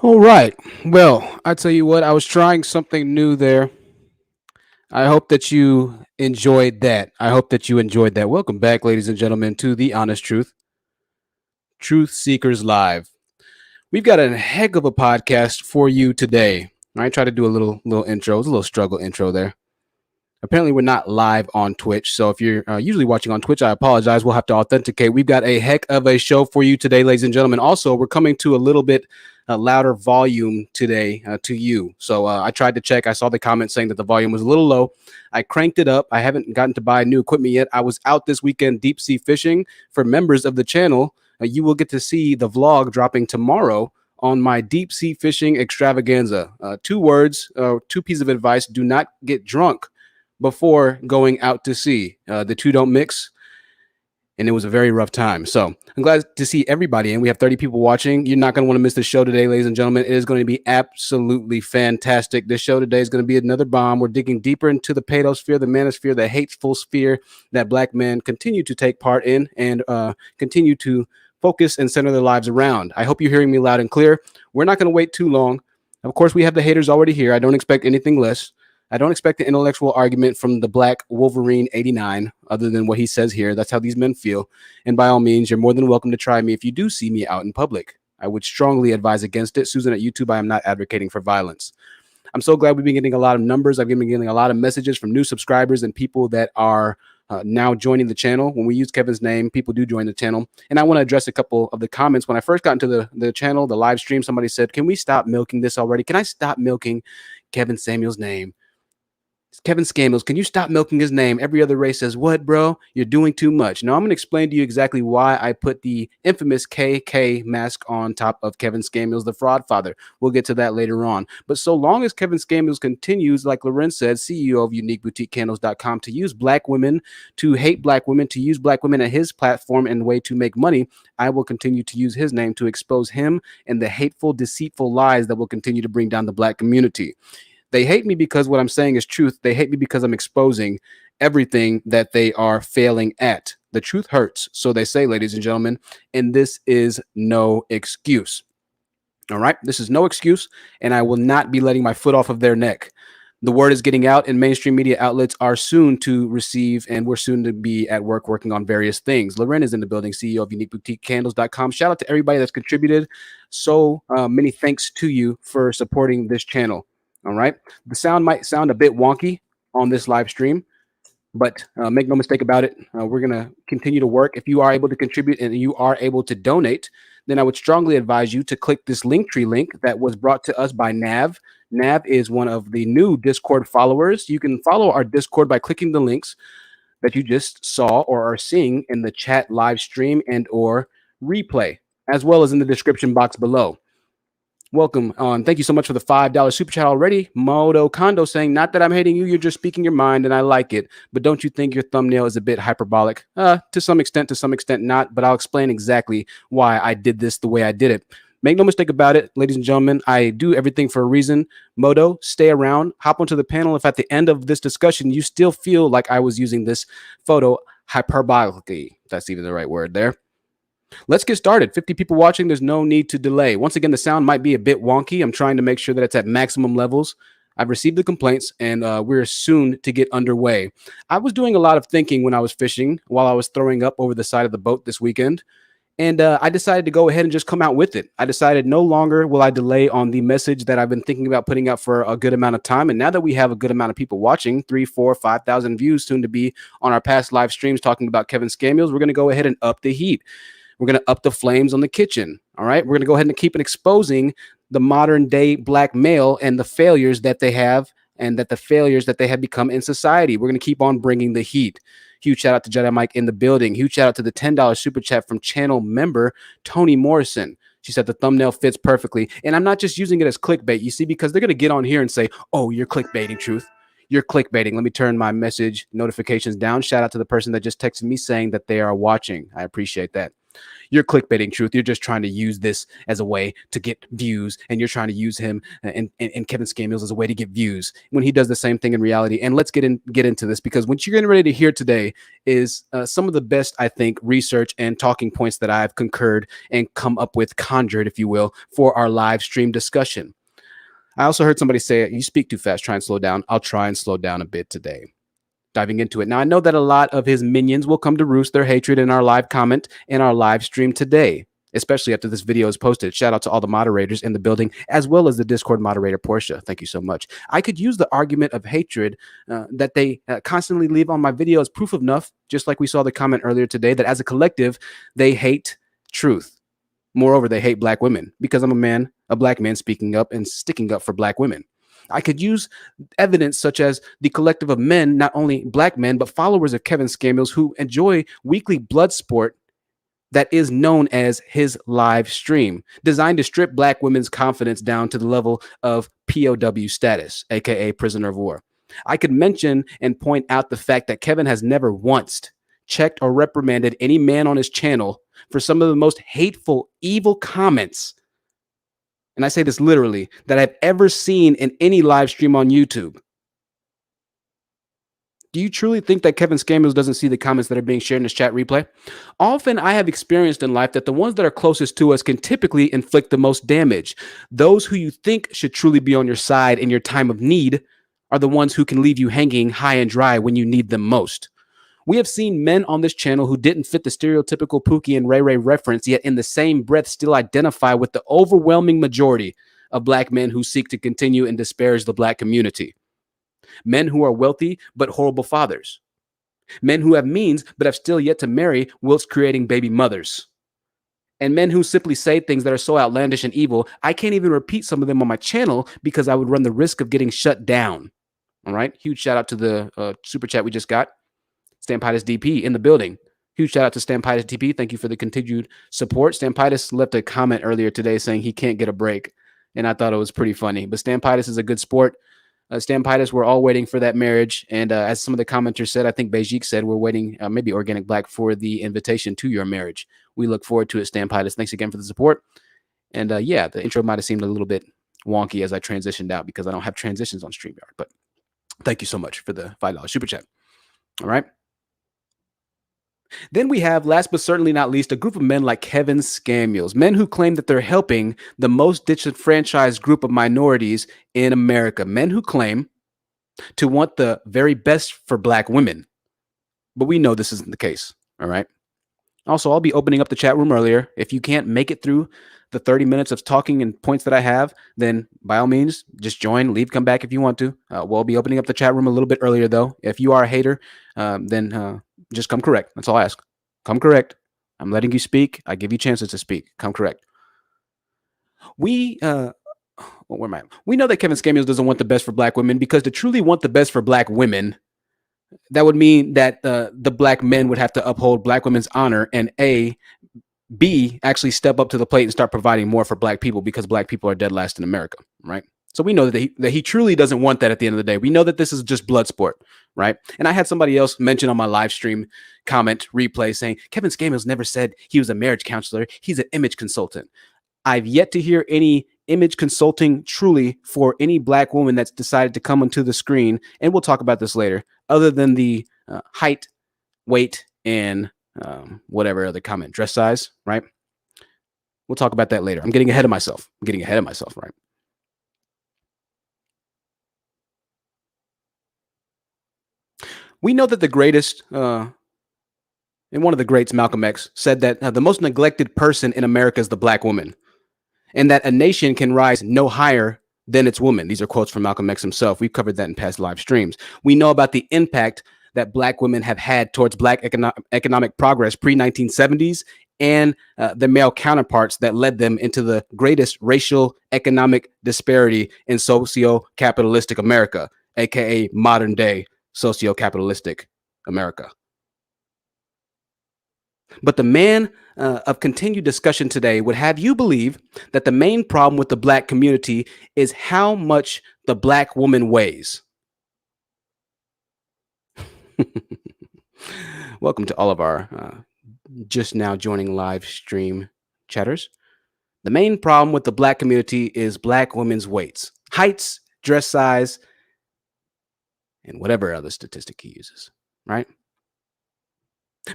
All right. Well, I tell you what, I was trying something new there. I hope that you enjoyed that. I hope that you enjoyed that. Welcome back, ladies and gentlemen, to The Honest Truth, Truth Seekers Live. We've got a heck of a podcast for you today. I tried to do a little intro. It was a little struggle intro there. Apparently, we're not live on Twitch. So if you're usually watching on Twitch, I apologize. We'll have to authenticate. We've got a heck of a show for you today, ladies and gentlemen. Also, we're coming to a little bit louder volume today to you. So I tried to check. I saw the comment saying that the volume was a little low. I cranked it up. I haven't gotten to buy new equipment yet. I was out this weekend deep sea fishing. For members of the channel, you will get to see the vlog dropping tomorrow on my deep sea fishing extravaganza. Two words, two pieces of advice: do not get drunk before going out to sea. The two don't mix, and it was a very rough time. So I'm glad to see everybody, and we have 30 people watching. You're not going to want to miss the show today, ladies and gentlemen. It is going to be absolutely fantastic. This show today is going to be another bomb. We're digging deeper into the pedosphere, the manosphere, the hateful sphere that Black men continue to take part in and continue to focus and center their lives around. I hope you're hearing me loud and clear. We're not going to wait too long. Of course, we have the haters already here. I don't expect anything less. I don't expect an intellectual argument from the Black Wolverine 89, other than what he says here. That's how these men feel. And by all means, you're more than welcome to try me if you do see me out in public. I would strongly advise against it. Susan at YouTube, I am not advocating for violence. I'm so glad we've been getting a lot of numbers. I've been getting a lot of messages from new subscribers and people that are now joining the channel. When we use Kevin's name, people do join the channel. And I want to address a couple of the comments. When I first got into the channel, the live stream, somebody said, can we stop milking this already? Can I stop milking Kevin Samuel's name? Kevin Scamills, can you stop milking his name? Every other race says, what, bro? You're doing too much. Now, I'm going to explain to you exactly why I put the infamous KK mask on top of Kevin Scamills, the fraud father. We'll get to that later on. But so long as Kevin Scamills continues, like Lorenz said, CEO of UniqueBoutiqueCandles.com, to use Black women, to hate Black women, to use Black women at his platform and way to make money, I will continue to use his name to expose him and the hateful, deceitful lies that will continue to bring down the Black community. They hate me because what I'm saying is truth. They hate me because I'm exposing everything that they are failing at. The truth hurts, so they say, ladies and gentlemen, and this is no excuse. All right, this is no excuse, and I will not be letting my foot off of their neck. The word is getting out, and mainstream media outlets are soon to receive, and we're soon to be at work working on various things. Loren is in the building, CEO of UniqueBoutiqueCandles.com. Shout out to everybody that's contributed. So many thanks to you for supporting this channel. All right. The sound might sound a bit wonky on this live stream, but make no mistake about it. We're going to continue to work. If you are able to contribute and you are able to donate, then I would strongly advise you to click this Linktree link that was brought to us by Nav. Nav is one of the new Discord followers. You can follow our Discord by clicking the links that you just saw or are seeing in the chat live stream and or replay, as well as in the description box below. Welcome on. Thank you so much for the $5 super chat already. Modo Kondo saying, not that I'm hating you, you're just speaking your mind and I like it. But don't you think your thumbnail is a bit hyperbolic? To some extent not. But I'll explain exactly why I did this the way I did it. Make no mistake about it, ladies and gentlemen, I do everything for a reason. Modo, stay around, hop onto the panel. If at the end of this discussion, you still feel like I was using this photo hyperbolically, if that's even the right word there. Let's get started. 50 people watching. There's no need to delay. Once again, the sound might be a bit wonky. I'm trying to make sure that it's at maximum levels. I've received the complaints, and we're soon to get underway. I was doing a lot of thinking when I was fishing while I was throwing up over the side of the boat this weekend, and I decided to go ahead and just come out with it. I decided no longer will I delay on the message that I've been thinking about putting out for a good amount of time. And now that we have a good amount of people watching, 3, 4, 5,000 views soon to be on our past live streams talking about Kevin Scamills, we're going to go ahead and up the heat. We're going to up the flames on the kitchen. All right. We're going to go ahead and keep exposing the modern day Black male and the failures that they have and that the failures that they have become in society. We're going to keep on bringing the heat. Huge shout out to Jedi Mike in the building. Huge shout out to the $10 super chat from channel member Tony Morrison. She said the thumbnail fits perfectly. And I'm not just using it as clickbait, you see, because they're going to get on here and say, oh, you're clickbaiting, Truth. You're clickbaiting. Let me turn my message notifications down. Shout out to the person that just texted me saying that they are watching. I appreciate that. You're clickbaiting truth. You're just trying to use this as a way to get views, and you're trying to use him and Kevin Samuels as a way to get views when he does the same thing in reality. And let's get into this, because what you're getting ready to hear today is some of the best, I think, research and talking points that I've concurred and come up with, conjured, if you will, for our live stream discussion. I also heard somebody say, "You speak too fast, try and slow down." I'll try and slow down a bit today. Diving into it. Now, I know that a lot of his minions will come to roost their hatred in our live comment in our live stream today, especially after this video is posted. Shout out to all the moderators in the building, as well as the Discord moderator, Portia. Thank you so much. I could use the argument of hatred that they constantly leave on my video as proof enough, just like we saw the comment earlier today, that as a collective, they hate truth. Moreover, they hate black women, because I'm a black man speaking up and sticking up for black women. I could use evidence such as the collective of men, not only black men, but followers of Kevin Samuels, who enjoy weekly blood sport that is known as his live stream, designed to strip black women's confidence down to the level of POW status, aka prisoner of war. I could mention and point out the fact that Kevin has never once checked or reprimanded any man on his channel for some of the most hateful, evil comments, and I say this literally, that I've ever seen in any live stream on YouTube. Do you truly think that Kevin Samuels doesn't see the comments that are being shared in this chat replay? Often I have experienced in life that the ones that are closest to us can typically inflict the most damage. Those who you think should truly be on your side in your time of need are the ones who can leave you hanging high and dry when you need them most. We have seen men on this channel who didn't fit the stereotypical Pookie and Ray Ray reference, yet in the same breath still identify with the overwhelming majority of black men who seek to continue and disparage the black community. Men who are wealthy but horrible fathers. Men who have means but have still yet to marry whilst creating baby mothers. And men who simply say things that are so outlandish and evil, I can't even repeat some of them on my channel because I would run the risk of getting shut down. All right. Huge shout out to the super chat we just got. Stampitis DP in the building. Huge shout out to Stampitis DP. Thank you for the continued support. Stampitis left a comment earlier today saying he can't get a break, and I thought it was pretty funny. But Stampitis is a good sport. Stampitis, we're all waiting for that marriage. And as some of the commenters said, I think Beijik said, we're waiting, maybe Organic Black, for the invitation to your marriage. We look forward to it, Stampitis. Thanks again for the support. And yeah, the intro might have seemed a little bit wonky as I transitioned out because I don't have transitions on StreamYard. But thank you so much for the $5 super chat. All right. Then we have, last but certainly not least, a group of men like Kevin Samuels, men who claim that they're helping the most disenfranchised group of minorities in America, men who claim to want the very best for black women. But we know this isn't the case, all right? Also, I'll be opening up the chat room earlier. If you can't make it through the 30 minutes of talking and points that I have, then by all means, just join, leave, come back if you want to. We'll be opening up the chat room a little bit earlier, though. If you are a hater, then just come correct. That's all I ask. Come correct. I'm letting you speak. I give you chances to speak. Come correct. We know that Kevin Samuels doesn't want the best for black women, because to truly want the best for black women, that would mean that the black men would have to uphold black women's honor and B, actually step up to the plate and start providing more for black people, because black people are dead last in America, right? So we know that he truly doesn't want that at the end of the day. We know that this is just blood sport, right? And I had somebody else mention on my live stream comment replay saying, Kevin Samuels never said he was a marriage counselor. He's an image consultant. I've yet to hear any image consulting truly for any black woman that's decided to come onto the screen, and we'll talk about this later, other than the height, weight, and whatever other comment, dress size, right? We'll talk about that later. I'm getting ahead of myself. Right? We know that the greatest, and one of the greats, Malcolm X, said that the most neglected person in America is the black woman, and that a nation can rise no higher than its woman. These are quotes from Malcolm X himself. We've covered that in past live streams. We know about the impact that black women have had towards black economic progress pre-1970s and the male counterparts that led them into the greatest racial economic disparity in socio-capitalistic America, aka modern day socio-capitalistic America. But the man of continued discussion today would have you believe that the main problem with the black community is how much the black woman weighs. Welcome to all of our just now joining live stream chatters, the main problem with the black community is black women's weights, heights, dress size, and whatever other statistic he uses, right?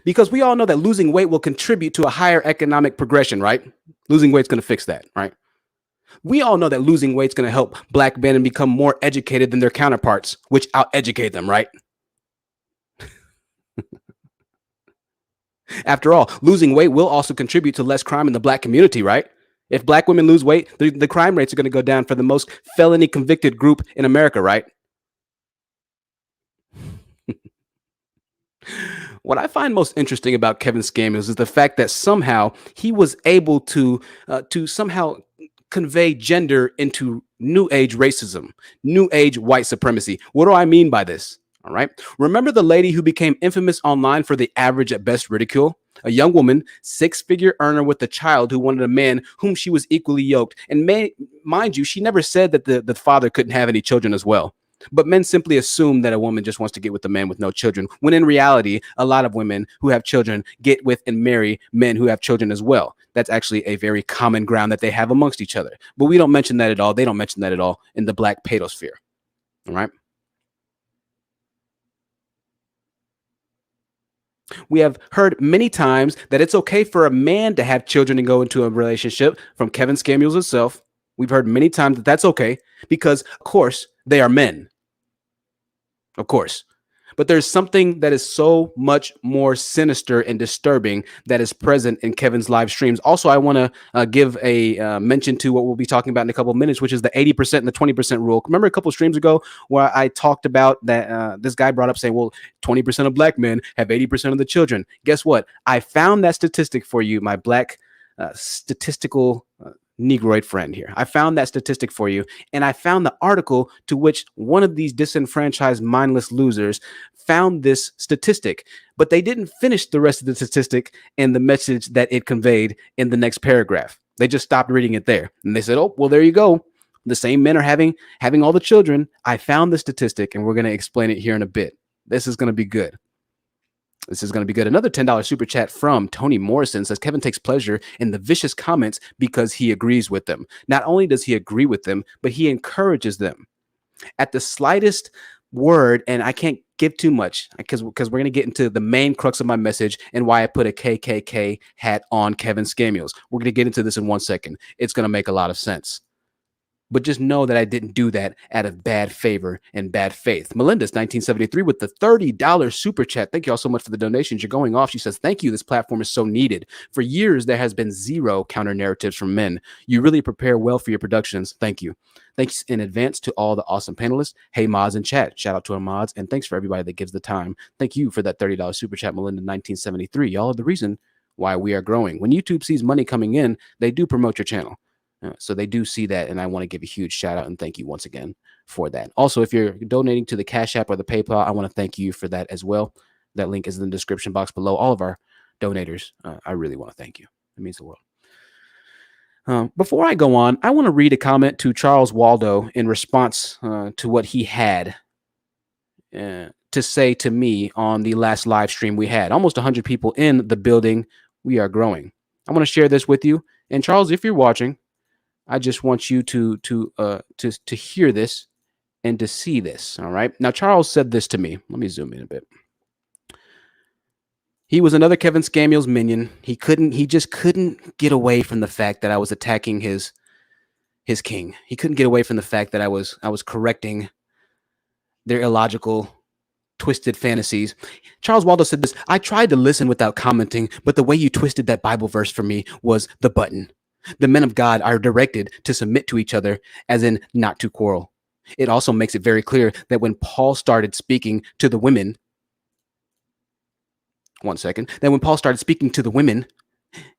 Because we all know that losing weight will contribute to a higher economic progression, right? Losing weight's going to fix that, right? We all know that losing weight's going to help black men become more educated than their counterparts, which out-educate them, right? After all, losing weight will also contribute to less crime in the black community, right? If black women lose weight, the crime rates are going to go down for the most felony convicted group in America, right? What I find most interesting about Kevin Samuels is the fact that somehow he was able to somehow convey gender into new age racism, new age white supremacy. What do I mean by this? All right. Remember the lady who became infamous online for the average at best ridicule? A young woman, six-figure earner with a child who wanted a man whom she was equally yoked. And mind you, she never said that the father couldn't have any children as well. But men simply assume that a woman just wants to get with a man with no children, when in reality, a lot of women who have children get with and marry men who have children as well. That's actually a very common ground that they have amongst each other. But we don't mention that at all. They don't mention that at all in the black pedosphere. All right. We have heard many times that it's okay for a man to have children and go into a relationship from Kevin Samuels himself. We've heard many times that that's okay because, of course, they are men. Of course. But there's something that is so much more sinister and disturbing that is present in Kevin's live streams. Also, I want to give a mention to what we'll be talking about in a couple of minutes, which is the 80% and the 20% rule. Remember a couple of streams ago where I talked about that this guy brought up saying, well, 20% of black men have 80% of the children. Guess what? I found that statistic for you, my black statistical Negroid friend here. I found that statistic for you, and I found the article to which one of these disenfranchised, mindless losers found this statistic, but they didn't finish the rest of the statistic and the message that it conveyed in the next paragraph. They just stopped reading it there, and they said, "Oh, well, there you go. The same men are having all the children." I found the statistic, and we're going to explain it here in a bit. This is going to be good. This is going to be good. Another $10 super chat from Tony Morrison says Kevin takes pleasure in the vicious comments because he agrees with them. Not only does he agree with them, but he encourages them. At the slightest word, and I can't give too much because we're going to get into the main crux of my message and why I put a KKK hat on Kevin Samuels. We're going to get into this in 1 second. It's going to make a lot of sense. But just know that I didn't do that out of bad favor and bad faith. Melinda's 1973 with the $30 super chat. Thank you all so much for the donations. You're going off. She says, thank you. This platform is so needed. For years, there has been zero counter narratives from men. You really prepare well for your productions. Thank you. Thanks in advance to all the awesome panelists. Hey, mods in chat. Shout out to our mods. And thanks for everybody that gives the time. Thank you for that $30 super chat, Melinda 1973. Y'all are the reason why we are growing. When YouTube sees money coming in, they do promote your channel. So they do see that, and I want to give a huge shout out and thank you once again for that. Also, if you're donating to the Cash App or the PayPal, I want to thank you for that as well. That link is in the description box below. All of our donators, I really want to thank you. It means the world. Before I go on, I want to read a comment to Charles Waldo in response to what he had to say to me on the last live stream we had. Almost 100 people in the building. We are growing. I want to share this with you. And Charles, if you're watching, I just want you to hear this and to see this. All right. Now, Charles said this to me. Let me zoom in a bit. He was another Kevin Samuels minion. He just couldn't get away from the fact that I was attacking his king. He couldn't get away from the fact that I was correcting their illogical, twisted fantasies. Charles Waldo said this: I tried to listen without commenting, but the way you twisted that Bible verse for me was the button. The men of God are directed to submit to each other, as in not to quarrel. It also makes it very clear that when Paul started speaking to the women, when Paul started speaking to the women,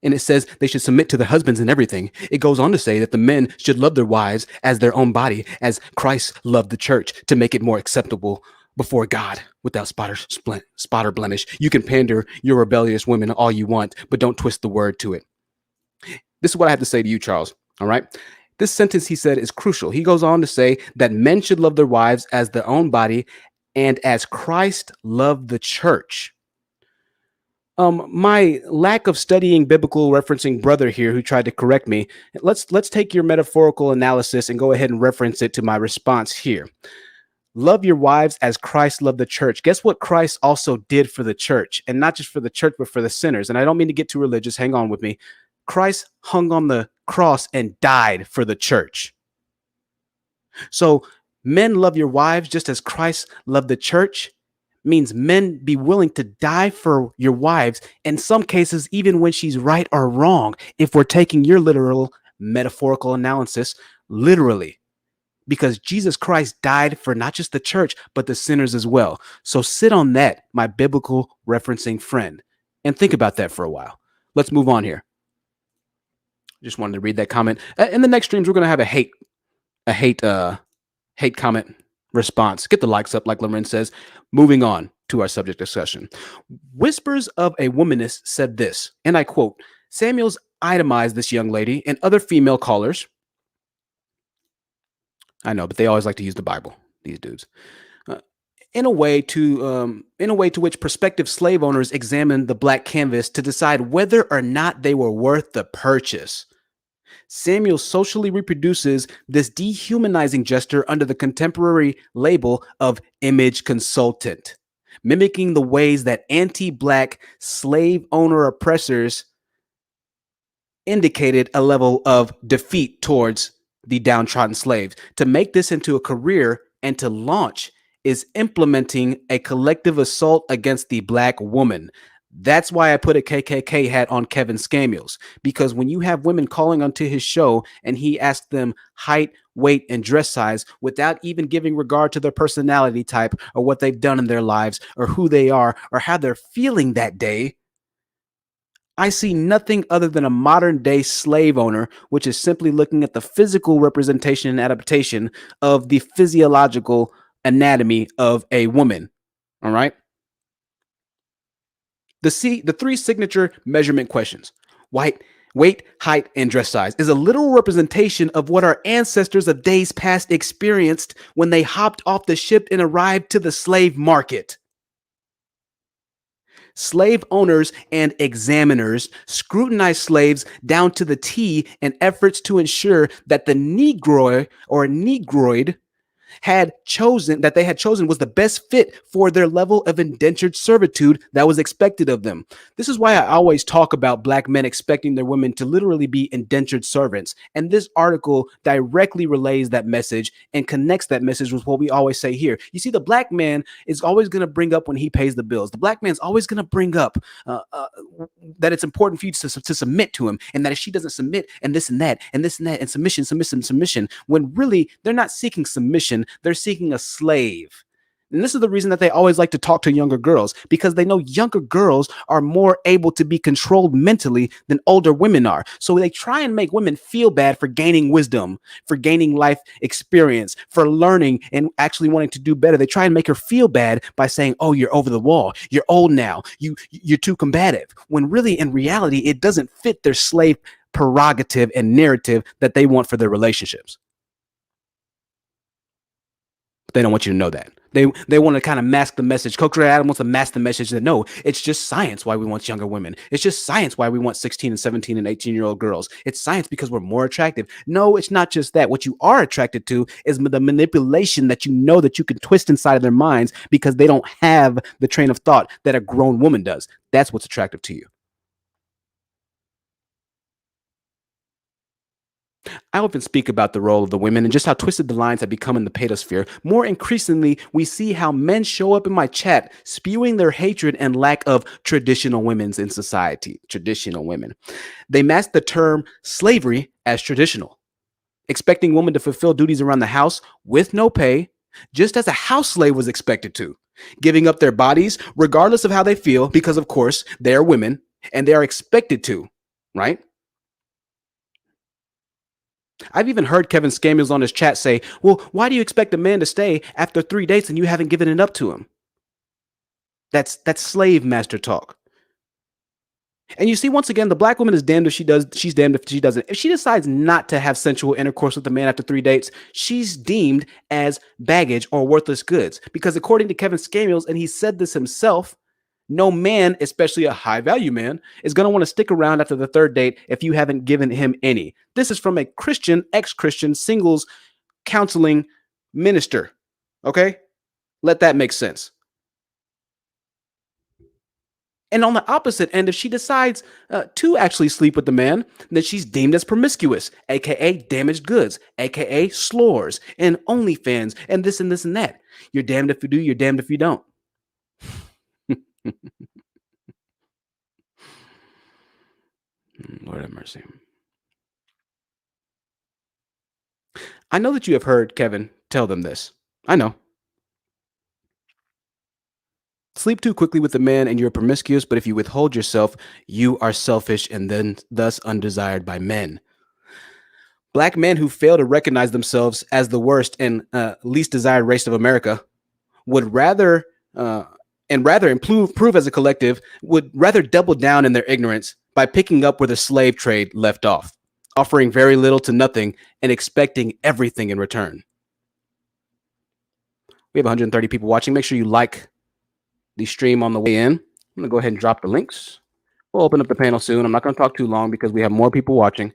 and it says they should submit to their husbands in everything, it goes on to say that the men should love their wives as their own body, as Christ loved the church, to make it more acceptable before God, without spot or blemish. You can pander your rebellious women all you want, but don't twist the word to it. This is what I have to say to you, Charles. All right. This sentence he said is crucial. He goes on to say that men should love their wives as their own body and as Christ loved the church. My lack of studying biblical referencing brother here who tried to correct me. Let's take your metaphorical analysis and go ahead and reference it to my response here. Love your wives as Christ loved the church. Guess what Christ also did for the church? And not just for the church, but for the sinners. And I don't mean to get too religious. Hang on with me. Christ hung on the cross and died for the church. So, men love your wives just as Christ loved the church means men be willing to die for your wives, in some cases, even when she's right or wrong, if we're taking your literal metaphorical analysis literally, because Jesus Christ died for not just the church, but the sinners as well. So sit on that, my biblical referencing friend, and think about that for a while. Let's move on here. Just wanted to read that comment. In the next streams, we're going to have a hate comment response. Get the likes up, like Loren says. Moving on to our subject discussion. Whispers of a Womanist said this, and I quote, Samuels itemized this young lady and other female callers. I know, but they always like to use the Bible, these dudes. Uh, in a way to which prospective slave owners examined the black canvas to decide whether or not they were worth the purchase. Samuel socially reproduces this dehumanizing gesture under the contemporary label of image consultant, mimicking the ways that anti-black slave owner oppressors indicated a level of defeat towards the downtrodden slaves. To make this into a career and to launch is implementing a collective assault against the black woman. That's why I put a KKK hat on Kevin Samuels, because when you have women calling onto his show and he asks them height, weight, and dress size without even giving regard to their personality type or what they've done in their lives or who they are or how they're feeling that day, I see nothing other than a modern day slave owner, which is simply looking at the physical representation and adaptation of the physiological anatomy of a woman. All right. The three signature measurement questions: weight, height, and dress size is a literal representation of what our ancestors of days past experienced when they hopped off the ship and arrived to the slave market. Slave owners and examiners scrutinized slaves down to the T in efforts to ensure that the Negroid or Negroid they had chosen was the best fit for their level of indentured servitude that was expected of them. This is why I always talk about black men expecting their women to literally be indentured servants. And this article directly relays that message and connects that message with what we always say here. You see, the black man is always going to bring up when he pays the bills. The black man's always going to bring up that it's important for you to submit to him, and that if she doesn't submit, and this and that, and this and that, and submission, when really they're not seeking submission, they're seeking a slave. And this is the reason that they always like to talk to younger girls, because they know younger girls are more able to be controlled mentally than older women are. So they try and make women feel bad for gaining wisdom, for gaining life experience, for learning and actually wanting to do better. They try and make her feel bad by saying, oh, you're over the wall. You're old now. You're too combative. When really, in reality, it doesn't fit their slave prerogative and narrative that they want for their relationships. They don't want you to know that. They want to kind of mask the message. Coach Ray Adams wants to mask the message that no, it's just science why we want younger women. It's just science why we want 16 and 17 and 18-year-old girls. It's science because we're more attractive. No, it's not just that. What you are attracted to is the manipulation that you know that you can twist inside of their minds because they don't have the train of thought that a grown woman does. That's what's attractive to you. I often speak about the role of the women and just how twisted the lines have become in the pedosphere. More increasingly, we see how men show up in my chat spewing their hatred and lack of traditional women's in society. Traditional women. They mask the term slavery as traditional, expecting women to fulfill duties around the house with no pay, just as a house slave was expected to, giving up their bodies regardless of how they feel, because of course they are women and they are expected to, right? I've even heard Kevin Samuels on his chat say, well, why do you expect a man to stay after 3 dates and you haven't given it up to him? That's slave master talk. And you see, once again, the black woman is damned if she does, she's damned if she doesn't. If she decides not to have sensual intercourse with the man after 3 dates, she's deemed as baggage or worthless goods. Because according to Kevin Samuels, and he said this himself, No man, especially a high value man, is going to want to stick around after the third date if you haven't given him any. This is from a Christian, ex Christian, singles counseling minister. Okay? Let that make sense. And on the opposite end, if she decides to actually sleep with the man, then she's deemed as promiscuous, aka damaged goods, aka slores, and OnlyFans, and this and this and that. You're damned if you do, you're damned if you don't. Lord have mercy. I know that you have heard Kevin tell them this. I know. Sleep too quickly with a man and you're promiscuous, but if you withhold yourself, you are selfish and then thus undesired by men. Black men who fail to recognize themselves as the worst and least desired race of America would rather uh, and rather improve as a collective would rather double down in their ignorance by picking up where the slave trade left off, offering very little to nothing and expecting everything in return. We have 130 people watching. Make sure you like the stream on the way in. I'm going to go ahead and drop the links. We'll open up the panel soon. I'm not going to talk too long because we have more people watching.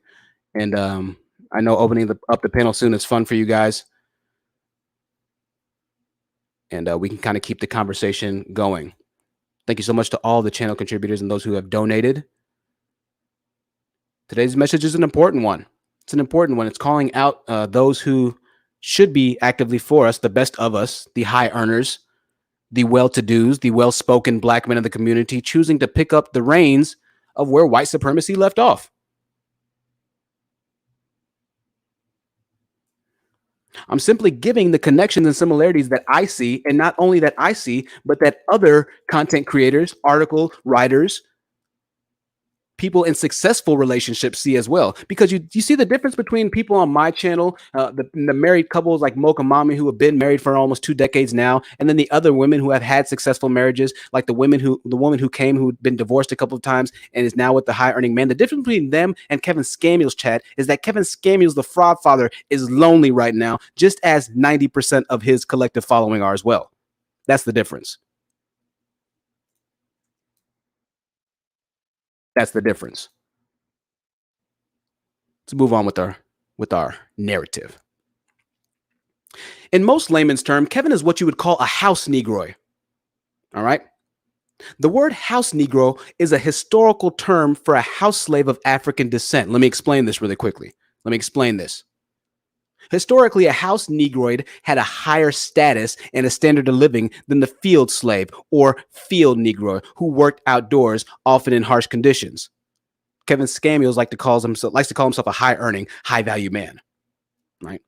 And I know opening up the panel soon is fun for you guys. And we can kind of keep the conversation going. Thank you so much to all the channel contributors and those who have donated. Today's message is an important one. It's an important one. It's calling out those who should be actively for us, the best of us, the high earners, the well-to-dos, the well-spoken black men of the community, choosing to pick up the reins of where white supremacy left off. I'm simply giving the connections and similarities that I see, and not only that I see, but that other content creators, article writers, people in successful relationships see as well. Because you see the difference between people on my channel, the married couples like Mocha Mommy who have been married for almost 2 decades now, and then the other women who have had successful marriages, like the woman who came who'd been divorced a couple of times and is now with the high earning man. The difference between them and Kevin Scamuel's chat is that Kevin Scamuel's the fraud father is lonely right now, just as 90% of his collective following are as well. That's the difference. That's the difference. Let's move on with our narrative. In most layman's term, Kevin is what you would call a house Negroid. All right. The word house Negro is a historical term for a house slave of African descent. Let me explain this really quickly. Let me explain this. Historically, a house Negroid had a higher status and a standard of living than the field slave or field Negro who worked outdoors, often in harsh conditions. Kevin Scamuels likes to call himself a high earning, high value man. Right.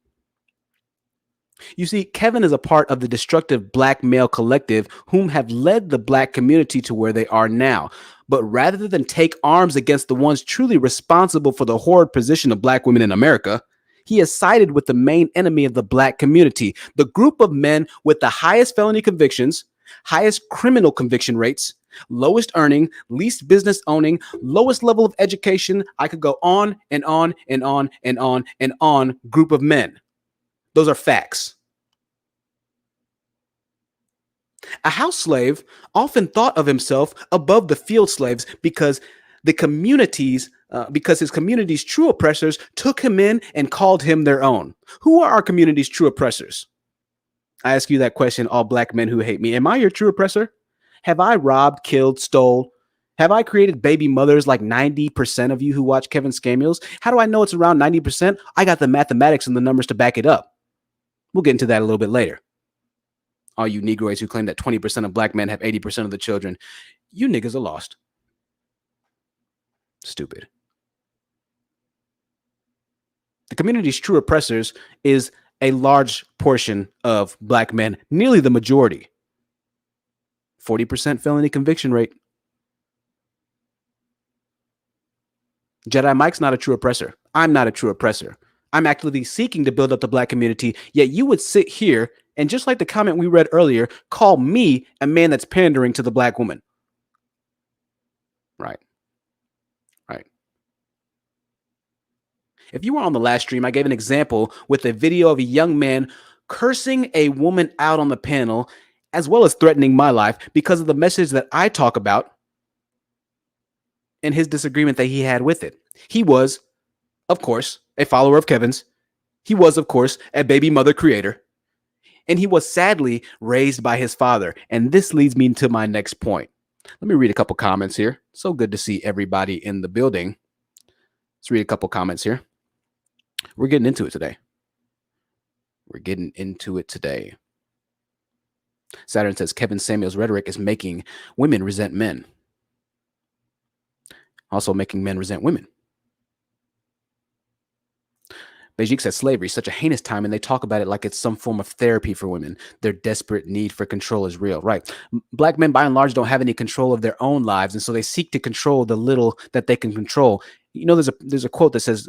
You see, Kevin is a part of the destructive black male collective whom have led the black community to where they are now. But rather than take arms against the ones truly responsible for the horrid position of black women in America, he has sided with the main enemy of the black community, the group of men with the highest felony convictions, highest criminal conviction rates, lowest earning, least business owning, lowest level of education. I could go on and on and on and on and on group of men. Those are facts. A house slave often thought of himself above the field slaves because his community's true oppressors took him in and called him their own. Who are our community's true oppressors? I ask you that question, all black men who hate me. Am I your true oppressor? Have I robbed, killed, stole? Have I created baby mothers like 90% of you who watch Kevin Scamuels? How do I know it's around 90%? I got the mathematics and the numbers to back it up. We'll get into that a little bit later. All you Negroids who claim that 20% of black men have 80% of the children, you niggas are lost. Stupid. The community's true oppressors is a large portion of black men, nearly the majority. 40% felony conviction rate. Jedi Mike's not a true oppressor. I'm not a true oppressor. I'm actively seeking to build up the black community, yet you would sit here and, just like the comment we read earlier, call me a man that's pandering to the black woman. Right. Right. If you were on the last stream, I gave an example with a video of a young man cursing a woman out on the panel as well as threatening my life because of the message that I talk about and his disagreement that he had with it. He was, of course, a follower of Kevin's. He was, of course, a baby mother creator. And he was sadly raised by his father. And this leads me to my next point. Let me read a couple comments here. So good to see everybody in the building. Let's read a couple comments here. We're getting into it today. Saturn says Kevin Samuel's rhetoric is making women resent men. Also making men resent women. Beijing says slavery is such a heinous time, and they talk about it like it's some form of therapy for women. Their desperate need for control is real. Right. Black men, by and large, don't have any control of their own lives, and so they seek to control the little that they can control. You know, there's a quote that says,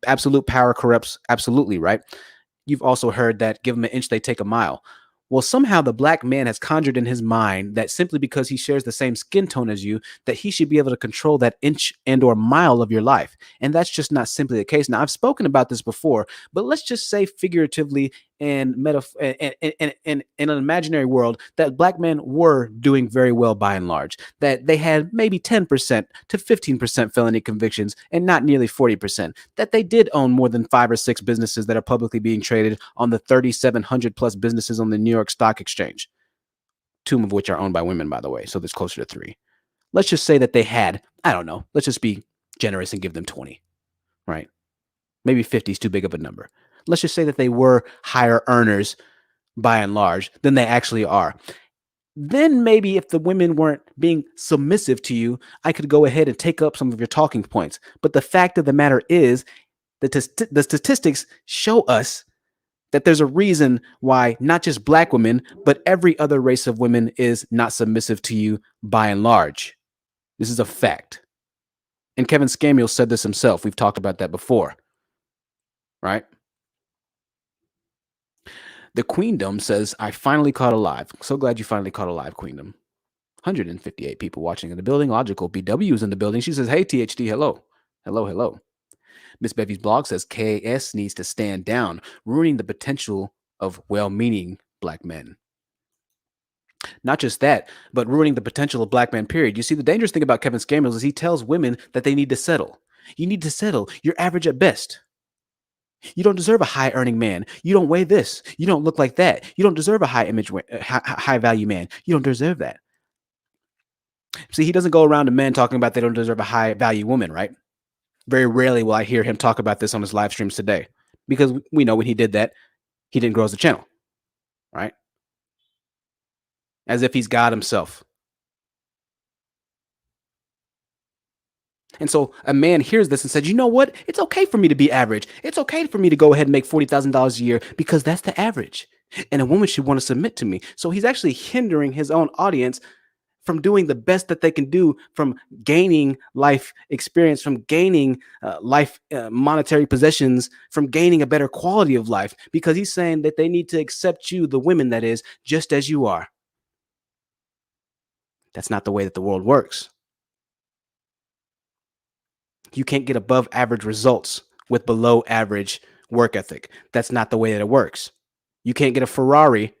absolute power corrupts absolutely, right? You've also heard that give them an inch, they take a mile. Well, somehow the black man has conjured in his mind that simply because he shares the same skin tone as you, that he should be able to control that inch and or mile of your life. And that's just not simply the case. Now, I've spoken about this before, but let's just say figuratively and in an imaginary world that black men were doing very well by and large, that they had maybe 10% to 15% felony convictions and not nearly 40%, that they did own more than 5 or 6 businesses that are publicly being traded on the 3,700 plus businesses on the New York Stock Exchange, 2 of which are owned by women, by the way. So there's closer to 3. Let's just say that they had, I don't know, let's just be generous and give them 20, right? Maybe 50 is too big of a number. Let's just say that they were higher earners by and large than they actually are. Then maybe if the women weren't being submissive to you, I could go ahead and take up some of your talking points. But the fact of the matter is that the statistics show us that there's a reason why not just black women, but every other race of women is not submissive to you by and large. This is a fact. And Kevin Samuel said this himself. We've talked about that before, right? The Queendom says, I finally caught alive. So glad you finally caught alive, Queendom. 158 people watching in the building. Logical BW is in the building. She says, hey, THD, hello. Hello. Miss Bevy's blog says, KS needs to stand down, ruining the potential of well-meaning black men. Not just that, but ruining the potential of black men, period. You see, the dangerous thing about Kevin Samuels is he tells women that they need to settle. You need to settle. You're average at best. You don't deserve a high earning man. You don't weigh this. You don't look like that. You don't deserve a high value man. You don't deserve that. See, he doesn't go around to men talking about they don't deserve a high value woman, right? Very rarely will I hear him talk about this on his live streams today, because we know when he did that, he didn't grow as a channel, right? As if he's God himself. And so a man hears this and says, you know what? It's okay for me to be average. It's okay for me to go ahead and make $40,000 a year because that's the average. And a woman should want to submit to me. So he's actually hindering his own audience from doing the best that they can do, from gaining life experience, from gaining monetary possessions, from gaining a better quality of life, because he's saying that they need to accept you, the women that is, just as you are. That's not the way that the world works. You can't get above average results with below average work ethic. That's not the way that it works. You can't get a Ferrari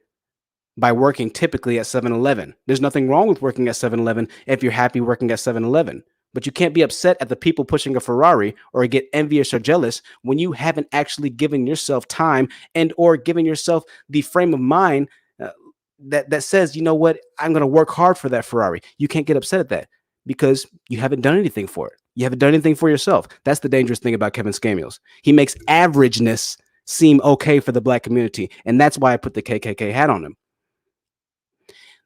by working typically at 7-Eleven. There's nothing wrong with working at 7-Eleven if you're happy working at 7-Eleven. But you can't be upset at the people pushing a Ferrari or get envious or jealous when you haven't actually given yourself time and or given yourself the frame of mind that says, you know what, I'm going to work hard for that Ferrari. You can't get upset at that because you haven't done anything for it. You haven't done anything for yourself. That's the dangerous thing about Kevin Samuels. He makes averageness seem okay for the black community. And that's why I put the KKK hat on him.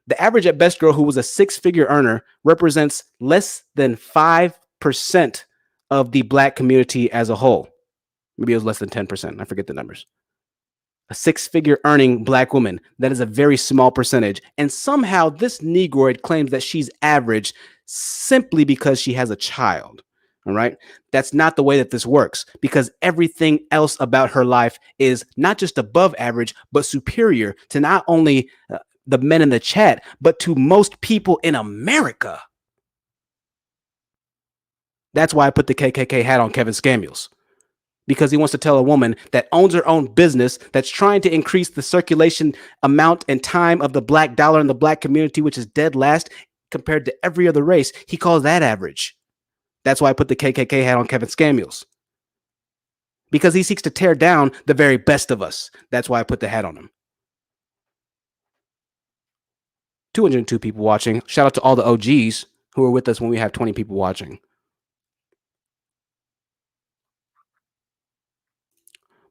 The average at best girl who was a 6-figure earner represents less than 5% of the black community as a whole. Maybe it was less than 10%. I forget the numbers. A 6-figure earning black woman, that is a very small percentage. And somehow this Negroid claims that she's average simply because she has a child. All right. That's not the way that this works, because everything else about her life is not just above average, but superior to not only the men in the chat, but to most people in America. That's why I put the KKK hat on Kevin Samuels, because he wants to tell a woman that owns her own business, that's trying to increase the circulation amount and time of the black dollar in the black community, which is dead last compared to every other race. He calls that average. That's why I put the KKK hat on Kevin Samuels, because he seeks to tear down the very best of us. That's why I put the hat on him. 202 people watching. Shout out to all the OGs who are with us when we have 20 people watching.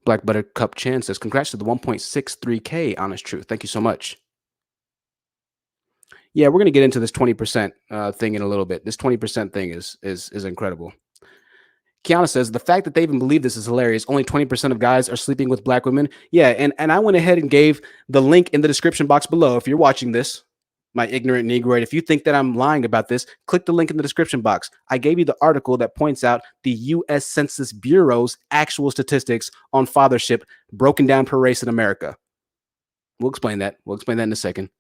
Black Buttercup Chan says, congrats to the 1.63K Honest Truth. Thank you so much. Yeah, we're going to get into this 20% thing in a little bit. This 20% thing is incredible. Kiana says, the fact that they even believe this is hilarious. Only 20% of guys are sleeping with black women. Yeah, and I went ahead and gave the link in the description box below. If you're watching this, my ignorant negroid, if you think that I'm lying about this, click the link in the description box. I gave you the article that points out the U.S. Census Bureau's actual statistics on fathership broken down per race in America. We'll explain that. We'll explain that in a second.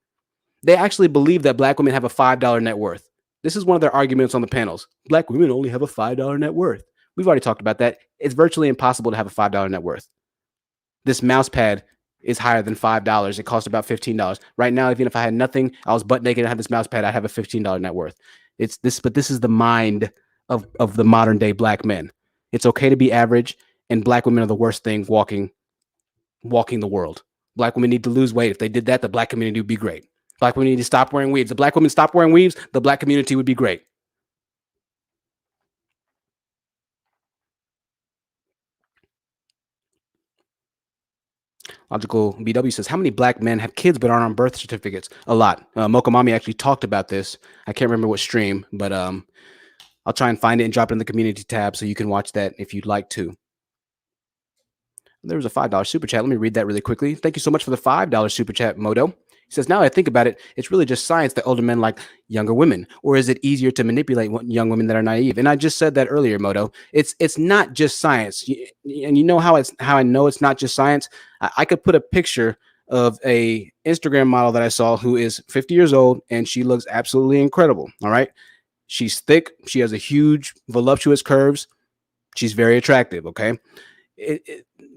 They actually believe that black women have a $5 net worth. This is one of their arguments on the panels. Black women only have a $5 net worth. We've already talked about that. It's virtually impossible to have a $5 net worth. This mouse pad is higher than $5. It costs about $15. Right now, even if I had nothing, I was butt naked and had this mouse pad, I'd have a $15 net worth. It's this, but this is the mind of the modern day black men. It's okay to be average, and black women are the worst thing walking the world. Black women need to lose weight. If they did that, the black community would be great. Black women need to stop wearing weaves. If black women stop wearing weaves, the black community would be great. Logical BW says, how many black men have kids but aren't on birth certificates? A lot. Mocha Mommy actually talked about this. I can't remember what stream, but I'll try and find it and drop it in the community tab so you can watch that if you'd like to. There was a $5 super chat. Let me read that really quickly. Thank you so much for the $5 super chat, Modo. He says, now I think about it, it's really just science that older men like younger women, or is it easier to manipulate young women that are naive? And I just said that earlier, Modo. It's not just science. And you know how I know it's not just science? I could put a picture of a Instagram model that I saw who is 50 years old, and she looks absolutely incredible. All right. She's thick. She has a huge, voluptuous curves. She's very attractive. Okay.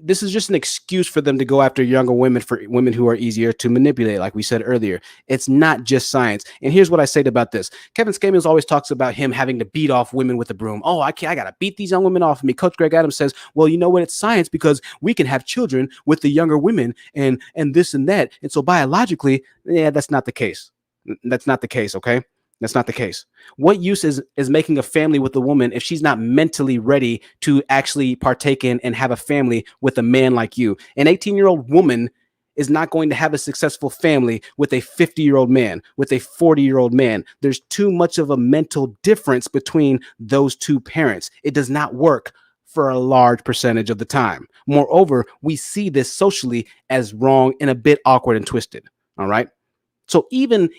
This is just an excuse for them to go after younger women, for women who are easier to manipulate, like we said earlier. It's not just science. And here's what I said about this. Kevin Samuels always talks about him having to beat off women with a broom. Oh, I got to beat these young women off of me. Coach Greg Adams says, well, you know what? It's science because we can have children with the younger women and this and that. And so biologically, yeah, that's not the case. That's not the case, okay? That's not the case. What use is making a family with a woman if she's not mentally ready to actually partake in and have a family with a man like you? An 18-year-old woman is not going to have a successful family with a 50-year-old man, with a 40-year-old man. There's too much of a mental difference between those two parents. It does not work for a large percentage of the time. Moreover, we see this socially as wrong and a bit awkward and twisted. All right. So even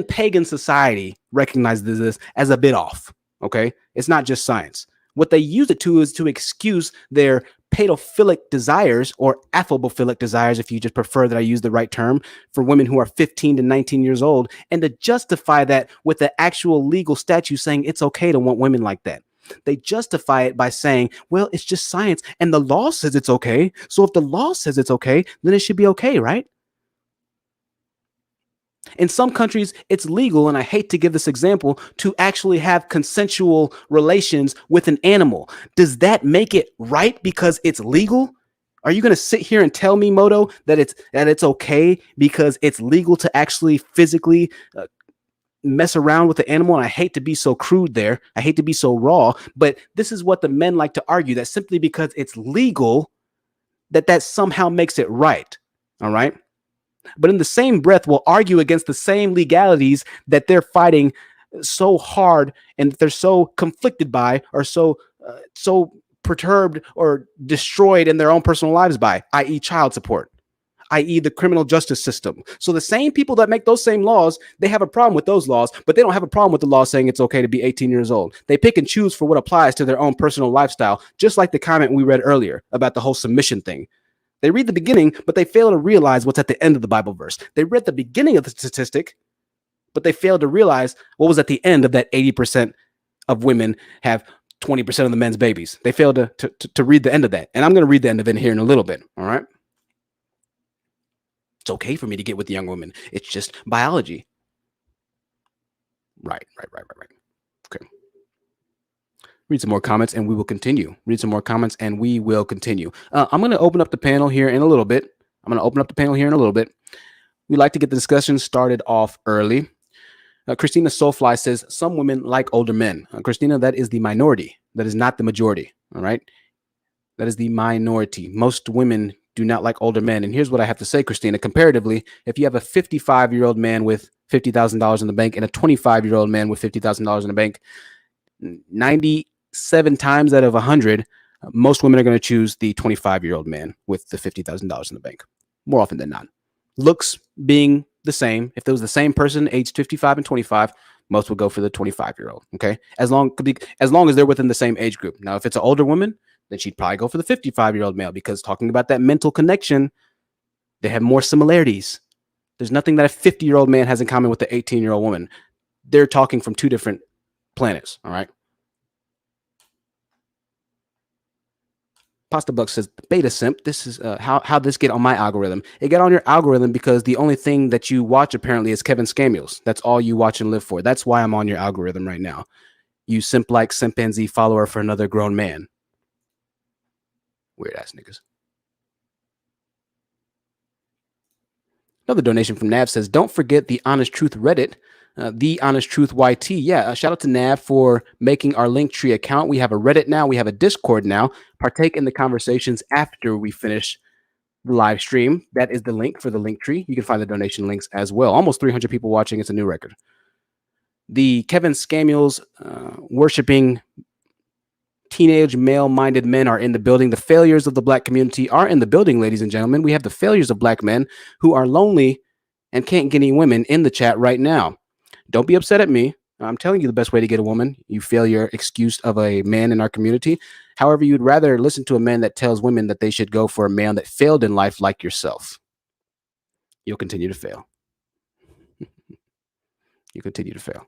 pagan society recognizes this as a bit off. Okay. It's not just science. What they use it to is to excuse their pedophilic desires, or aphobophilic desires, if you just prefer that I use the right term, for women who are 15 to 19 years old, and to justify that with the actual legal statute saying it's okay to want women like that. They justify it by saying, well, it's just science and the law says it's okay. So if the law says it's okay, then it should be okay, right? In some countries, it's legal, and I hate to give this example, to actually have consensual relations with an animal. Does that make it right because it's legal? Are you going to sit here and tell me, Moto, that it's okay because it's legal to actually physically mess around with the animal? And I hate to be so crude there. I hate to be so raw, but this is what the men like to argue, that simply because it's legal, that somehow makes it right. All right. But in the same breath will argue against the same legalities that they're fighting so hard and they're so conflicted by, or so perturbed or destroyed in their own personal lives by, i.e. child support, i.e. the criminal justice system. So the same people that make those same laws, they have a problem with those laws, but they don't have a problem with the law saying it's okay to be 18 years old. They pick and choose for what applies to their own personal lifestyle, just like the comment we read earlier about the whole submission thing. They read the beginning, but they fail to realize what's at the end of the Bible verse. They read the beginning of the statistic, but they failed to realize what was at the end of that 80% of women have 20% of the men's babies. They fail to read the end of that. And I'm going to read the end of it here in a little bit. All right. It's okay for me to get with young women. It's just biology. Right. Okay. Read some more comments and we will continue. I'm going to open up the panel here in a little bit. We like to get the discussion started off early. Christina Soulfly says, some women like older men. Christina, that is the minority. That is not the majority. All right. That is the minority. Most women do not like older men. And here's what I have to say, Christina. Comparatively, if you have a 55-year-old man with $50,000 in the bank and a 25-year-old man with $50,000 in the bank, 97 times out of 100, most women are going to choose the 25-year-old man with the $50,000 in the bank, more often than not. Looks being the same. If there was the same person aged 55 and 25, most would go for the 25-year-old. Okay, as long as they're within the same age group. Now, if it's an older woman, then she'd probably go for the 55-year-old male, because talking about that mental connection, they have more similarities. There's nothing that a 50-year-old man has in common with the 18-year-old woman. They're talking from two different planets. All right. Pasta Buck says, beta simp, this is how this get on my algorithm. It got on your algorithm because the only thing that you watch apparently is Kevin Samuels. That's all you watch and live for. That's why I'm on your algorithm right now. You simp-like chimpanzee follower for another grown man. Weird ass niggas. Another donation from Nav says, don't forget the Honest Truth Reddit, the Honest Truth YT. Yeah, shout out to Nav for making our Linktree account. We have a Reddit now. We have a Discord now. Partake in the conversations after we finish the live stream. That is the link for the Linktree. You can find the donation links as well. Almost 300 people watching. It's a new record. The Kevin Samuels worshiping teenage male-minded men are in the building. The failures of the Black community are in the building, ladies and gentlemen. We have the failures of Black men who are lonely and can't get any women in the chat right now. Don't be upset at me. I'm telling you the best way to get a woman. You failure excuse of a man in our community. However, you'd rather listen to a man that tells women that they should go for a man that failed in life like yourself. You'll continue to fail. You continue to fail.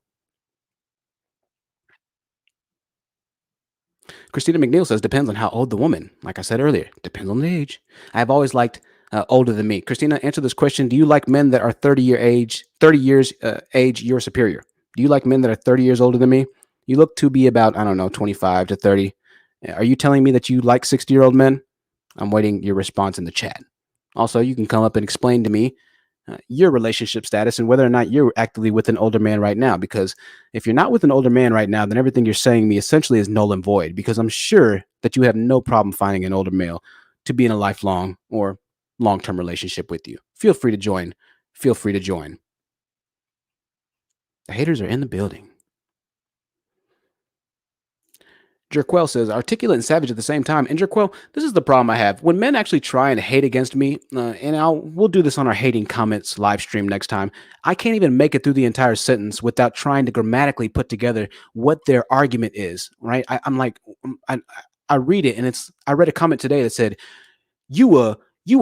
Christina McNeil says, depends on how old the woman. Like I said earlier, depends on the age. I've always liked older than me. Christina, answer this question. Do you like men that are 30 years age your superior? Do you like men that are 30 years older than me? You look to be about, 25 to 30. Are you telling me that you like 60-year-old men? I'm waiting your response in the chat. Also, you can come up and explain to me your relationship status and whether or not you're actively with an older man right now. Because if you're not with an older man right now, then everything you're saying to me essentially is null and void, because I'm sure that you have no problem finding an older male to be in a lifelong or long-term relationship with you. Feel free to join. The haters are in the building. Jerquel says, articulate and savage at the same time. And Jerquel, this is the problem I have. When men actually try and hate against me, and we'll do this on our hating comments live stream next time, I can't even make it through the entire sentence without trying to grammatically put together what their argument is, right? I'm like, I read it, and I read a comment today that said, you a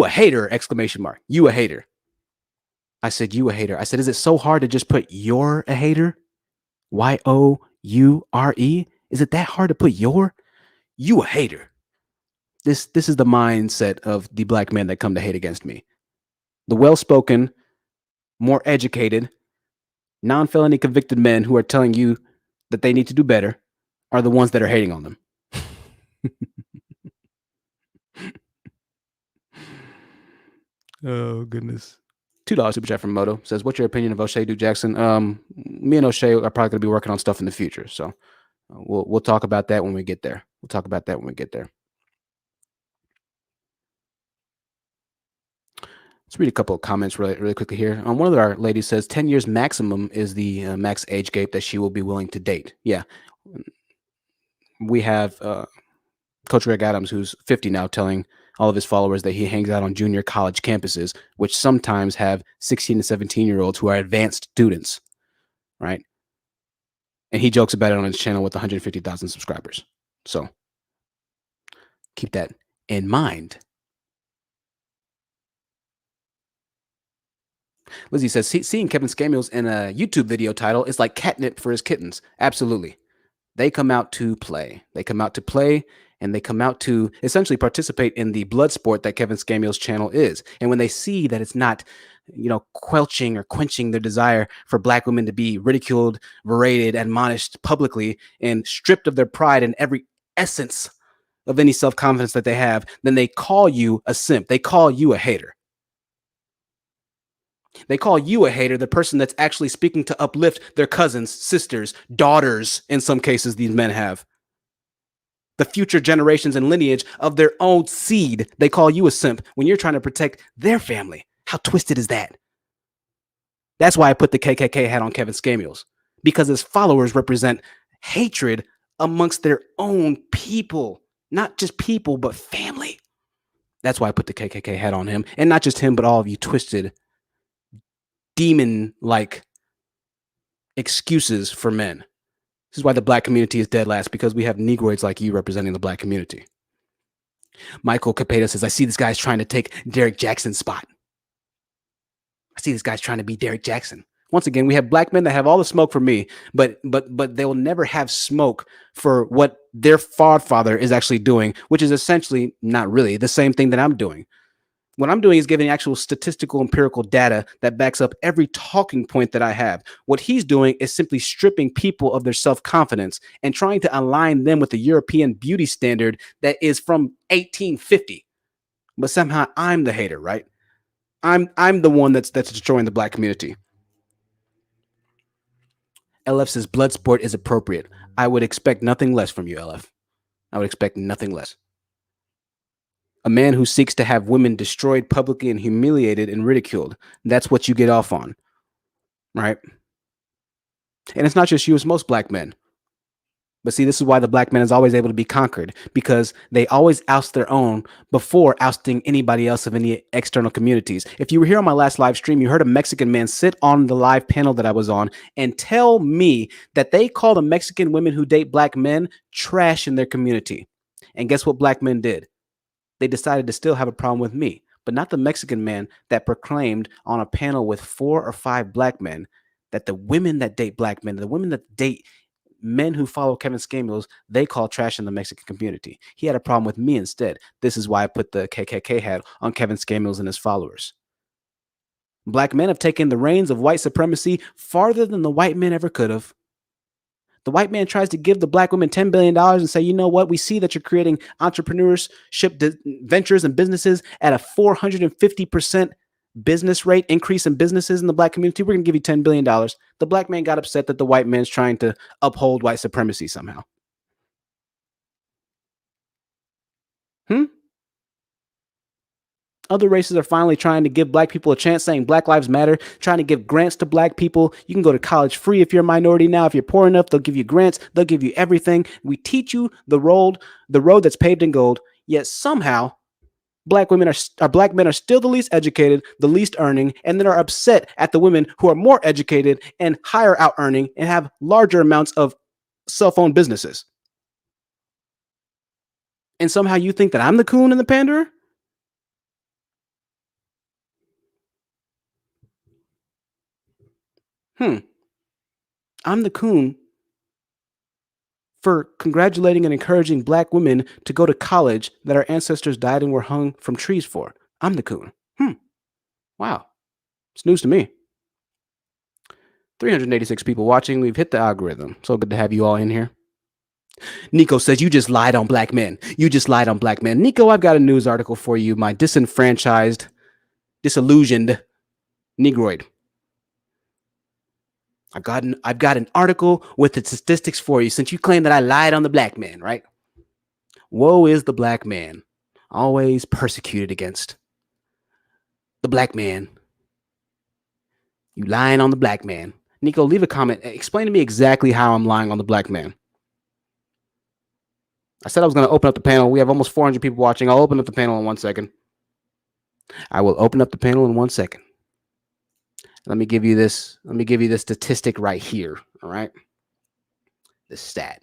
hater, exclamation mark. You a hater. I said, you a hater. I said, is it so hard to just put you're a hater? Youre? Is it that hard to put you a hater? This is the mindset of the Black men that come to hate against me. The well-spoken, more educated, non-felony convicted men who are telling you that they need to do better are the ones that are hating on them. Oh, goodness. $2 super chat from Moto says, what's your opinion of O'Shea Duke Jackson? Me and O'Shea are probably going to be working on stuff in the future. So we'll talk about that when we get there. Let's read a couple of comments really quickly here. One of our ladies says 10 years maximum is the max age gap that she will be willing to date. Yeah. We have Coach Greg Adams, who's 50 now, telling all of his followers that he hangs out on junior college campuses, which sometimes have 16 to 17-year-olds who are advanced students, right? And he jokes about it on his channel with 150,000 subscribers. So keep that in mind. Lizzie says, seeing Kevin Samuels in a YouTube video title is like catnip for his kittens. Absolutely. They come out to play. They come out to play, and they come out to essentially participate in the blood sport that Kevin Scamio's channel is. And when they see that it's not, quelching or quenching their desire for black women to be ridiculed, berated, admonished publicly, and stripped of their pride and every essence of any self-confidence that they have, then they call you a simp. They call you a hater. They call you a hater, the person that's actually speaking to uplift their cousins, sisters, daughters, in some cases, these men have. The future generations and lineage of their own seed. They call you a simp when you're trying to protect their family. How twisted is that? That's why I put the KKK hat on Kevin Scamio's, because his followers represent hatred amongst their own people. Not just people, but family. That's why I put the KKK hat on him. And not just him, but all of you twisted, demon-like excuses for men. This is why the black community is dead last, because we have Negroids like you representing the black community. Michael Capeta says, I see this guy's trying to take Derek Jackson's spot. I see this guy's trying to be Derek Jackson. Once again, we have black men that have all the smoke for me, but they will never have smoke for what their father is actually doing, which is essentially not really the same thing that I'm doing. What I'm doing is giving actual statistical empirical data that backs up every talking point that I have. What he's doing is simply stripping people of their self-confidence and trying to align them with the European beauty standard that is from 1850. But somehow I'm the hater, right? I'm the one that's destroying the black community. LF says blood sport is appropriate. I would expect nothing less from you, LF. I would expect nothing less. A man who seeks to have women destroyed publicly and humiliated and ridiculed. That's what you get off on, right? And it's not just you, it's most black men. But see, this is why the black man is always able to be conquered, because they always oust their own before ousting anybody else of any external communities. If you were here on my last live stream, you heard a Mexican man sit on the live panel that I was on and tell me that they call the Mexican women who date black men trash in their community. And guess what black men did? They decided to still have a problem with me, but not the Mexican man that proclaimed on a panel with 4 or 5 black men that the women that date black men, the women that date men who follow Kevin Scamio's, they call trash in the Mexican community. He had a problem with me instead. This is why I put the KKK hat on Kevin Scamio's and his followers. Black men have taken the reins of white supremacy farther than the white men ever could have. The white man tries to give the black women $10 billion and say, you know what? We see that you're creating entrepreneurship ventures and businesses at a 450% business rate increase in businesses in the black community. We're going to give you $10 billion. The black man got upset that the white man's trying to uphold white supremacy somehow. Other races are finally trying to give black people a chance, saying Black Lives Matter, trying to give grants to black people. You can go to college free if you're a minority now. If you're poor enough, they'll give you grants. They'll give you everything. We teach you the road that's paved in gold. Yet somehow, black men are still the least educated, the least earning, and then are upset at the women who are more educated and higher out earning and have larger amounts of cell phone businesses. And somehow you think that I'm the coon and the panderer? I'm the coon for congratulating and encouraging black women to go to college that our ancestors died and were hung from trees for. I'm the coon. Wow. It's news to me. 386 people watching. We've hit the algorithm. So good to have you all in here. Nico says, you just lied on black men. You just lied on black men. Nico, I've got a news article for you, my disenfranchised, disillusioned Negroid. I've got an article with the statistics for you, since you claim that I lied on the black man, right? Woe is the black man, always persecuted against. The black man. You lying on the black man. Nico, leave a comment. Explain to me exactly how I'm lying on the black man. I said I was going to open up the panel. We have almost 400 people watching. I'll open up the panel in 1 second. I will open up the panel in 1 second. Let me give you this. Let me give you the statistic right here. All right. The stat.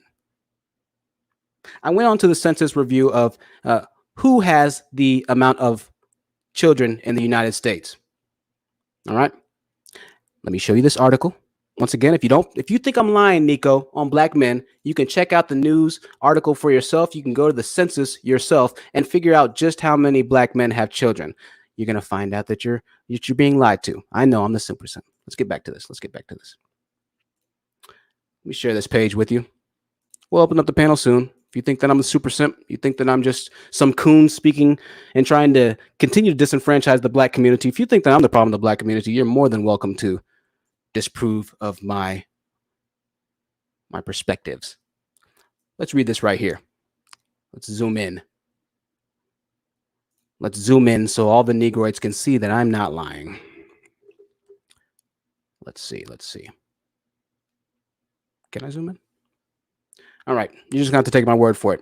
I went on to the census review of who has the amount of children in the United States. All right. Let me show you this article. Once again, if you think I'm lying, Nico, on black men, you can check out the news article for yourself. You can go to the census yourself and figure out just how many black men have children. You're gonna find out that you're being lied to. I know I'm the super simp. Let's get back to this. Let me share this page with you. We'll open up the panel soon. If you think that I'm a super simp, you think that I'm just some coon speaking and trying to continue to disenfranchise the black community. If you think that I'm the problem in the black community, you're more than welcome to disprove of my perspectives. Let's read this right here. Let's zoom in. Let's zoom in so all the Negroids can see that I'm not lying. Let's see. Can I zoom in? All right. You're just going to have to take my word for it.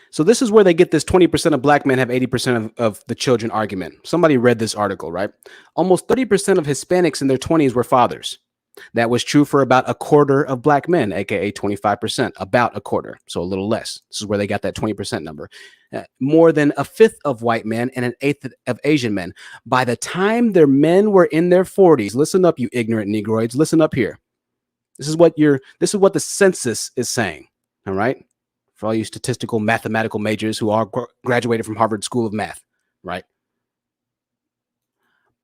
So this is where they get this 20% of black men have 80% of the children argument. Somebody read this article, right? Almost 30% of Hispanics in their 20s were fathers. That was true for about a quarter of black men, aka 25%, about a quarter, so a little less. This is where they got that 20% number. More than a fifth of white men and an eighth of Asian men. By the time their men were in their 40s, listen up, you ignorant Negroids, listen up here. This is what the census is saying, all right? For all you statistical mathematical majors who are graduated from Harvard School of Math, right?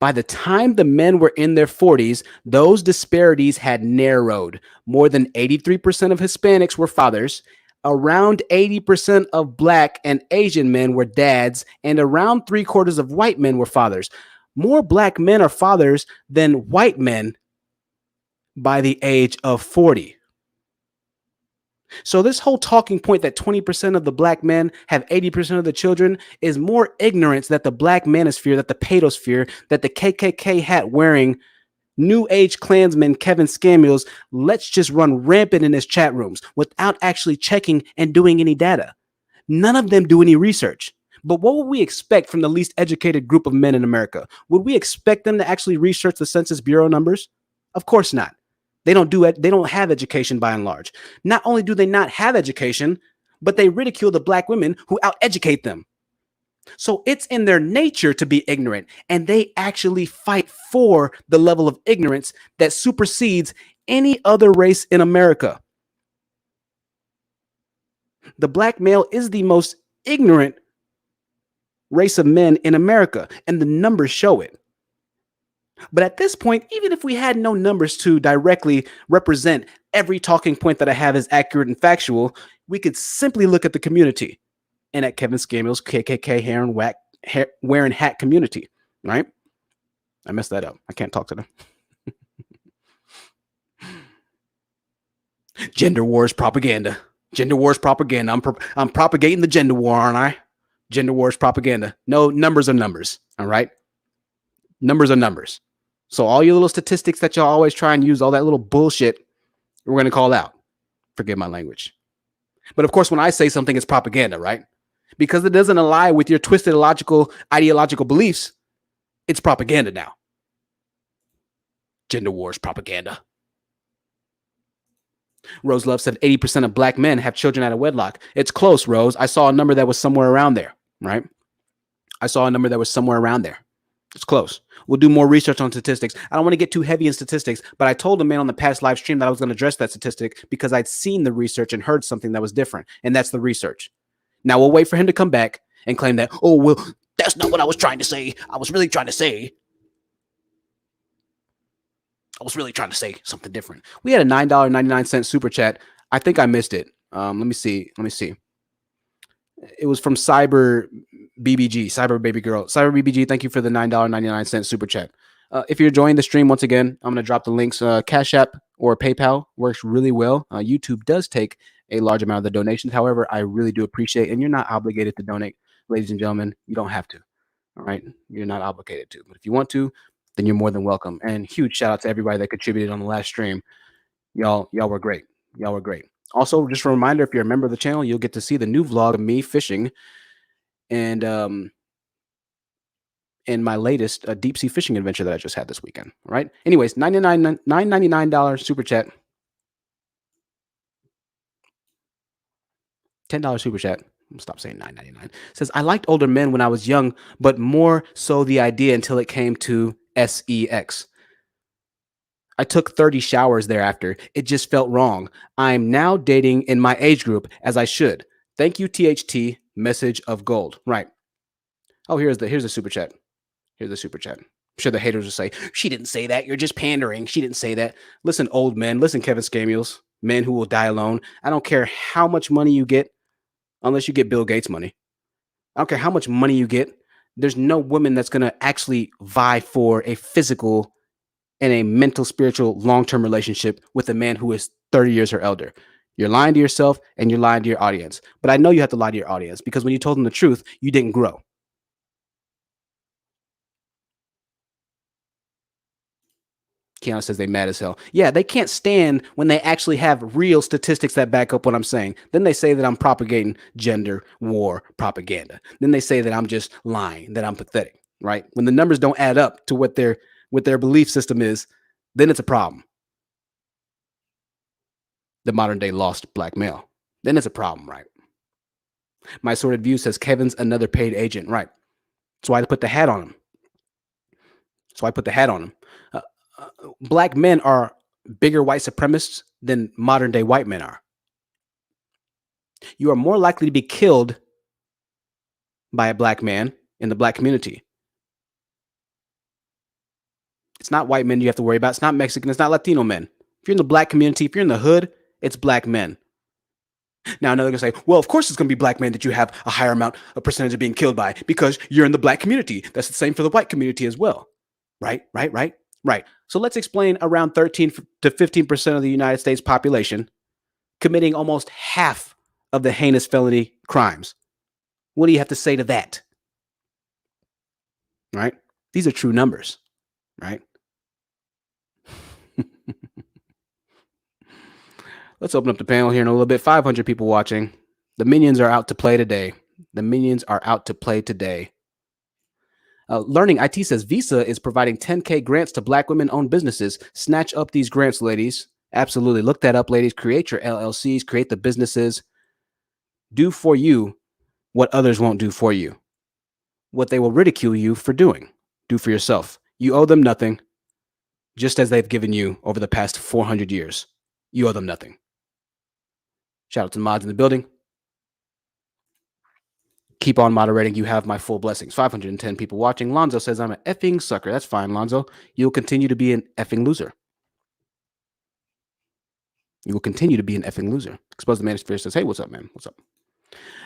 By the time the men were in their 40s, those disparities had narrowed. More than 83% of Hispanics were fathers. Around 80% of black and Asian men were dads, and around 3/4 of white men were fathers. More black men are fathers than white men by the age of 40. So this whole talking point that 20% of the black men have 80% of the children is more ignorance that the black manosphere, that the pedosphere, that the KKK hat wearing New Age Klansman Kevin Samuels, let's just run rampant in his chat rooms without actually checking and doing any data. None of them do any research. But what would we expect from the least educated group of men in America? Would we expect them to actually research the Census Bureau numbers? Of course not. They don't do it. They don't have education by and large. Not only do they not have education, but they ridicule the black women who out-educate them. So it's in their nature to be ignorant, and they actually fight for the level of ignorance that supersedes any other race in America. The black male is the most ignorant race of men in America, and the numbers show it. But at this point, even if we had no numbers to directly represent every talking point that I have is accurate and factual, we could simply look at the community and at Kevin Samuels' KKK wearing hat community, right? I messed that up. I can't talk to them. Gender wars propaganda. Gender wars propaganda. I'm propagating the gender war, aren't I? Gender wars propaganda. No, numbers are numbers, all right? Numbers are numbers. So all your little statistics that y'all always try and use, all that little bullshit, we're going to call out. Forgive my language. But of course, when I say something, it's propaganda, right? Because it doesn't align with your twisted ideological beliefs, it's propaganda now. Gender wars propaganda. Rose Love said 80% of black men have children out of wedlock. It's close, Rose. I saw a number that was somewhere around there, right? It's close. We'll do more research on statistics. I don't want to get too heavy in statistics, but I told a man on the past live stream that I was going to address that statistic because I'd seen the research and heard something that was different, and that's the research. Now we'll wait for him to come back and claim that, oh, well, that's not what I was trying to say. I was really trying to say something different. We had a $9.99 super chat. I think I missed it. Let me see. It was from Cyber BBG, Cyber Baby Girl. Cyber BBG, thank you for the $9.99 super chat. If you're enjoying the stream, once again, I'm going to drop the links. Cash App or PayPal works really well. YouTube does take a large amount of the donations. However, I really do appreciate, and you're not obligated to donate, ladies and gentlemen. You don't have to. All right, you're not obligated to. But if you want to, then you're more than welcome. And huge shout out to everybody that contributed on the last stream. Y'all were great. Also, just a reminder, if you're a member of the channel, you'll get to see the new vlog of me fishing and my latest deep sea fishing adventure that I just had this weekend. All right. Anyways, $9.99 super chat. $10 super chat. Stop saying $9.99. Says, I liked older men when I was young, but more so the idea until it came to sex. I took 30 showers thereafter. It just felt wrong. I'm now dating in my age group as I should. Thank you, THT. Message of gold. Right. Oh, here's the super chat. Here's the super chat. I'm sure the haters will say, she didn't say that. You're just pandering. She didn't say that. Listen, old men. Listen, Kevin Scamiels. Men who will die alone. I don't care how much money you get, unless you get Bill Gates money. I don't care how much money you get. There's no woman that's going to actually vie for a physical and a mental, spiritual, long-term relationship with a man who is 30 years her elder. You're lying to yourself and you're lying to your audience. But I know you have to lie to your audience because when you told them the truth, you didn't grow. Keanu says they mad as hell. Yeah, they can't stand when they actually have real statistics that back up what I'm saying. Then they say that I'm propagating gender war propaganda. Then they say that I'm just lying, that I'm pathetic, right? When the numbers don't add up to what their belief system is, then it's a problem. The modern day lost black male. Then it's a problem, right? My Sordid View says Kevin's another paid agent, right? So I put the hat on him. Uh, Black men are bigger white supremacists than modern day white men are. You are more likely to be killed by a black man in the black community. It's not white men you have to worry about. It's not Mexican. It's not Latino men. If you're in the black community, if you're in the hood, it's black men. Now, another going to say, well, of course it's going to be black men that you have a higher amount, a percentage of being killed by because you're in the black community. That's the same for the white community as well. Right. So let's explain around 13 to 15% of the United States population committing almost half of the heinous felony crimes. What do you have to say to that? Right? These are true numbers, right? Let's open up the panel here in a little bit. 500 people watching. The minions are out to play today. Learning IT says Visa is providing 10K grants to black women-owned businesses. Snatch up these grants, ladies. Absolutely. Look that up, ladies. Create your LLCs. Create the businesses. Do for you what others won't do for you. What they will ridicule you for doing. Do for yourself. You owe them nothing, just as they've given you over the past 400 years. You owe them nothing. Shout out to the mods in the building. Keep on moderating. You have my full blessings. 510 people watching. Lonzo says I'm an effing sucker. That's fine, Lonzo. You'll continue to be an effing loser. Expose the Manosphere says, hey, what's up, man? What's up?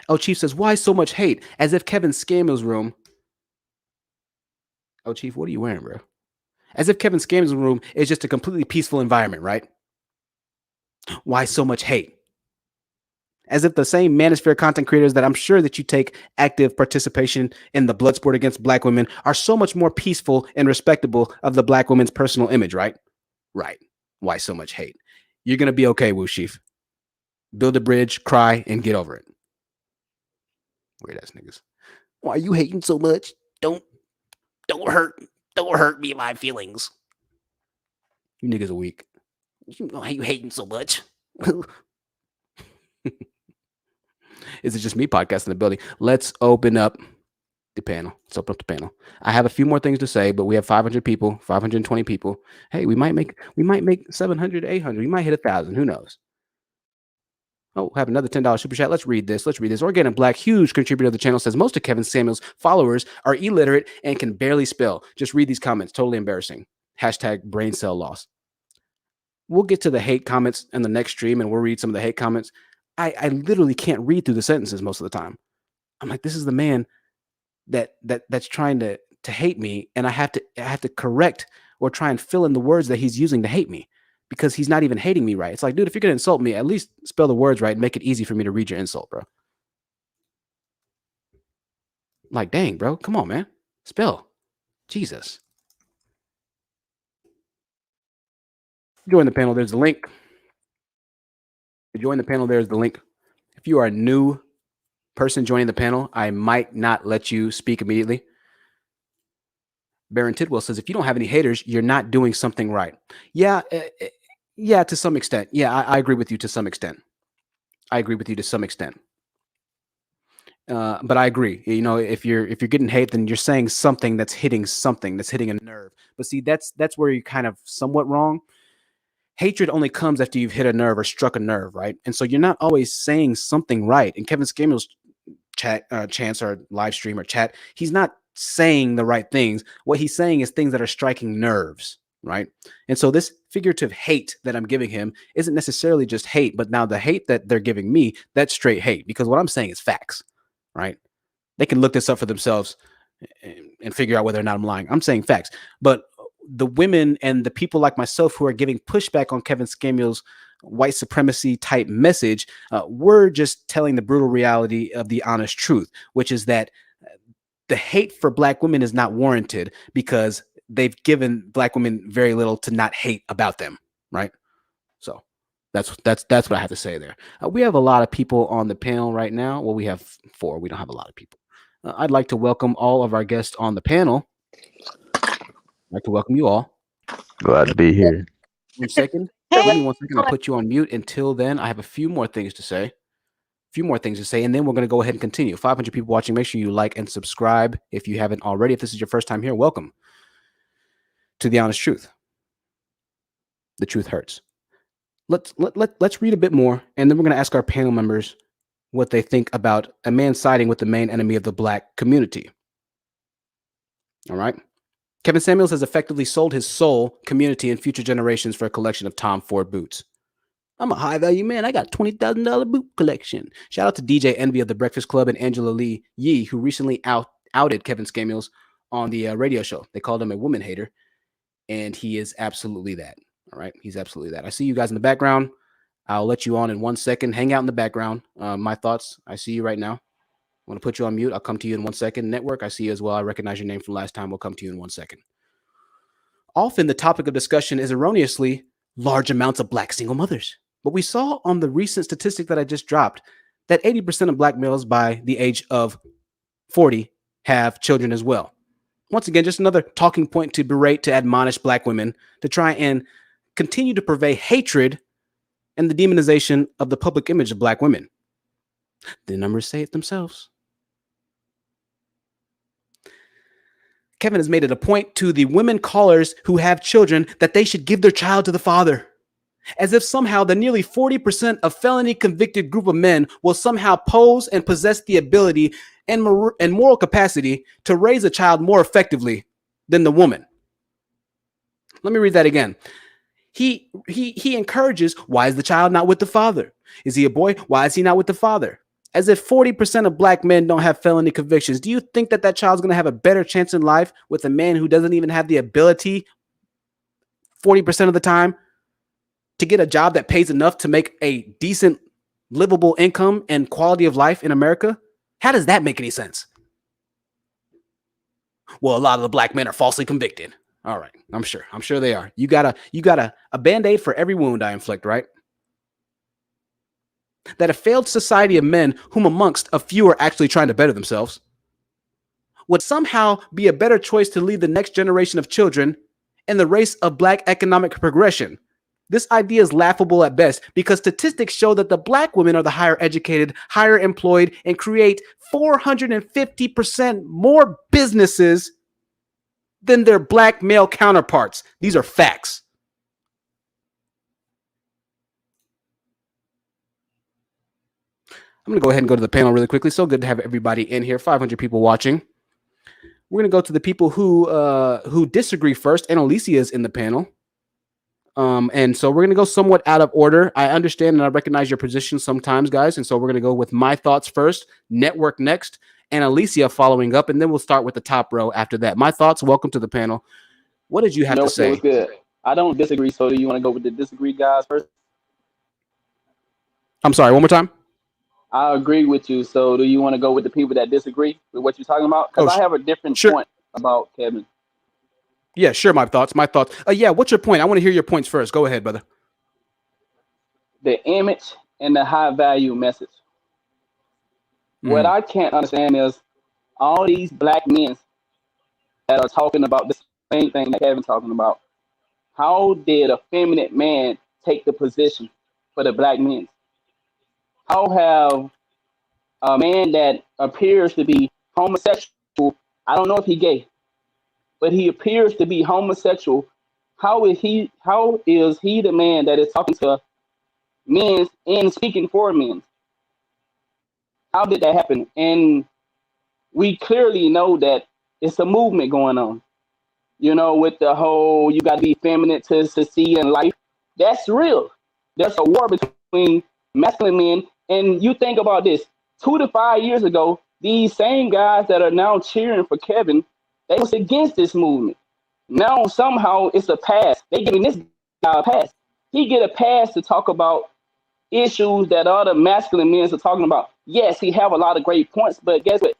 Oh, Chief says, why so much hate? As if Kevin Scamill's room. Oh, Chief, what are you wearing, bro? As if Kevin Scamill's room is just a completely peaceful environment, right? Why so much hate? As if the same manosphere content creators that I'm sure that you take active participation in the blood sport against black women are so much more peaceful and respectable of the black woman's personal image, right? Right. Why so much hate? You're going to be okay, Wu Chief. Build a bridge, cry, and get over it. Weird ass niggas. Why are you hating so much? Don't hurt me my feelings. You niggas are weak. Why are you hating so much? Is it just me podcasting in the building? Let's open up the panel. I have a few more things to say, but we have 500 people, 520 people. Hey, we might make 700, 800. We might hit 1,000. Who knows? Oh, have another $10 super chat. Let's read this. Organic Black, huge contributor of the channel, says most of Kevin Samuel's followers are illiterate and can barely spell. Just read these comments. Totally embarrassing. Hashtag brain cell loss. We'll get to the hate comments in the next stream, and we'll read some of the hate comments. I literally can't read through the sentences most of the time. I'm like, this is the man that's trying to hate me, and I have to correct or try and fill in the words that he's using to hate me because he's not even hating me right. It's like, dude, if you're gonna insult me, at least spell the words right and make it easy for me to read your insult, bro. Like, dang, bro, come on, man, spell. Jesus. Join the panel. There's the link. To join the panel, there's the link. If you are a new person joining the panel, I might not let you speak immediately. Baron Tidwell says, if you don't have any haters, you're not doing something right. Yeah, to some extent. Yeah, I agree with you to some extent. But I agree. You know, if you're getting hate, then you're saying something that's hitting a nerve. But see, that's where you're kind of somewhat wrong. hatred only comes after you've hit a nerve or struck a nerve, right? And so you're not always saying something right. In Kevin Samuel's chance or live stream or chat, he's not saying the right things. What he's saying is things that are striking nerves, right? And so this figurative hate that I'm giving him isn't necessarily just hate, but now the hate that they're giving me, that's straight hate, because what I'm saying is facts, right? They can look this up for themselves and figure out whether or not I'm lying. I'm saying facts. But the women and the people like myself who are giving pushback on Kevin Samuel's white supremacy type message, we're just telling the brutal reality of the honest truth, which is that the hate for black women is not warranted because they've given black women very little to not hate about them, right? So that's what I have to say there. We have a lot of people on the panel right now. Well, we have 4. We don't have a lot of people. I'd like to welcome all of our guests on the panel. I'd like to welcome you all. Glad to be here. 1 second. Give me 1 second. I'll put you on mute. Until then, I have a few more things to say. And then we're going to go ahead and continue. 500 people watching. Make sure you like and subscribe if you haven't already. If this is your first time here, welcome to The Honest Truth. The truth hurts. Let's read a bit more, and then we're going to ask our panel members what they think about a man siding with the main enemy of the black community. All right. Kevin Samuels has effectively sold his soul, community, and future generations for a collection of Tom Ford boots. I'm a high value man. I got $20,000 boot collection. Shout out to DJ Envy of the Breakfast Club and Angela Lee Yee, who recently outed Kevin Samuels on the radio show. They called him a woman hater, and he is absolutely that. All right. He's absolutely that. I see you guys in the background. I'll let you on in 1 second. Hang out in the background. My thoughts. I see you right now. I want to put you on mute. I'll come to you in 1 second. Network, I see you as well. I recognize your name from last time. We'll come to you in 1 second. Often the topic of discussion is erroneously large amounts of black single mothers. But we saw on the recent statistic that I just dropped that 80% of black males by the age of 40 have children as well. Once again, just another talking point to berate, to admonish black women to try and continue to purvey hatred and the demonization of the public image of black women. The numbers say it themselves. Kevin has made it a point to the women callers who have children that they should give their child to the father, as if somehow the nearly 40% of felony convicted group of men will somehow pose and possess the ability and moral capacity to raise a child more effectively than the woman. Let me read that again. He encourages, why is the child not with the father? Is he a boy? Why is he not with the father? As if 40% of black men don't have felony convictions. Do you think that that child's going to have a better chance in life with a man who doesn't even have the ability 40% of the time to get a job that pays enough to make a decent, livable income and quality of life in America? How does that make any sense? Well, a lot of the black men are falsely convicted. All right, I'm sure they are. You got a Band-Aid for every wound I inflict, right? That a failed society of men, whom amongst a few are actually trying to better themselves, would somehow be a better choice to lead the next generation of children in the race of black economic progression. This idea is laughable at best because statistics show that the black women are the higher educated, higher employed, and create 450% more businesses than their black male counterparts. These are facts. I'm going to go ahead and go to the panel really quickly. So good to have everybody in here. 500 people watching. We're going to go to the people who disagree first. And Alicia is in the panel. And so we're going to go somewhat out of order. I understand and I recognize your position sometimes, guys. And so we're going to go with my thoughts first, Network next, and Alicia following up. And then we'll start with the top row after that. My thoughts. Welcome to the panel. What did you have to say? It was good. I don't disagree. So do you want to go with the disagree guys first? I'm sorry, one more time. I agree with you. So do you want to go with the people that disagree with what you're talking about? Because I have a different point about Kevin. Yeah, sure. My thoughts. Yeah, what's your point? I want to hear your points first. Go ahead, brother. The image and the high value message. What I can't understand is all these black men that are talking about the same thing that Kevin's talking about. How did a feminine man take the position for the black men? How have a man that appears to be homosexual, I don't know if he's gay, but he appears to be homosexual, How is he the man that is talking to men and speaking for men? How did that happen? And we clearly know that it's a movement going on. You know, with the whole you got to be feminine to succeed in life. That's real. There's a war between masculine men. And you think about this 2 to 5 years ago, these same guys that are now cheering for Kevin, they was against this movement. Now somehow it's a pass. They giving this guy a pass. He get a pass to talk about issues that other masculine men are talking about. Yes, he have a lot of great points, but guess what?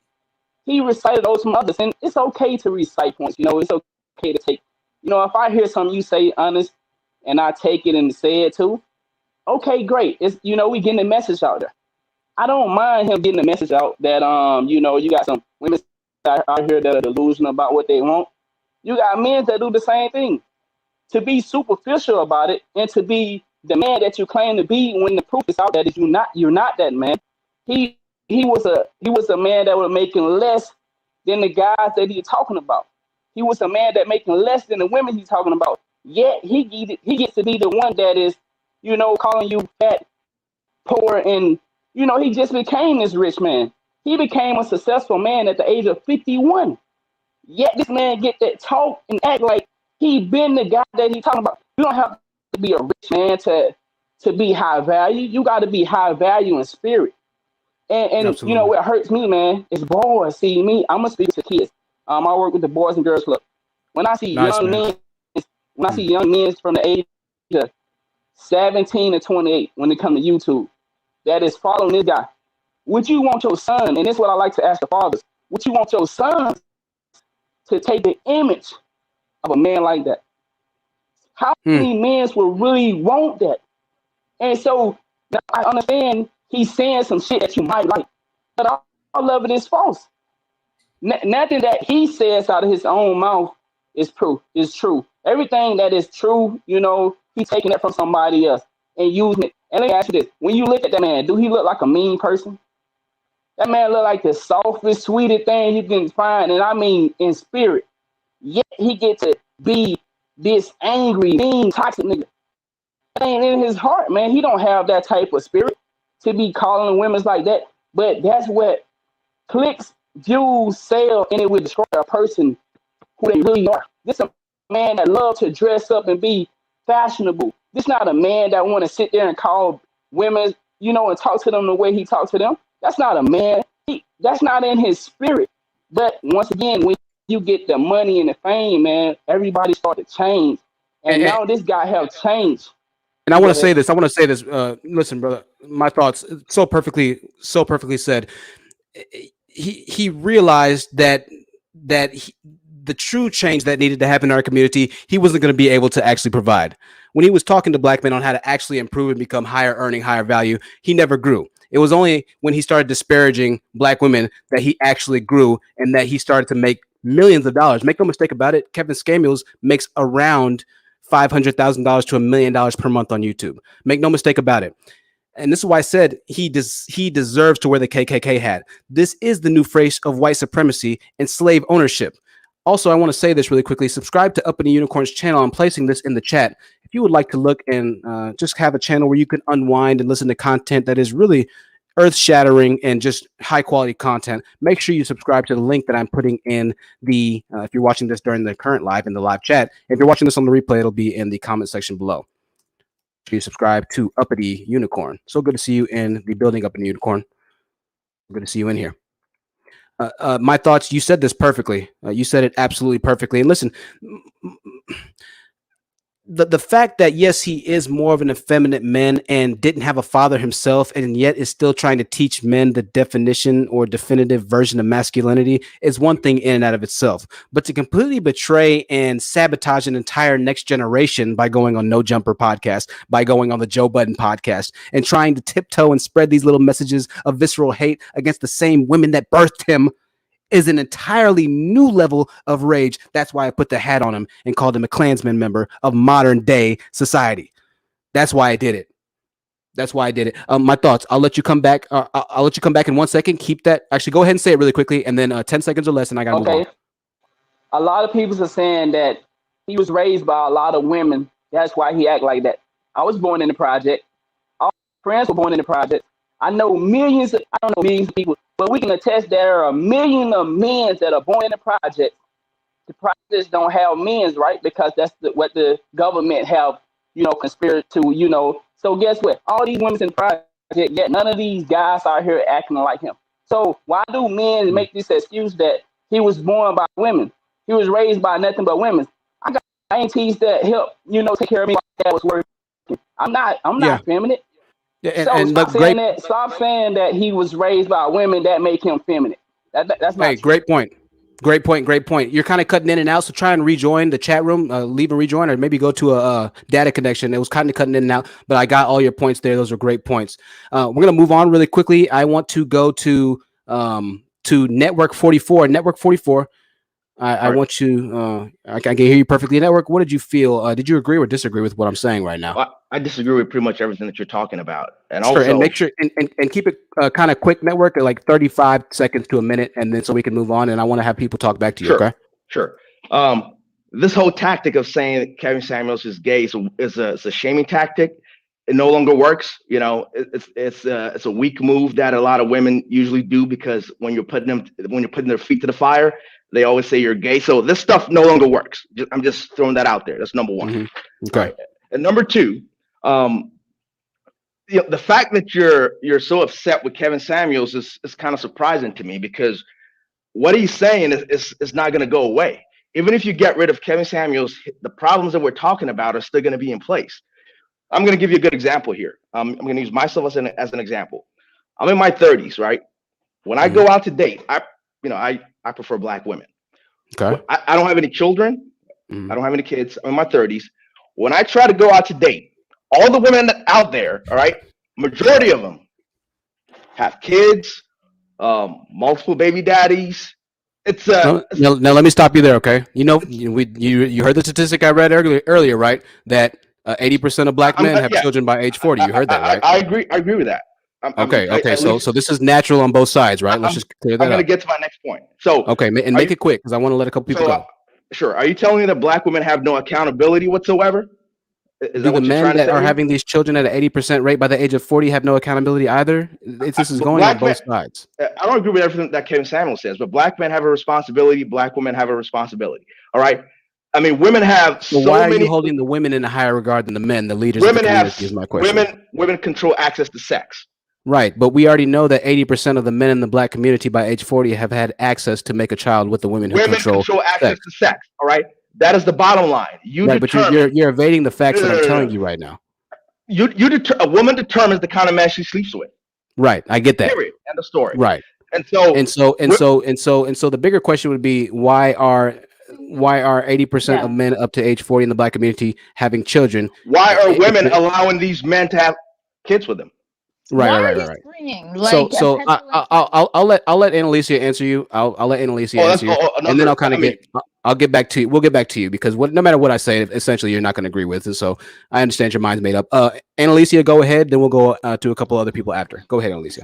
He recited those from others, and it's okay to recite points. You know, it's okay to take. You know, if I hear something you say honest, and I take it and say it too, okay, great. It's we getting the message out there. I don't mind him getting the message out that you got some women out here that are delusional about what they want. You got men that do the same thing. To be superficial about it and to be the man that you claim to be when the proof is out that you're not that man. He was a man that was making less than the guys that he's talking about. He was a man that making less than the women he's talking about. Yet he gets to be the one that is, calling you fat, poor, and he just became this rich man. He became a successful man at the age of 51. Yet this man get that talk and act like he been the guy that he's talking about. You don't have to be a rich man to be high value. You got to be high value in spirit. And what hurts me, man, is boys see me. I'm gonna speak to kids. I work with the Boys and Girls Club. When I see young men from the age of 17 to 28, when they come to YouTube, that is following this guy. Would you want your son? And this is what I like to ask the fathers. Would you want your sons to take the image of a man like that? How many men will really want that? And so now I understand he's saying some shit that you might like, but all of it is false. Nothing that he says out of his own mouth is true. Everything that is true, he's taking it from somebody else and using it. And let me ask you this: when you look at that man, do he look like a mean person? That man look like the softest, sweetest thing you can find, and I mean in spirit. Yet he get to be this angry, mean, toxic nigga. That ain't in his heart, man. He don't have that type of spirit to be calling women like that. But that's what clicks, views, sell, and it will destroy a person who they really are. This is a man that loves to dress up and be fashionable. This not a man that want to sit there and call women, and talk to them the way he talks to them. That's not a man. That's not in his spirit. But once again, when you get the money and the fame, man, everybody start to change. And now this guy have changed. And I want to say this. Listen, brother, my thoughts so perfectly said. He realized that the true change that needed to happen in our community, he wasn't going to be able to actually provide. When he was talking to black men on how to actually improve and become higher earning, higher value, he never grew. It was only when he started disparaging black women that he actually grew and that he started to make millions of dollars. Make no mistake about it, Kevin Samuels makes around $500,000 to $1 million per month on YouTube. Make no mistake about it. And this is why I said he deserves to wear the KKK hat. This is the new face of white supremacy and slave ownership. Also, I want to say this really quickly. Subscribe to Uppity Unicorn's channel. I'm placing this in the chat. If you would like to look and just have a channel where you can unwind and listen to content that is really earth-shattering and just high-quality content, make sure you subscribe to the link that I'm putting in the, if you're watching this during the current live, in the live chat. If you're watching this on the replay, it'll be in the comment section below. You subscribe to Uppity Unicorn. So good to see you in the building, Uppity Unicorn. Good to see you in here. My thoughts, you said this perfectly. You said it absolutely perfectly. And listen, the fact that, yes, he is more of an effeminate man and didn't have a father himself and yet is still trying to teach men the definition or definitive version of masculinity is one thing in and out of itself. But to completely betray and sabotage an entire next generation by going on No Jumper podcast, by going on the Joe Budden podcast, and trying to tiptoe and spread these little messages of visceral hate against the same women that birthed him is an entirely new level of rage. That's why I put the hat on him and called him a Klansman member of modern day society. That's why I did it. My thoughts. I'll let you come back. I'll let you come back in 1 second. Keep that. Actually, go ahead and say it really quickly, and then 10 seconds or less, and I got to move on. A lot of people are saying that He was raised by a lot of women. That's why he act like that. I was born in the project. All my friends were born in the project. I know millions. I don't know millions of people, but we can attest there are a million of men that are born in the project. The projects don't have men's, right? Because that's what the government have, conspired to, So guess what? All these women in the project, yet none of these guys out here acting like him. So why do men make this excuse that he was born by women? He was raised by nothing but women. I got aunties that help, take care of me while dad was working. I'm Yeah. not feminine. Yeah, So and look, stop saying great. that. Stop saying that he was raised by women that make him feminine. That's Hey, not true. great point. Great point. Great point. You're kind of cutting in and out, so try and rejoin the chat room. Leave and rejoin, or maybe go to a data connection. It was kind of cutting in and out, but I got all your points there. Those are great points. We're gonna move on really quickly. I want to go to Network 44. Network 44. I All right. want you. I can hear you perfectly. Network. What did you feel? Did you agree or disagree with what I'm saying right now? Well, I disagree with pretty much everything that you're talking about. And Sure, and also, make sure and keep it kind of quick, network, at like 35 seconds to a minute, and then so we can move on. And I want to have people talk back to you. sure, Okay. sure. This whole tactic of saying Kevin Samuels is gay is a shaming tactic. It no longer works. It's a weak move that a lot of women usually do because when you're putting their feet to the fire, they always say you're gay. So this stuff no longer works. I'm just throwing that out there. That's number one. Mm-hmm. All Okay. right. And number two, the fact that you're so upset with Kevin Samuels is kind of surprising to me because what he's saying is not going to go away. Even if you get rid of Kevin Samuels, the problems that we're talking about are still going to be in place. I'm going to give you a good example here. I'm going to use myself as an example. I'm in my 30s, right? When I Mm-hmm. go out to date, I prefer black women. Okay. I don't have any children. I Mm-hmm. don't have any kids. I'm in my 30s. When I try to go out to date, all the women out there, all right, majority of them have kids, multiple baby daddies. It's Now, let me stop you there. Okay. You heard the statistic I read earlier, right? That 80% of black men have yeah. children by age 40. You heard that, right? I agree. I agree with that. Okay. Okay. At least So this is natural on both sides, right? Let's I'm just clear I'm that gonna up. get to my next point. So Okay, and are make you it quick because I want to let a couple people so go. sure? Are you telling me that black women have no accountability whatsoever? Is Do that the what you're men trying to that say are here? having these children at an 80% rate by the age of 40 have no accountability either? This is going on Black men. both sides. I don't agree with everything that Kevin Samuel says, but black men have a responsibility. Black women have a responsibility. All right. I mean, women have So why so are you many. holding the women in a higher regard than the men, the leaders of the Women have community? Is my question. women control access to sex. Right, but we already know that 80% of the men in the black community by age 40 have had access to make a child with the women who Women control control access sex. to sex. All right. That is the bottom line. You Right, but determine. you're evading the No, facts no, that I'm no, no, telling no. you right now. A woman determines the kind of man she sleeps with. Right, I get that. Period. End of story. Right. And so, The bigger question would be why are 80% of Yeah. men up to age 40 in the black community having children? why are If women the, allowing these men to have kids with them? right, Why right, are right, right, you right. screaming So like a so I, petulant I, child? I'll let Annalisa answer you. I'll let Annalisa Oh, that's answer you, and then another. I'll kind I of mean, I'll get back to you. We'll get back to you because no matter what I say, essentially you're not going to agree with. And so I understand your mind's made up. Annalisa, go ahead. Then we'll go to a couple other people after. Go ahead, Annalisa.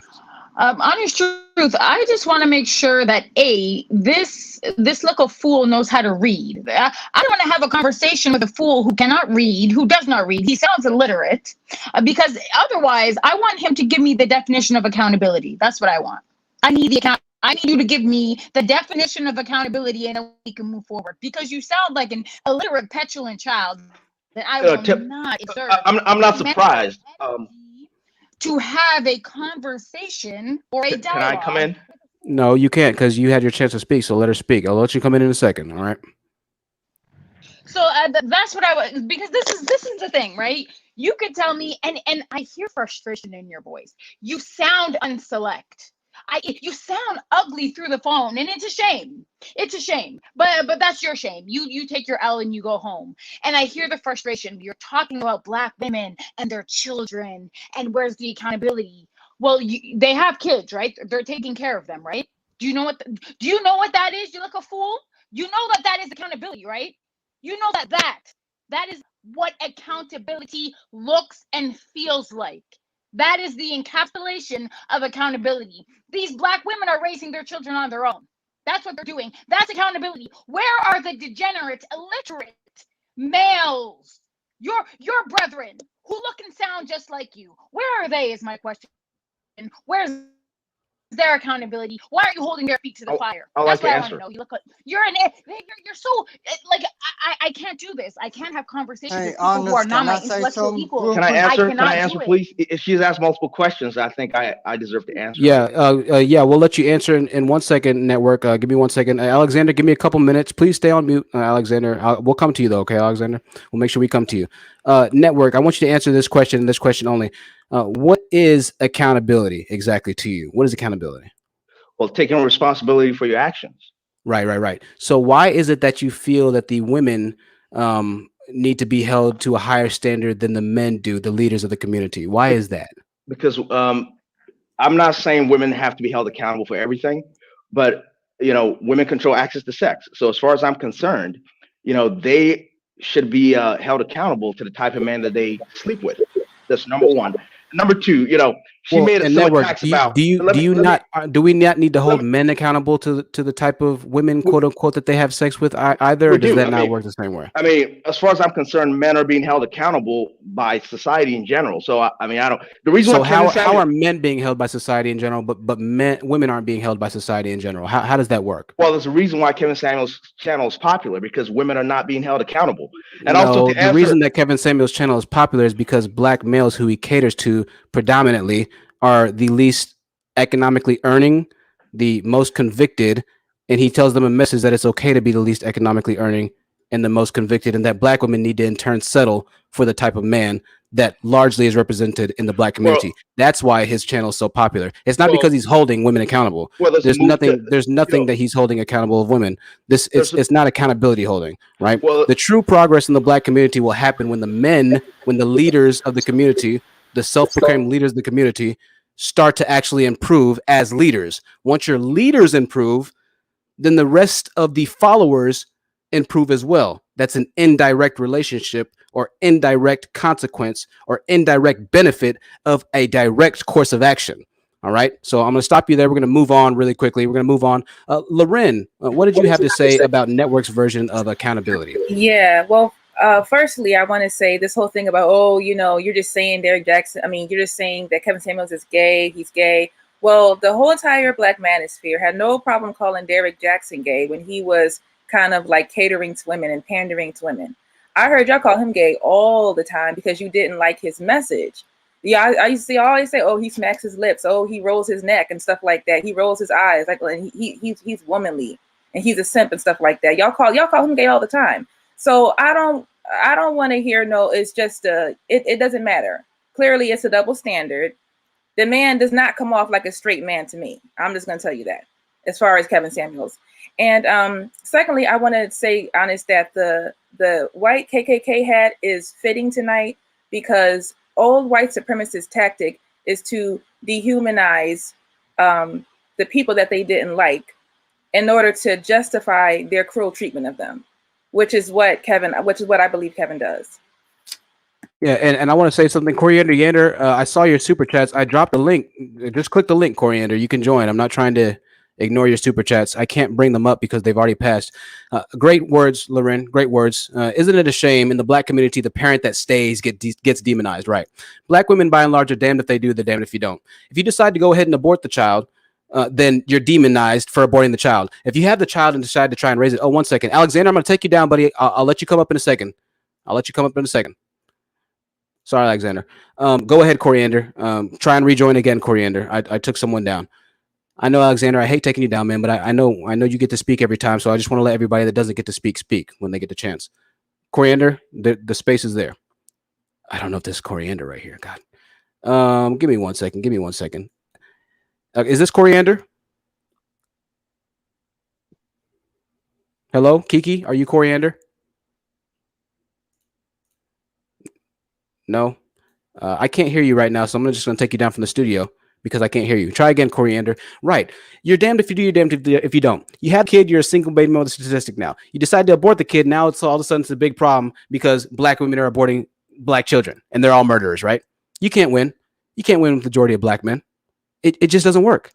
Honest truth, I just want to make sure that this little fool knows how to read. I don't want to have a conversation with a fool who cannot read, who does not read. He sounds illiterate, because otherwise, I want him to give me the definition of accountability. That's what I want. I need the account. I need you to give me the definition of accountability, and then we can move forward. Because you sound like an illiterate, petulant child that I will Tip. not exert I'm not any mental surprised. energy to have a conversation or a Can I come dialogue. in? No, you can't because you had your chance to speak. So let her speak. I'll let you come in a second. All right. So that's what I was, because this is the thing, right? You could tell me, and I hear frustration in your voice. You sound unselect. You sound ugly through the phone, and it's a shame. It's a shame, but that's your shame. You take your L and you go home. And I hear the frustration. You're talking about black women and their children, and where's the accountability? Well, they have kids, right? They're taking care of them, right? Do you know what that is? You look a fool. You know that is accountability, right? You know that is what accountability looks and feels like. That is the encapsulation of accountability. These black women are raising their children on their own. That's what they're doing. That's accountability. Where are the degenerate, illiterate males, your brethren who look and sound just like you. Where are they is my question. Where's their accountability? Why aren't you holding their feet to the fire? I, That's what I I want to like know. to You look answer. like you're so like I can't do this. I can't have conversations with Hey, people who are honest, not can my I say intellectual something equals. real Can I quick? I answer? Can I cannot answer, do it. please? If she's asked multiple questions, I think I deserve to answer. Yeah, yeah, we'll let you answer in 1 second, network. Give me 1 second. Alexander, give me a couple minutes. Please stay on mute, Alexander. We'll come to you, though, okay, Alexander? We'll make sure we come to you. Network, I want you to answer this question and this question only. What is accountability exactly to you? What is accountability? Well, taking responsibility for your actions. Right. So why is it that you feel that the women need to be held to a higher standard than the men do, the leaders of the community? Why is that? Because I'm not saying women have to be held accountable for everything, but women control access to sex. So as far as I'm concerned, they should be held accountable to the type of man that they sleep with. That's number one. Number two, she Well, made and some network, attacks about. do you Let me not do we not need to let hold me. men accountable to the type of women, We, quote unquote, that they have sex with either, or we does do. that not work the same way? As far as I'm concerned, men are being held accountable by society in general. So I don't. The reason why So Kevin how Samuel. are men being held by society in general, but women aren't being held by society in general? How does that work? Well, there's a reason why Kevin Samuel's channel is popular because women are not being held accountable. And also No, to the answer, reason that Kevin Samuel's channel is popular is because black males who he caters to predominantly are the least economically earning, the most convicted, and he tells them a message that it's okay to be the least economically earning and the most convicted, and that black women need to in turn settle for the type of man that largely is represented in the black well, community. That's why his channel is so popular. It's not well, because he's holding women accountable. there's a move to, There's you know, nothing that he's holding accountable of women. This there's a, it's not accountability holding, right? well, The true progress in the black community will happen when when the leaders of the community, the self-proclaimed leaders of the community, start to actually improve as leaders. Once your leaders improve, then the rest of the followers improve as well. That's an indirect relationship or indirect consequence or indirect benefit of a direct course of action. All right. So I'm going to stop you there. We're going to move on really quickly. We're going to move on. Loren, what did you have to say about Network's version of accountability? Yeah, well, firstly, I want to say this whole thing about, oh, you're just saying Derek Jackson. I mean, you're just saying that Kevin Samuels is gay. He's gay. Well, the whole entire black manosphere had no problem calling Derek Jackson gay when he was kind of like catering to women and pandering to women. I heard y'all call him gay all the time because you didn't like his message. Yeah, I used to always say, oh, he smacks his lips. Oh, he rolls his neck and stuff like that. He rolls his eyes like, and he's womanly and he's a simp and stuff like that. Y'all call him gay all the time. So I don't want to hear no. It's just it doesn't matter. Clearly, it's a double standard. The man does not come off like a straight man to me. I'm just going to tell you that. As far as Kevin Samuels, and secondly, I want to say honest that the white KKK hat is fitting tonight because old white supremacist tactic is to dehumanize the people that they didn't like in order to justify their cruel treatment of them, which is what I believe Kevin does. Yeah, and I want to say something, Coriander Yander. I saw your super chats. I dropped the link. Just click the link, Coriander. You can join. I'm not trying to ignore your super chats. I can't bring them up because they've already passed. Great words, Loren. Great words. Isn't it a shame in the black community the parent that stays gets demonized? Right. Black women, by and large, are damned if they do, they're damned if you don't. If you decide to go ahead and abort the child, then you're demonized for aborting the child. If you have the child and decide to try and raise it, 1 second, Alexander, I'm going to take you down, buddy. I'll let you come up in a second. Sorry, Alexander. Go ahead, Coriander. Try and rejoin again, Coriander. I took someone down. I know, Alexander, I hate taking you down, man, but I know you get to speak every time, so I just want to let everybody that doesn't get to speak when they get the chance. Coriander, the space is there. I don't know if this is Coriander right here. God. Give me 1 second. Is this Coriander? Hello, Kiki? Are you Coriander? No. I can't hear you right now, so I'm just going to take you down from the studio because I can't hear you. Try again, Coriander. Right. You're damned if you do, you're damned if you don't. You have a kid, you're a single baby mother statistic now. You decide to abort the kid, now it's all of a sudden it's a big problem because black women are aborting black children and they're all murderers, right? You can't win. You can't win with the majority of black men. It just doesn't work.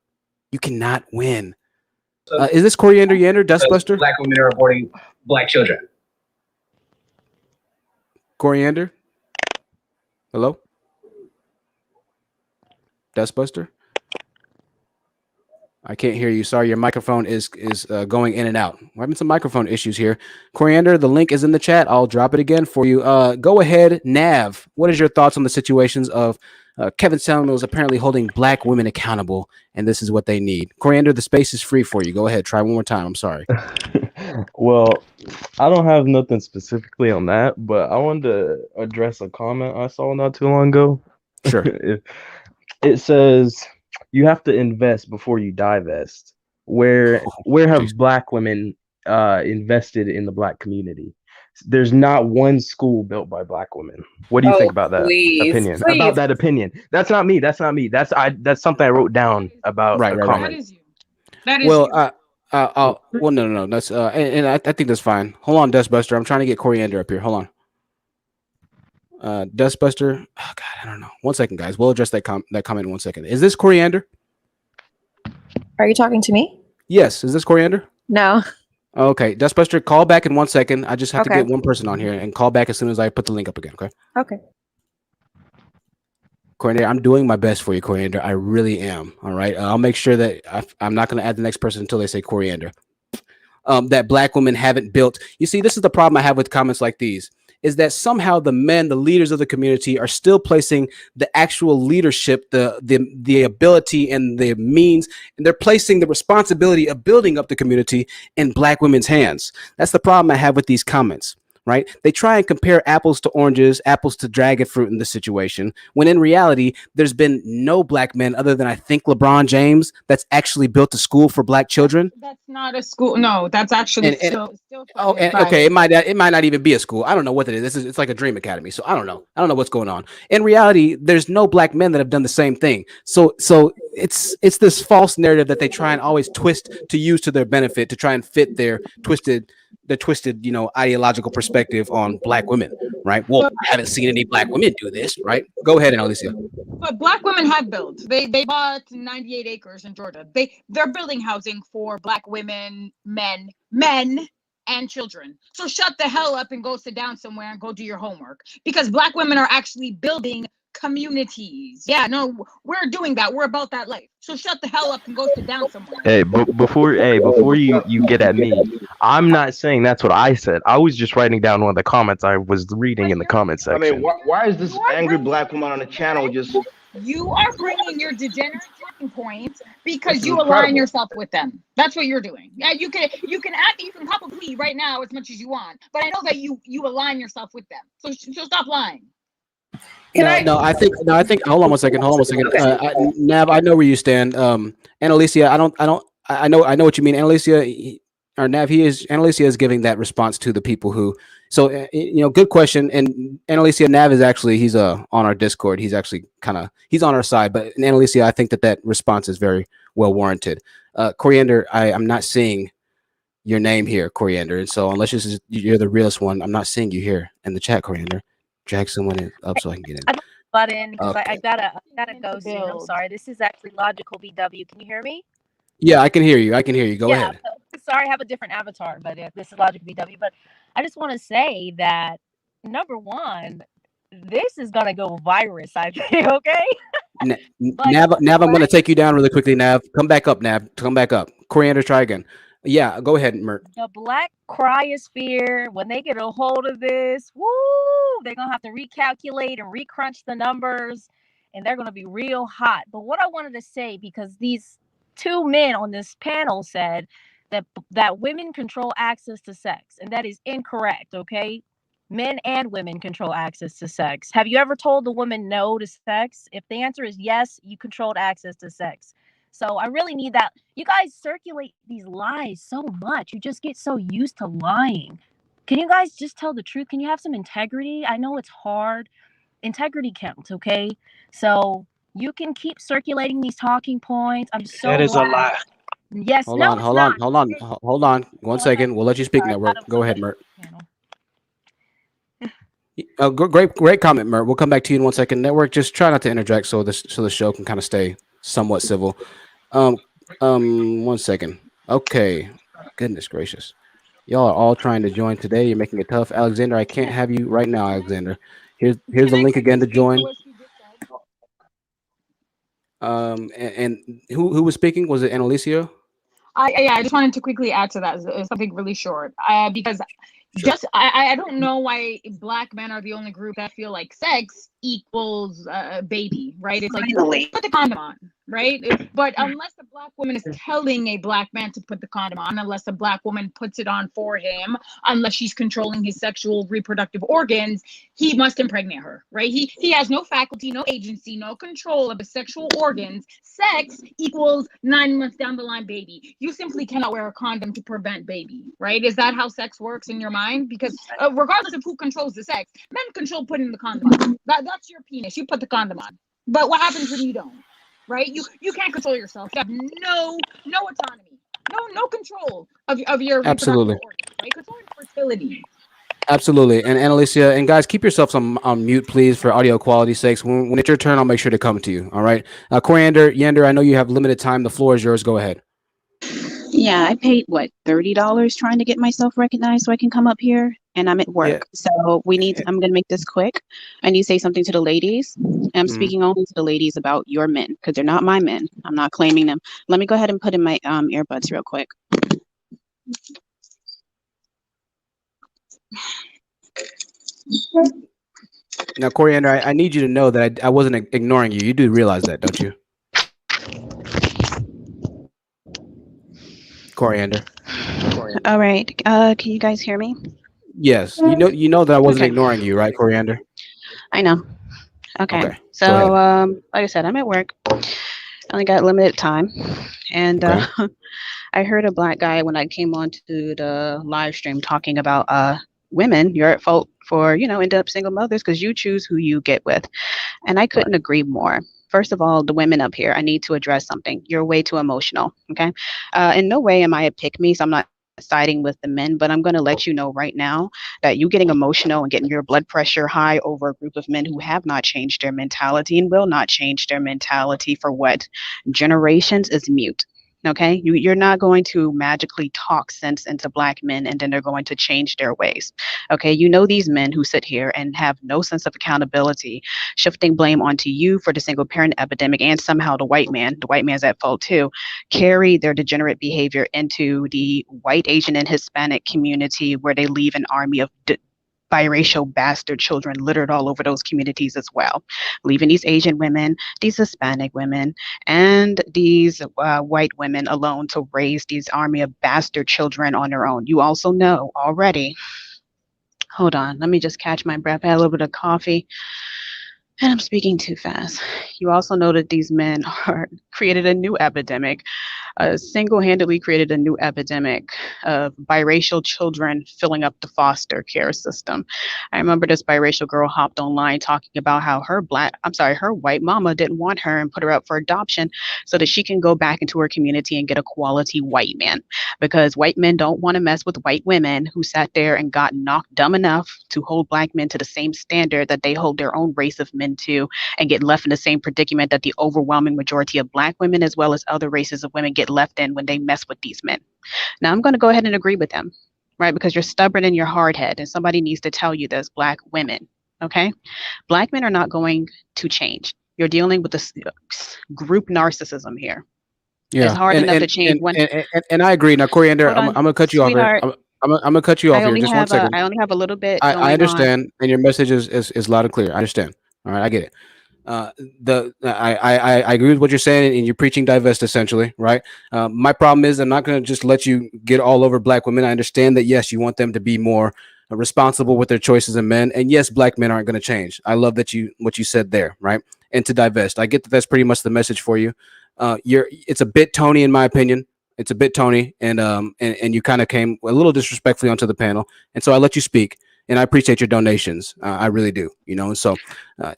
You cannot win. Is this Coriander Yander, Dustbuster? Black women are aborting black children. Coriander? Hello? Dustbuster? I can't hear you. Sorry, your microphone is going in and out. We're having some microphone issues here. Coriander, the link is in the chat. I'll drop it again for you. Go ahead, Nav. What is your thoughts on the situations of Kevin Samuels apparently holding black women accountable, and this is what they need? Coriander, the space is free for you. Go ahead. Try one more time. I'm sorry. Well, I don't have nothing specifically on that, but I wanted to address a comment I saw not too long ago. Sure. It says you have to invest before you divest. Where have geez. black women invested in the black community? There's not one school built by black women. What do you think about that opinion? About that opinion? That's not me. That's not me. That's something I wrote down about Right, a right, comment. That is you. That is Well, you. well, no. That's and I think that's fine. Hold on, Dustbuster. I'm trying to get Coriander up here. Hold on. Dustbuster. Oh God, I don't know. One second, guys. We'll address that comment in 1 second. Is this Coriander? Are you talking to me? Yes. Is this Coriander? No. Okay, Dustbuster, call back in 1 second. I just have to Okay. get one person on here and call back as soon as I put the link up again. Okay. Okay. Coriander, I'm doing my best for you, Coriander. I really am. All right. I'll make sure that I'm not going to add the next person until they say Coriander. That black women haven't built. You see, this is the problem I have with comments like these, is that somehow the men, the leaders of the community, are still placing the actual leadership, the ability and the means, and they're placing the responsibility of building up the community in black women's hands. That's the problem I have with these comments. Right? They try and compare apples to oranges, apples to dragon fruit in this situation, when in reality, there's been no black men other than I think LeBron James that's actually built a school for black children. That's not a school. No, that's actually still oh, and, okay, it might not even be a school. I don't know what it is. It's like a dream academy. So I don't know what's going on. In reality, there's no black men that have done the same thing. So it's this false narrative that they try and always twist to use to their benefit to try and fit their twisted, ideological perspective on black women, right? Well, I haven't seen any black women do this, right? Go ahead, Alicia. But black women have built. They bought 98 acres in Georgia. They're building housing for black women, men, and children. So shut the hell up and go sit down somewhere and go do your homework, because black women are actually building communities. Yeah, no, we're doing that. We're about that life. So shut the hell up and go sit down somewhere. Hey, before you get at me, I'm not saying that's what I said. I was just writing down one of the comments I was reading in the comment section. I mean, why is this angry black woman on the channel just? You are bringing your degenerate point because you align yourself with them. That's what you're doing. Yeah, you can pop a plea right now as much as you want, but I know that you align yourself with them. So stop lying. I think. Hold on one second. Nav, I know where you stand. And Alicia, I know what you mean. Alicia or Nav, Alicia is giving that response to the people who. So good question. And Alicia, Nav is actually he's on our Discord. He's actually he's on our side. But Alicia, I think that response is very well warranted. Coriander, I'm not seeing your name here, Coriander. And so unless you're the realest one, I'm not seeing you here in the chat, Coriander. Drag someone up so I can get in. I butt in because I gotta go soon. I'm sorry. This is actually Logical BW. Can you hear me? Yeah, I can hear you. Go ahead. Sorry, I have a different avatar, but this is Logical BW. But I just want to say that number one, this is gonna go virus. I think. Okay. Nav, I'm gonna take you down really quickly. Nav, come back up. Nav, come back up. Coriander, try again. Yeah, go ahead, Mert. The black cryosphere, when they get a hold of this, woo, they're going to have to recalculate and recrunch the numbers, and they're going to be real hot. But what I wanted to say, because these two men on this panel said that women control access to sex, and that is incorrect, okay? Men and women control access to sex. Have you ever told a woman no to sex? If the answer is yes, you controlled access to sex. So I really need that. You guys circulate these lies so much. You just get so used to lying. Can you guys just tell the truth? Can you have some integrity? I know it's hard. Integrity counts, okay? So you can keep circulating these talking points. I'm so That is a lie. Yes. Hold on. 1 second. We'll let you speak, Network. Go ahead, Mert. Great comment, Mert. We'll come back to you in 1 second. Network, just try not to interject so the show can kind of stay somewhat civil. 1 second. Okay. Goodness gracious. Y'all are all trying to join today. You're making it tough. Alexander, I can't have you right now, Alexander. Here's the Can I link quickly again to speak to join. what she just said? And who was speaking? Was it Annalicia? Yeah, I just wanted to quickly add to that, something really short, because Sure. just I don't know why black men are the only group that feel like sex equals baby, right? It's like put the condom on, right? But unless a black woman is telling a black man to put the condom on, unless a black woman puts it on for him, unless she's controlling his sexual reproductive organs, he must impregnate her, right? He has no faculty, no agency, no control of his sexual organs. Sex equals 9 months down the line baby. You simply cannot wear a condom to prevent baby, right? Is that how sex works in your mind? Because regardless of who controls the sex, men control putting the condom on. That's your penis. You put the condom on. But what happens when you don't? Right? You can't control yourself. You have no autonomy, no control of your reproductive Absolutely. organs, right? Controlling fertility. Absolutely. And Annalicia, and guys, keep yourselves on mute, please, for audio quality sakes. When it's your turn, I'll make sure to come to you. All right. Coriander, Yander, I know you have limited time. The floor is yours. Go ahead. Yeah, I paid what, $30 trying to get myself recognized so I can come up here, and I'm at Yeah. work. So I'm gonna make this quick. I need to say something to the ladies. I'm Mhm. speaking only to the ladies about your men because they're not my men. I'm not claiming them. Let me go ahead and put in my earbuds real quick. Now, Coriander, I need you to know that I wasn't ignoring you. You do realize that, don't you? Coriander. All right. Can you guys hear me? Yes. You know that I wasn't Okay. ignoring you, right, Coriander? I know. Okay. Okay. Go So ahead. like I said, I'm at work. I only got limited time, and Okay. I heard a black guy when I came on to the live stream talking about women, you're at fault for, end up single mothers because you choose who you get with. And I Right. couldn't agree more. First of all, the women up here, I need to address something. You're way too emotional. Okay. In no way am I a pick me, so I'm not siding with the men, but I'm going to let you know right now that you getting emotional and getting your blood pressure high over a group of men who have not changed their mentality and will not change their mentality for what? Generations is mute. Okay, you're not going to magically talk sense into black men and then they're going to change their ways. Okay, these men who sit here and have no sense of accountability, shifting blame onto you for the single parent epidemic and somehow the white man's at fault too, carry their degenerate behavior into the white, Asian, and Hispanic community where they leave an army of biracial bastard children littered all over those communities as well, leaving these Asian women, these Hispanic women, and these white women alone to raise these army of bastard children on their own. You also know already. Hold on, let me just catch my breath. I had a little bit of coffee. And I'm speaking too fast. You also know that these men are created a new epidemic, single-handedly created a new epidemic of biracial children filling up the foster care system. I remember this biracial girl hopped online talking about how her white mama didn't want her and put her up for adoption so that she can go back into her community and get a quality white man. Because white men don't want to mess with white women who sat there and got knocked dumb enough to hold black men to the same standard that they hold their own race of men to and get left in the same predicament that the overwhelming majority of black women as well as other races of women get left in when they mess with these men. Now, I'm going to go ahead and agree with them, right? Because you're stubborn and you're hard head, and somebody needs to tell you this, black women, okay? Black men are not going to change. You're dealing with this group narcissism here. It's Yeah. hard And enough to and change and one. and, and I agree. Now, Coriander, Hold I'm on, gonna cut you off here. sweetheart. I'm gonna cut you off here. Just 1 second. I only have a little bit I going on. understand, and your message is loud and clear. I understand. All right, I get it. I agree with what you're saying, and you're preaching divest essentially, right? My problem is I'm not going to just let you get all over black women. I understand that yes, you want them to be more responsible with their choices and men, and yes, black men aren't going to change. I love that you what you said there, right? And to divest, I get that that's pretty much the message for you. It's a bit Tony in my opinion. It's a bit Tony, and you kind of came a little disrespectfully onto the panel, and so I let you speak, and I appreciate your donations. I really do, and so uh,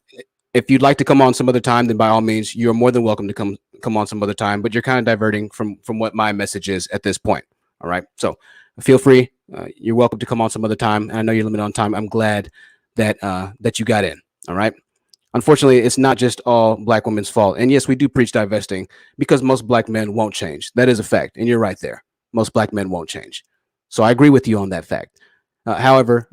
if you'd like to come on some other time, then by all means, you're more than welcome to come on some other time. But you're kind of diverting from what my message is at this point. All right, so feel free. You're welcome to come on some other time. And I know you're limited on time. I'm glad that you got in. All right. Unfortunately, it's not just all black women's fault. And yes, we do preach divesting because most black men won't change. That is a fact, and you're right there. Most black men won't change. So I agree with you on that fact. However,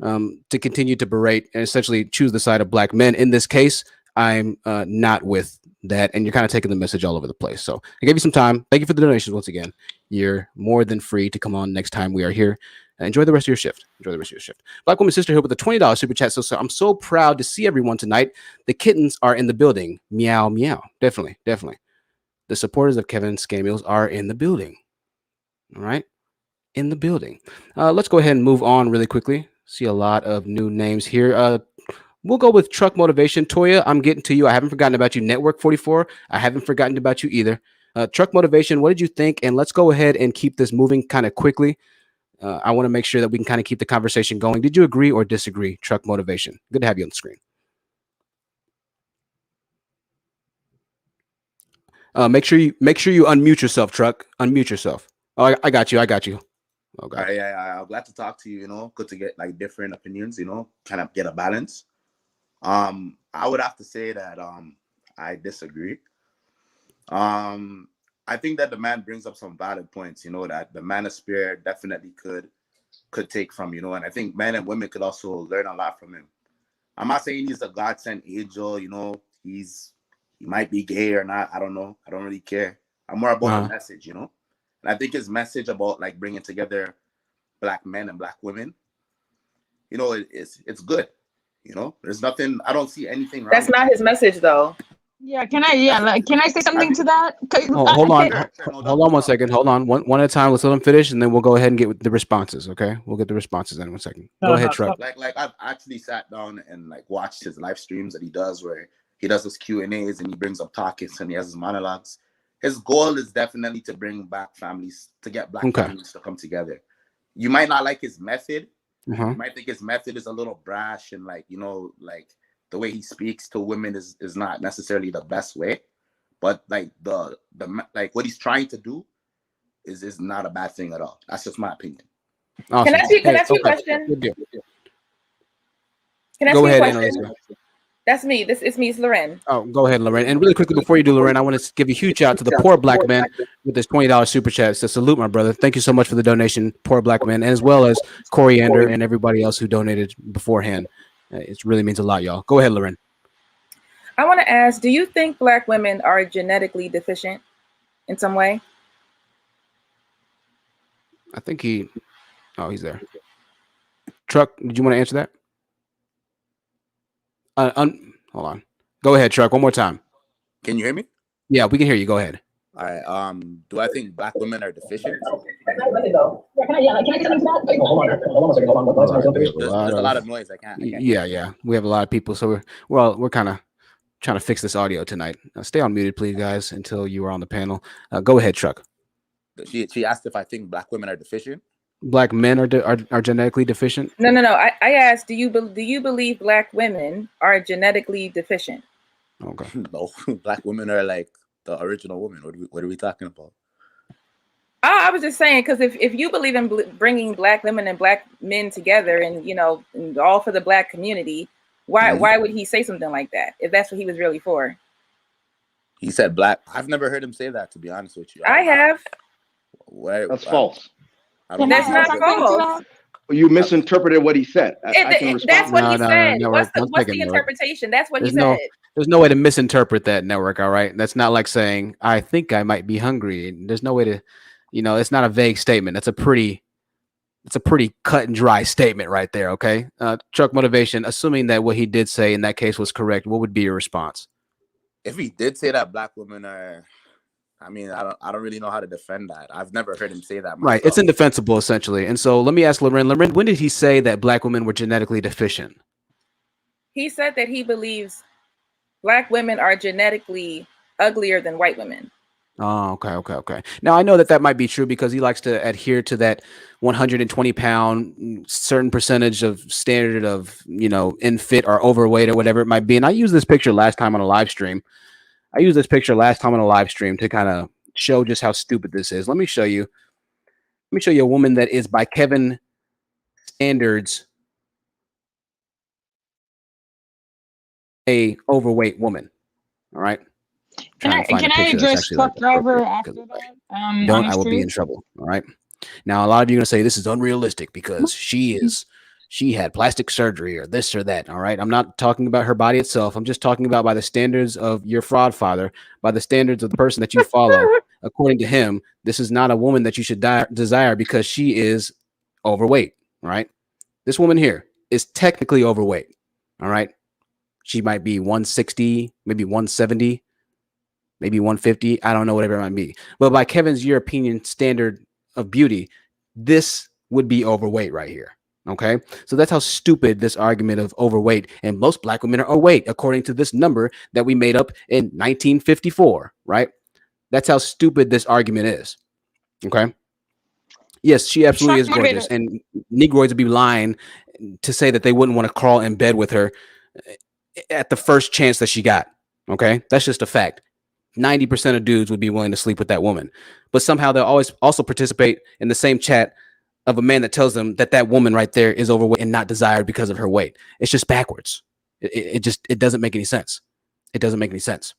to continue to berate and essentially choose the side of black men in this case, I'm not with that. And you're kind of taking the message all over the place. So I gave you some time. Thank you for the donations once again. You're more than free to come on next time we are here. Enjoy the rest of your shift. Enjoy the rest of your shift. Black Woman Sisterhood with a $20 super chat. So I'm so proud to see everyone tonight. The kittens are in the building. Meow, meow. Definitely, definitely. The supporters of Kevin Samuels are in the building. All right. In the building. Let's go ahead and move on really quickly. See a lot of new names here. We'll go with Truck Motivation. Toya, I'm getting to you. I haven't forgotten about you. Network 44. I haven't forgotten about you either. Truck Motivation, what did you think? And let's go ahead and keep this moving kind of quickly. I want to make sure that we can kind of keep the conversation going. Did you agree or disagree, Truck Motivation? Good to have you on the screen. Make sure you unmute yourself, Truck. Unmute yourself. Oh, I got you. I got you. Okay. I'm glad to talk to you. Good to get like different opinions. Kind of get a balance. I would have to say that I disagree. I think that the man brings up some valid points. That the manosphere definitely could take from. And I think men and women could also learn a lot from him. I'm not saying he's a God-sent angel. He might be gay or not. I don't know. I don't really care. I'm more about the message. And I think his message about like bringing together black men and black women, it's good. There's nothing. I don't see anything wrong. That's not his message, though. Yeah, can I say something to that? Hold on. Hold on 1 second. Hold on. One at a time. Let's let them finish, and then we'll go ahead and get the responses. Okay, we'll get the responses in 1 second. Go ahead, Truck. Like I've actually sat down and like watched his live streams that he does, where he does his Q&As and he brings up topics and he has his monologues. His goal is definitely to bring back families, to get black families to come together. You might not like his method. You might think his method is a little brash and like the way he speaks to women is not necessarily the best way, but like the what he's trying to do is not a bad thing at all. That's just my opinion. Awesome. Can I ask you a question? Can I ask you a question? Analyst. That's me. It's me. It's Loren. Oh, go ahead, Loren. And really quickly before you do, Loren, I want to give a huge shout out to the poor black man with this $20 super chat. So salute, my brother. Thank you so much for the donation, poor black man, as well as Coriander and everybody else who donated beforehand. It really means a lot, y'all. Go ahead, Loren. I want to ask, do you think black women are genetically deficient in some way? I think he's there. Truck, did you want to answer that? Hold on. Go ahead, Truck. One more time. Can you hear me? Yeah, we can hear you. Go ahead. All right. Do I think black women are deficient? Can I get something to that? Hold on a second. There's a lot of noise. I can't. Yeah. We have a lot of people, so we're kind of trying to fix this audio tonight. Stay on muted, please, guys, until you are on the panel. Go ahead, Truck. She asked if I think black women are deficient. Black men are genetically deficient? No. I asked, do you believe black women are genetically deficient? Okay. No, black women are like the original woman. What are we talking about? I was just saying, because if you believe in bringing black women and black men together and, and all for the black community, why would he say something like that if that's what he was really for? He said black. I've never heard him say that, to be honest with you. I have. That's false. That's not false. You misinterpreted what he said. That's what he said. What's the interpretation? That's what he said. There's no way to misinterpret that, Network. All right, that's not like saying I think I might be hungry. There's no way to, it's not a vague statement. It's a pretty cut and dry statement right there. Okay, Truck Motivation. Assuming that what he did say in that case was correct, what would be your response? If he did say that black women are, I don't really know how to defend that. I've never heard him say that myself. Right, it's indefensible essentially. And so let me ask Loren. Loren, when did he say that black women were genetically deficient? He said that he believes black women are genetically uglier than white women. Oh, okay. Now I know that might be true because he likes to adhere to that 120-pound certain percentage of standard of, in fit or overweight or whatever it might be. And I used this picture last time on a live stream. To kind of show just how stupid this is. Let me show you a woman that is by Kevin standards a overweight woman. All right. Can I address truck driver after that? I will be in trouble. All right. Now, a lot of you are going to say this is unrealistic because she had plastic surgery or this or that. All right. I'm not talking about her body itself. I'm just talking about by the standards of your fraud father, by the standards of the person that you follow. According to him, this is not a woman that you should desire because she is overweight. All right. This woman here is technically overweight. All right. She might be 160, maybe 170, maybe 150. I don't know, whatever it might be. But by Kevin's European standard of beauty, this would be overweight right here. Okay. So that's how stupid this argument of overweight, and most black women are overweight according to this number that we made up in 1954. Right. That's how stupid this argument is. Okay. Yes, she absolutely is gorgeous, and Negroids would be lying to say that they wouldn't want to crawl in bed with her at the first chance that she got. Okay. That's just a fact. 90% of dudes would be willing to sleep with that woman, but somehow they'll always also participate in the same chat of a man that tells them that that woman right there is overweight and not desired because of her weight. It's just backwards. It doesn't make any sense. It doesn't make any sense.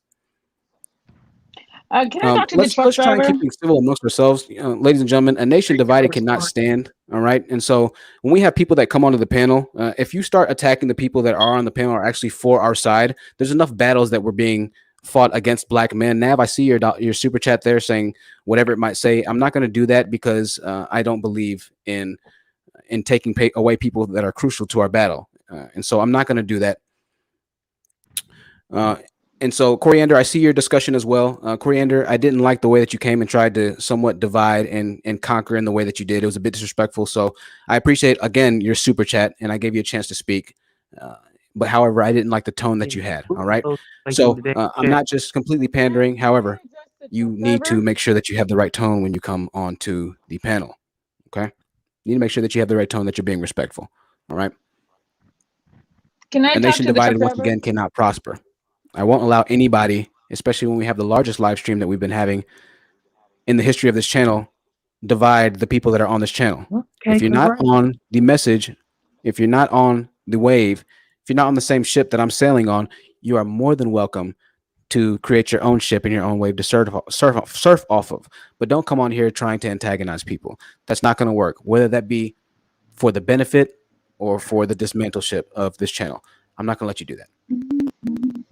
Can I talk to the truck let's try and driver? keep things civil amongst ourselves, ladies and gentlemen. A nation divided cannot stand. All right, and so when we have people that come onto the panel, if you start attacking the people that are on the panel are actually for our side, there's enough battles that we're being fought against black men. Nav, I see your super chat there saying whatever it might say. I'm not going to do that because I don't believe in taking away people that are crucial to our battle, and so I'm not going to do that. And so, Coriander, I see your discussion as well. Coriander, I didn't like the way that you came and tried to somewhat divide and conquer in the way that you did. It was a bit disrespectful. So I appreciate, again, your super chat, and I gave you a chance to speak. But however, I didn't like the tone that you had. All right. So I'm not just completely pandering. However, you need to make sure that you have the right tone when you come onto the panel. Okay. You need to make sure that you have the right tone, that you're being respectful. All right. Can I A talk nation to the truck divided once driver? again cannot prosper. I won't allow anybody, especially when we have the largest live stream that we've been having in the history of this channel, divide the people that are on this channel. If you're not on the message, if you're not on the wave, if you're not on the same ship that I'm sailing on, you are more than welcome to create your own ship and your own wave to surf off of. But don't come on here trying to antagonize people. That's not going to work, whether that be for the benefit or for the dismantleship of this channel. I'm not going to let you do that.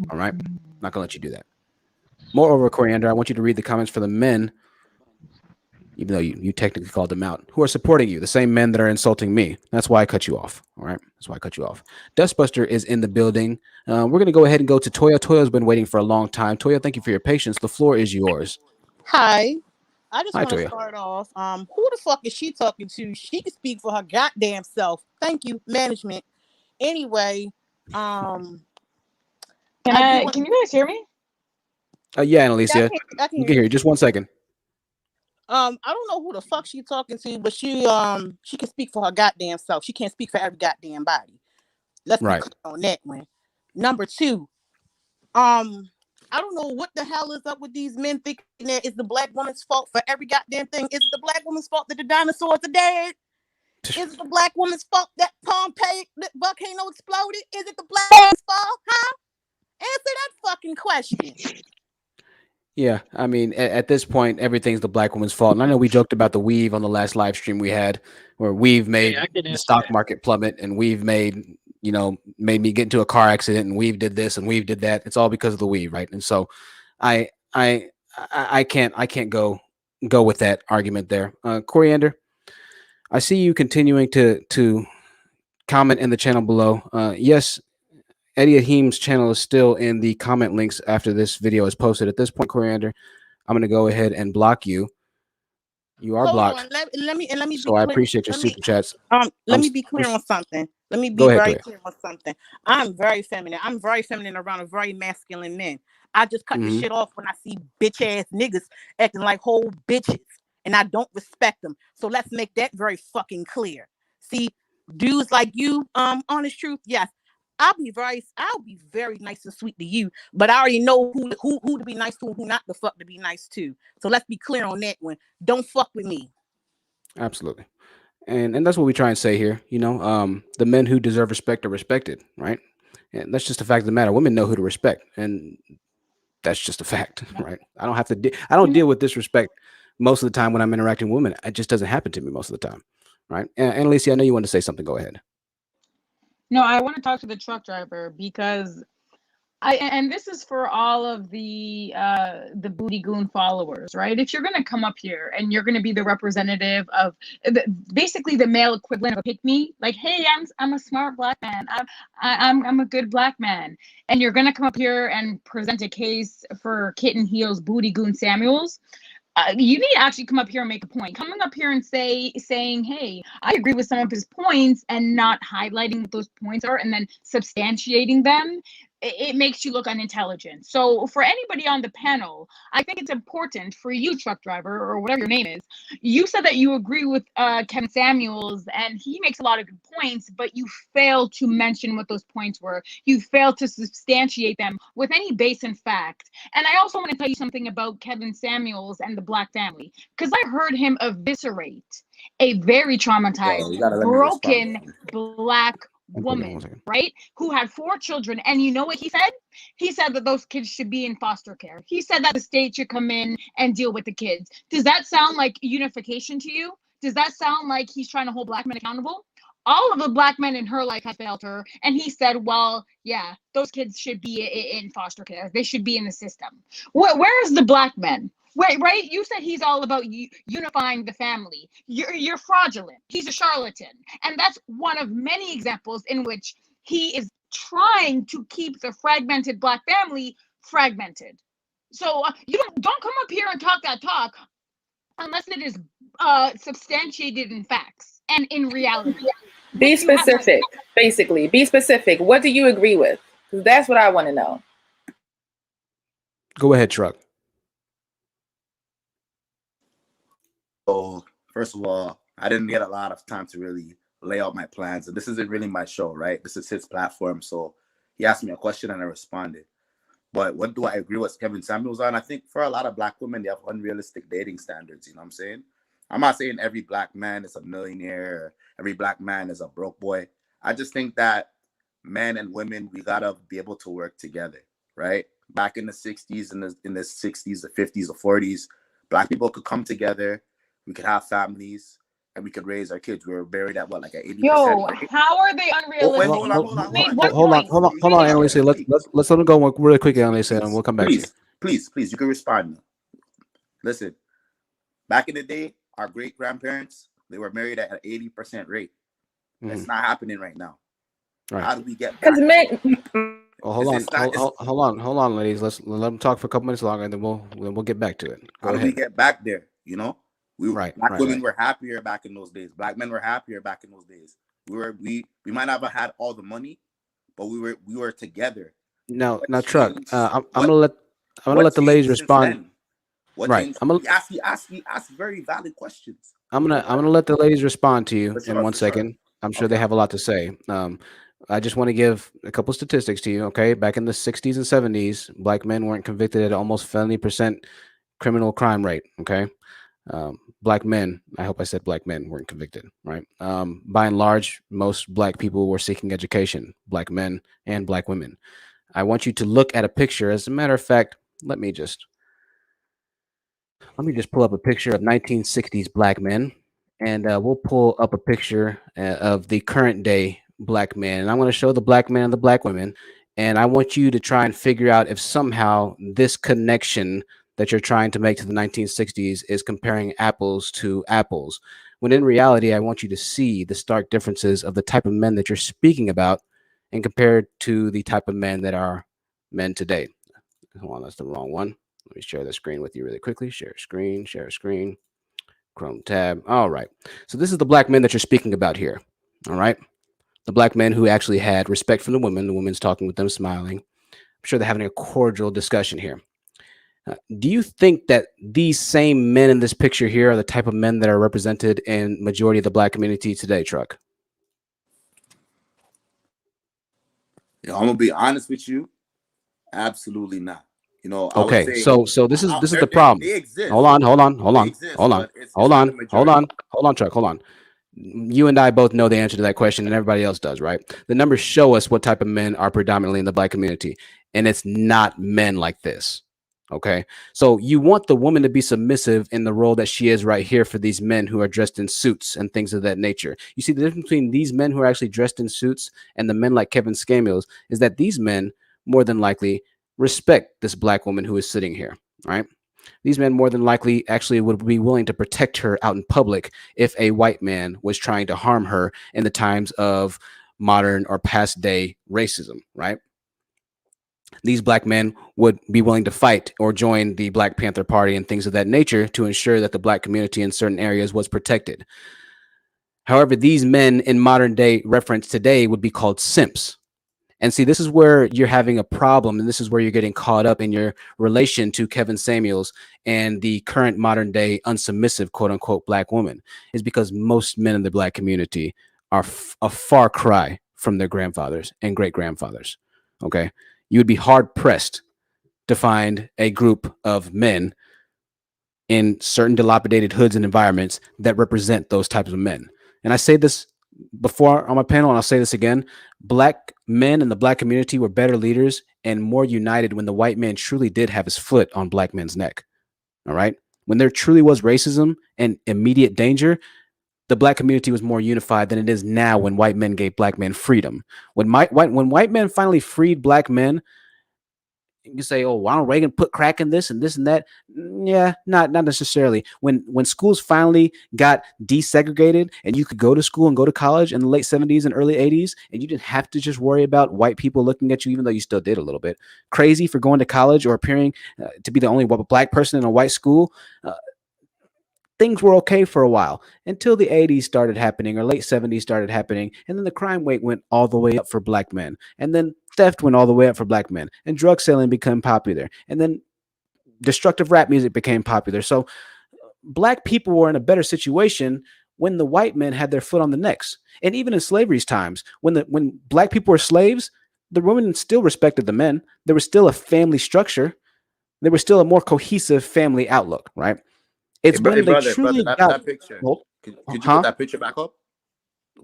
All right. I'm not going to let you do that. Moreover, Coriander, I want you to read the comments for the men, even though you technically called them out, who are supporting you, the same men that are insulting me. That's why I cut you off. All right. That's why I cut you off. Dustbuster is in the building. We're going to go ahead and go to Toya. Toya's been waiting for a long time. Toya, thank you for your patience. The floor is yours. Hi. I just Hi, want to Toya. start off. Who the fuck is she talking to? She can speak for her goddamn self. Thank you, management. Anyway, Can you guys hear me? Yeah, Annalisa. I can You can hear you. Just 1 second. I don't know who the fuck she talking to, but she can speak for her goddamn self. She can't speak for every goddamn body. Let's be clear on that one. Number two, I don't know what the hell is up with these men thinking that it's the black woman's fault for every goddamn thing. Is it the black woman's fault that the dinosaurs are dead? Is it the black woman's fault that Pompeii volcano exploded? Is it the black woman's fault? Huh? Answer that fucking question. Yeah, I mean, at this point, everything's the black woman's fault. And I know we joked about the weave on the last live stream we had, where weave made the stock market plummet, and weave made me get into a car accident, and weave did this and weave did that. It's all because of the weave, right? And so, I can't go with that argument there. Coriander, I see you continuing to comment in the channel below. Yes. Eddie Ahim's channel is still in the comment links after this video is posted. At this point, Coriander, I'm going to go ahead and block you. You are blocked. On. Let me so I appreciate your super chats. Let me be clear on something. Let me be very clear on something. I'm very feminine. I'm very feminine around a very masculine man. I just cut the shit off when I see bitch ass niggas acting like whole bitches, and I don't respect them. So let's make that very fucking clear. See, dudes like you, honest truth, yes. I'll be very nice and sweet to you, but I already know who to be nice to and who not the fuck to be nice to. So let's be clear on that one. Don't fuck with me. Absolutely. And that's what we try and say here. The men who deserve respect are respected, right? And that's just a fact of the matter. Women know who to respect, and that's just a fact, right? I don't have to. I don't deal with disrespect most of the time when I'm interacting with women, it just doesn't happen to me most of the time, right? And Alicia, I know you want to say something. Go ahead. No, I want to talk to the truck driver because and this is for all of the booty goon followers, right? If you're going to come up here and you're going to be the representative of basically the male equivalent of a pick me, like, hey, I'm a smart black man, I'm a good black man, and you're going to come up here and present a case for Kitten Heels Booty Goon Samuels. You need to actually come up here and make a point. Coming up here and saying, hey, I agree with some of his points, and not highlighting what those points are and then substantiating them, it makes you look unintelligent. So for anybody on the panel, I think it's important for you, truck driver, or whatever your name is. You said that you agree with Kevin Samuels, and he makes a lot of good points, but you fail to mention what those points were. You fail to substantiate them with any base in fact. And I also want to tell you something about Kevin Samuels and the Black family, because I heard him eviscerate a very traumatized, broken Black woman, right, who had 4 children. And you know what he said? He said that those kids should be in foster care. He said that the state should come in and deal with the kids. Does that sound like unification to you? Does that sound like he's trying to hold Black men accountable? All of the Black men in her life have failed her, and he said, well, yeah, those kids should be in foster care. They should be in the system. Where is the Black men? Wait, right? You said he's all about unifying the family. You're fraudulent. He's a charlatan. And that's one of many examples in which he is trying to keep the fragmented Black family fragmented. So you don't come up here and talk that talk unless it is substantiated in facts and in reality. Be specific, basically. Be specific. What do you agree with? Because that's what I want to know. Go ahead, truck. So first of all, I didn't get a lot of time to really lay out my plans. And this isn't really my show, right? This is his platform. So he asked me a question and I responded. But what do I agree with Kevin Samuels on? I think for a lot of Black women, they have unrealistic dating standards. You know what I'm saying? I'm not saying every Black man is a millionaire, or every Black man is a broke boy. I just think that men and women, we gotta be able to work together, right? Back in the 60s, in the 60s, the 50s, the 40s, Black people could come together, we could have families, and we could raise our kids. We were buried at what, like at 80%? Yo, how are they unrealistic? Hold on, Annalise. Let's let them go really quickly, Annalise, and we'll come back to you. Please, you can respond. Listen, back in the day, our great grandparents, they were married at an 80% rate. It's not happening right now. Right. How do we get back? Hold on, ladies. Let them talk for a couple minutes longer, and then we'll get back to it. How do we get back there? You know, Black women were happier back in those days. Black men were happier back in those days. We might not have had all the money, but we were together. Now, truck. I'm gonna let the ladies respond. Right. I'm gonna ask very valid questions. I'm gonna let the ladies respond to you in 1 second. I'm sure they have a lot to say. I just want to give a couple statistics to you. Okay, back in the 60s and 70s, Black men weren't convicted at almost 70% criminal crime rate. Okay, Black men. I hope I said Black men weren't convicted. Right. By and large, most Black people were seeking education. Black men and Black women. I want you to look at a picture. As a matter of fact, let me just pull up a picture of 1960s Black men, and we'll pull up a picture of the current day Black men. And I'm going to show the Black men and the Black women, and I want you to try and figure out if somehow this connection that you're trying to make to the 1960s is comparing apples to apples, when in reality, I want you to see the stark differences of the type of men that you're speaking about and compared to the type of men that are men today. Hold on, that's the wrong one. Let me share the screen with you really quickly. Share screen, Chrome tab. All right. So this is the Black men that you're speaking about here. All right. The Black men who actually had respect for the women. The women's talking with them, smiling. I'm sure they're having a cordial discussion here. Do you think that these same men in this picture here are the type of men that are represented in majority of the Black community today, Truck? I'm gonna be honest with you. Absolutely not. You know. Okay. So this is the problem. They exist. Hold on, Truck. Hold on. You and I both know the answer to that question, and everybody else does, right? The numbers show us what type of men are predominantly in the Black community, and it's not men like this. Okay. So you want the woman to be submissive in the role that she is right here for these men who are dressed in suits and things of that nature. You see, the difference between these men who are actually dressed in suits and the men like Kevin Samuels is that these men more than likely respect this black woman who is sitting here, right? These men more than likely actually would be willing to protect her out in public if a white man was trying to harm her in the times of modern or past day racism, right? These black men would be willing to fight or join the Black Panther Party and things of that nature to ensure that the black community in certain areas was protected. However, these men in modern day reference today would be called simps. And see, this is where you're having a problem, and this is where you're getting caught up in your relation to Kevin Samuels and the current modern day unsubmissive, quote unquote, black woman, is because most men in the black community are a far cry from their grandfathers and great grandfathers. Okay. You would be hard pressed to find a group of men in certain dilapidated hoods and environments that represent those types of men. And I say this before on my panel, and I'll say this again. Black men in the black community were better leaders and more united when the white man truly did have his foot on black men's neck. All right. When there truly was racism and immediate danger, the black community was more unified than it is now when white men gave black men freedom. When white men finally freed black men, you can say, "Oh, why don't Reagan put crack in this and this and that?" Yeah, not necessarily. When schools finally got desegregated and you could go to school and go to college in the late 70s and early 80s, and you didn't have to just worry about white people looking at you, even though you still did a little bit. Crazy for going to college or appearing to be the only black person in a white school. Things were okay for a while until the 80s started happening or late 70s started happening. And then the crime rate went all the way up for black men. And then theft went all the way up for black men. And drug selling became popular. And then destructive rap music became popular. So black people were in a better situation when the white men had their foot on the necks. And even in slavery's times, when black people were slaves, the women still respected the men. There was still a family structure. There was still a more cohesive family outlook, right? It's when they truly got that picture. Could you put that picture back up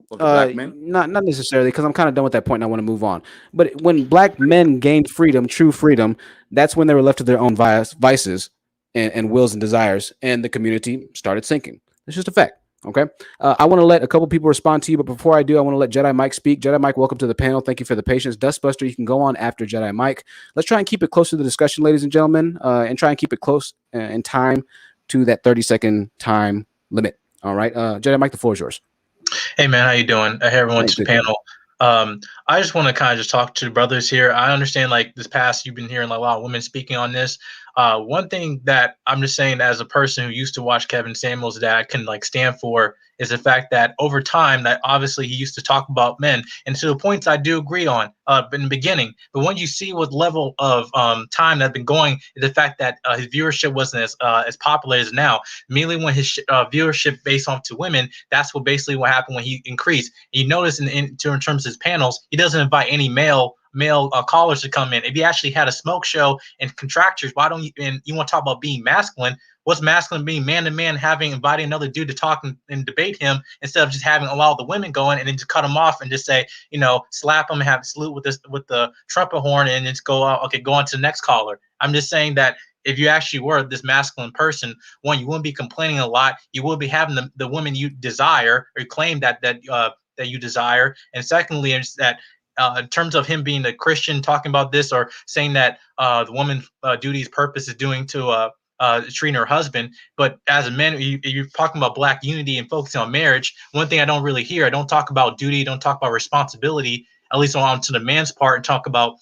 of the black men? Not necessarily, because I'm kind of done with that point and I want to move on. But when black men gained freedom, true freedom, that's when they were left to their own vices and wills and desires, and the community started sinking. It's just a fact. Okay. I want to let a couple people respond to you, but before I do, I want to let Jedi Mike speak. Jedi Mike, welcome to the panel. Thank you for the patience. Dustbuster, you can go on after Jedi Mike. Let's try and keep it close to the discussion, ladies and gentlemen, and try and keep it close in time to that 30-second time limit. All right. Jedi Mike, the floor is yours. Hey, man, how you doing? Hey, everyone to the panel. I just want to kind of just talk to the brothers here. I understand, like, this past, you've been hearing like, a lot of women speaking on this. One thing that I'm just saying as a person who used to watch Kevin Samuels that I can like stand for is the fact that over time that obviously he used to talk about men, and to the points I do agree on in the beginning. But when you see what level of time that's been going, the fact that his viewership wasn't as popular as now. Immediately when his viewership based on to women, that's what basically what happened when he increased. And you notice in terms of his panels, he doesn't invite any male callers to come in. If he actually had a smoke show and contractors, why don't you? And you want to talk about being masculine? What's masculine being man to man, inviting another dude to talk and debate him instead of just having a lot of the women going and then to cut him off and just say, slap him and have a salute with the trumpet horn and just go out. Okay, go on to the next caller. I'm just saying that if you actually were this masculine person, one, you wouldn't be complaining a lot. You would be having the women you desire or claim that you desire. And secondly, is that in terms of him being a Christian, talking about this or saying that the woman's duty's purpose is doing to treating her husband. But as a man, you're talking about black unity and focusing on marriage. One thing I don't really hear, I don't talk about duty, don't talk about responsibility, at least on to the man's part, and talk about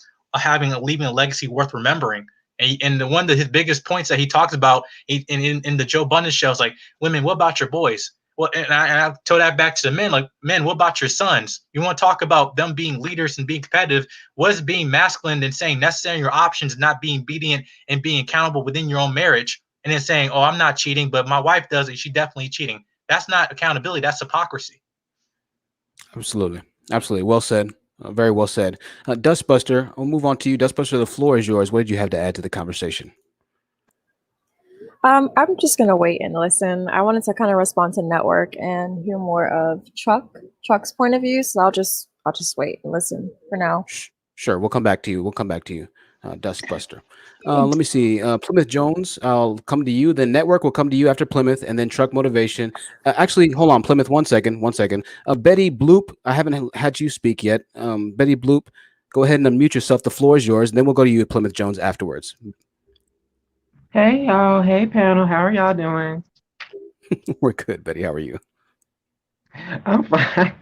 leaving a legacy worth remembering. And the one of his biggest points that he talks about in the Joe Budden show is like, women, what about your boys? Well, and I told that back to the men, like, men, what about your sons? You want to talk about them being leaders and being competitive. What is being masculine and saying necessary your options, not being obedient and being accountable within your own marriage? And then saying, oh, I'm not cheating, but my wife does it. She's definitely cheating. That's not accountability. That's hypocrisy. Absolutely. Absolutely. Well said. Very well said. Dustbuster, I'll move on to you. Dustbuster, the floor is yours. What did you have to add to the conversation? I'm just gonna wait and listen. I wanted to kind of respond to Network and hear more of Chuck's point of view. So I'll just wait and listen for now. Sure, we'll come back to you. Dustbuster. Let me see. Plymouth Jones, I'll come to you. Then Network will come to you after Plymouth, and then Truck Motivation. Actually, hold on, Plymouth. 1 second. 1 second. Betty Bloop, I haven't had you speak yet. Betty Bloop, go ahead and unmute yourself. The floor is yours. And then we'll go to you, Plymouth Jones, afterwards. Hey y'all, hey panel, how are y'all doing? We're good, Betty. How are you? I'm fine.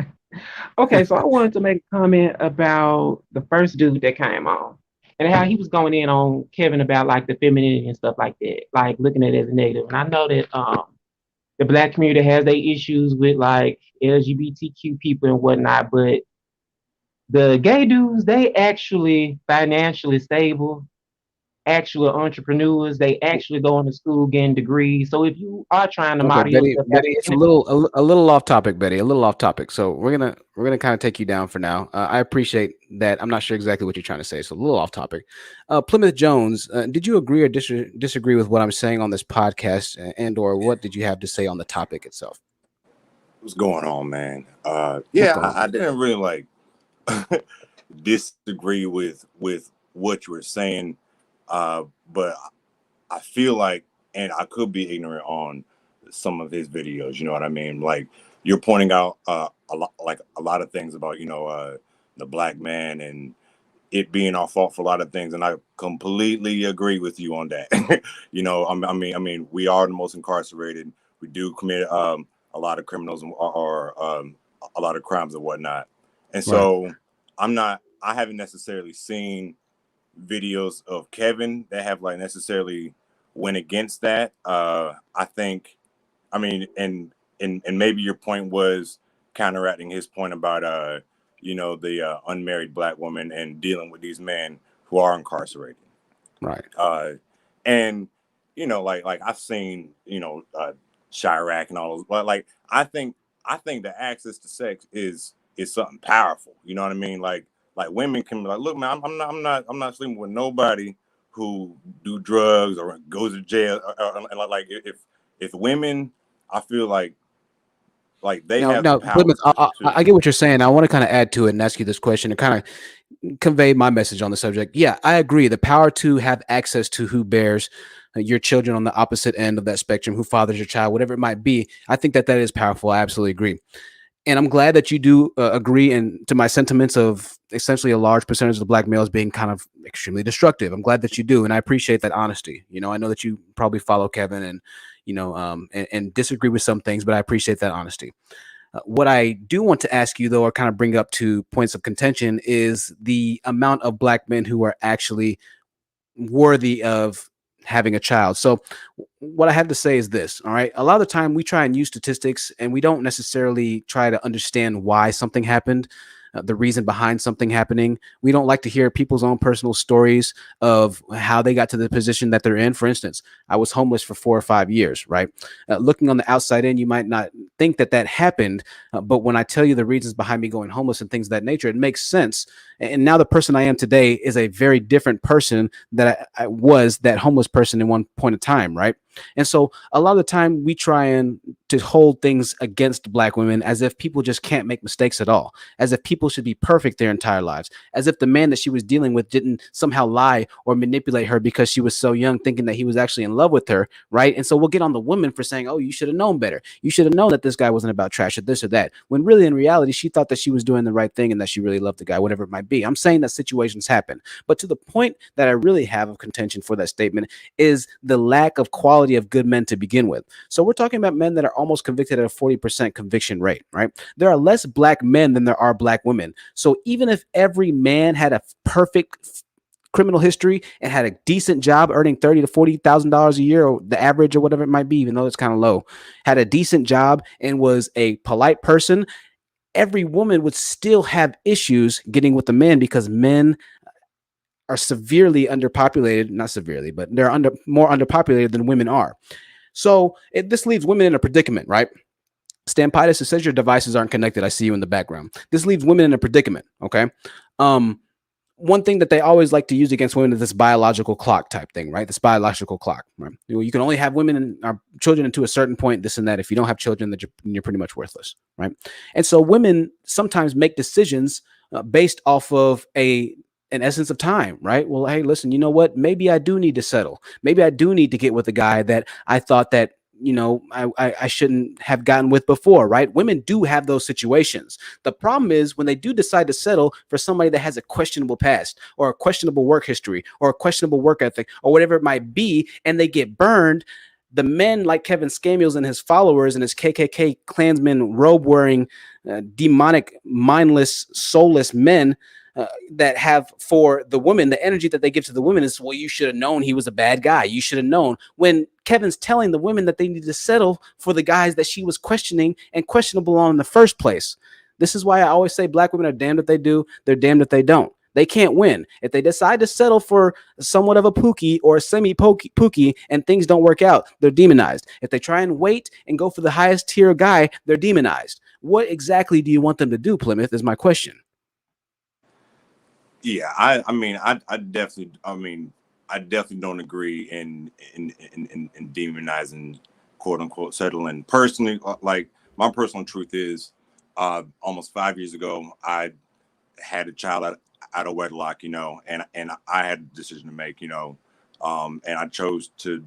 Okay, so I wanted to make a comment about the first dude that came on and how he was going in on Kevin about like the femininity and stuff like that, like looking at it as a negative. And I know that the black community has their issues with like LGBTQ people and whatnot, but the gay dudes, they actually financially stable, actual entrepreneurs. They actually going to school, getting degrees. So if you are trying to Okay, model yourself Betty, it's a little off topic, Betty. A little off topic. So we're gonna kind of take you down for now. I appreciate that. I'm not sure exactly what you're trying to say. So a little off topic. Plymouth Jones, did you agree or disagree with what I'm saying on this podcast, and or what did you have to say on the topic itself? What's going on, man? I didn't really like disagree with what you were saying, but I feel like, and I could be ignorant on some of his videos. You know what I mean? Like you're pointing out a lot of things about the black man and it being our fault for a lot of things, and I completely agree with you on that. I mean, we are the most incarcerated. We do commit a lot of criminals or a lot of crimes and whatnot, and so I haven't necessarily seen videos of Kevin that have like necessarily went against that. I think, I mean, and maybe your point was counteracting his point about the unmarried black woman and dealing with these men who are incarcerated. Right. And like I've seen Chirac and all those, but like I think the access to sex is something powerful. You know what I mean? Like women can be like, look, man, I'm not sleeping with nobody who do drugs or goes to jail. And like if women, I feel like they have the power. Plymouth, I get what you're saying. I want to kind of add to it and ask you this question and kind of convey my message on the subject. Yeah, I agree. The power to have access to who bears your children on the opposite end of that spectrum, who fathers your child, whatever it might be. I think that is powerful. I absolutely agree. And I'm glad that you do agree and to my sentiments of essentially a large percentage of the black males being kind of extremely destructive. I'm glad that you do. And I appreciate that honesty. I know that you probably follow Kevin and, and disagree with some things, but I appreciate that honesty. What I do want to ask you, though, or kind of bring up to points of contention is the amount of black men who are actually worthy of having a child. So what I have to say is this, all right? A lot of the time we try and use statistics and we don't necessarily try to understand why something happened, the reason behind something happening. We don't like to hear people's own personal stories of how they got to the position that they're in. For instance, I was homeless for 4 or 5 years, right? Looking on the outside in, you might not think that happened, but when I tell you the reasons behind me going homeless and things of that nature, it makes sense. And now the person I am today is a very different person that I was that homeless person in one point of time, right? And so a lot of the time we try and to hold things against black women as if people just can't make mistakes at all, as if people should be perfect their entire lives, as if the man that she was dealing with didn't somehow lie or manipulate her because she was so young, thinking that he was actually in love with her, right? And so we'll get on the woman for saying, oh, you should have known better. You should have known that this guy wasn't about trash or this or that, when really in reality, she thought that she was doing the right thing and that she really loved the guy, whatever it might be. I'm saying that situations happen, but to the point that I really have of contention for that statement is the lack of quality of good men to begin with. So we're talking about men that are almost convicted at a 40% conviction rate, right? There are less black men than there are black women. So even if every man had a perfect criminal history and had a decent job earning $30,000 to $40,000 a year, or the average or whatever it might be, even though it's kind of low, had a decent job and was a polite person, every woman would still have issues getting with the men because men are severely underpopulated, not severely, but they're more underpopulated than women are. So this leaves women in a predicament, right? Stampitis, it says your devices aren't connected. I see you in the background. This leaves women in a predicament, okay? One thing that they always like to use against women is this biological clock type thing, right? This biological clock, right? You can only have women and our children to a certain point, this and that. If you don't have children, then you're pretty much worthless, right? And so women sometimes make decisions based off of a an essence of time, right? Well, hey, listen, you know what? Maybe I do need to settle. Maybe I do need to get with a guy that I thought that, I shouldn't have gotten with before, right? Women do have those situations. The problem is when they do decide to settle for somebody that has a questionable past or a questionable work history or a questionable work ethic or whatever it might be, and they get burned. The men like Kevin Samuels and his followers and his KKK Klansmen robe-wearing, demonic, mindless, soulless men that have for the women, the energy that they give to the women is, well, you should have known he was a bad guy. You should have known. When Kevin's telling the women that they need to settle for the guys that she was questioning and questionable on in the first place. This is why I always say black women are damned if they do, they're damned if they don't. They can't win. If they decide to settle for somewhat of a pookie or a semi-pookie and things don't work out, they're demonized. If they try and wait and go for the highest tier guy, they're demonized. What exactly do you want them to do, Plymouth, is my question. Yeah, I definitely don't agree in demonizing, quote unquote, settling. Personally, like my personal truth is, almost 5 years ago, I had a child out of wedlock, and I had a decision to make, and I chose to,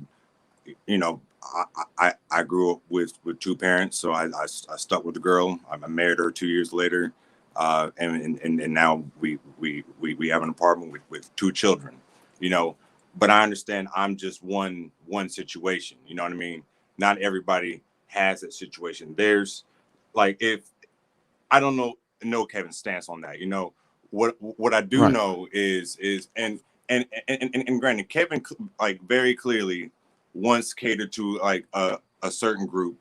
I grew up with two parents, so I stuck with the girl. I married her 2 years later. And now we have an apartment with two children, but I understand I'm just one situation. You know what I mean? Not everybody has that situation. There's like, if I don't know Kevin's stance on that, what I do know is and granted, Kevin like very clearly once catered to like a certain group,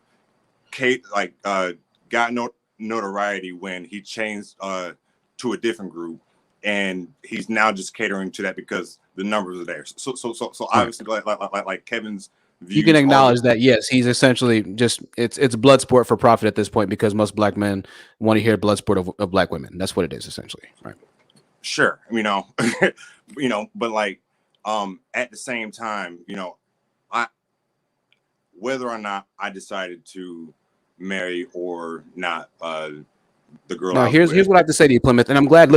got notoriety when he changed to a different group, and he's now just catering to that because the numbers are there. So obviously, like Kevin's views, you can acknowledge that, yes, he's essentially just it's blood sport for profit at this point, because most black men want to hear blood sport of black women. That's what it is essentially, right? Sure, but like at the same time, I whether or not I decided to marry or not the girl. Now, here's what I have to say to you, Plymouth, and I'm glad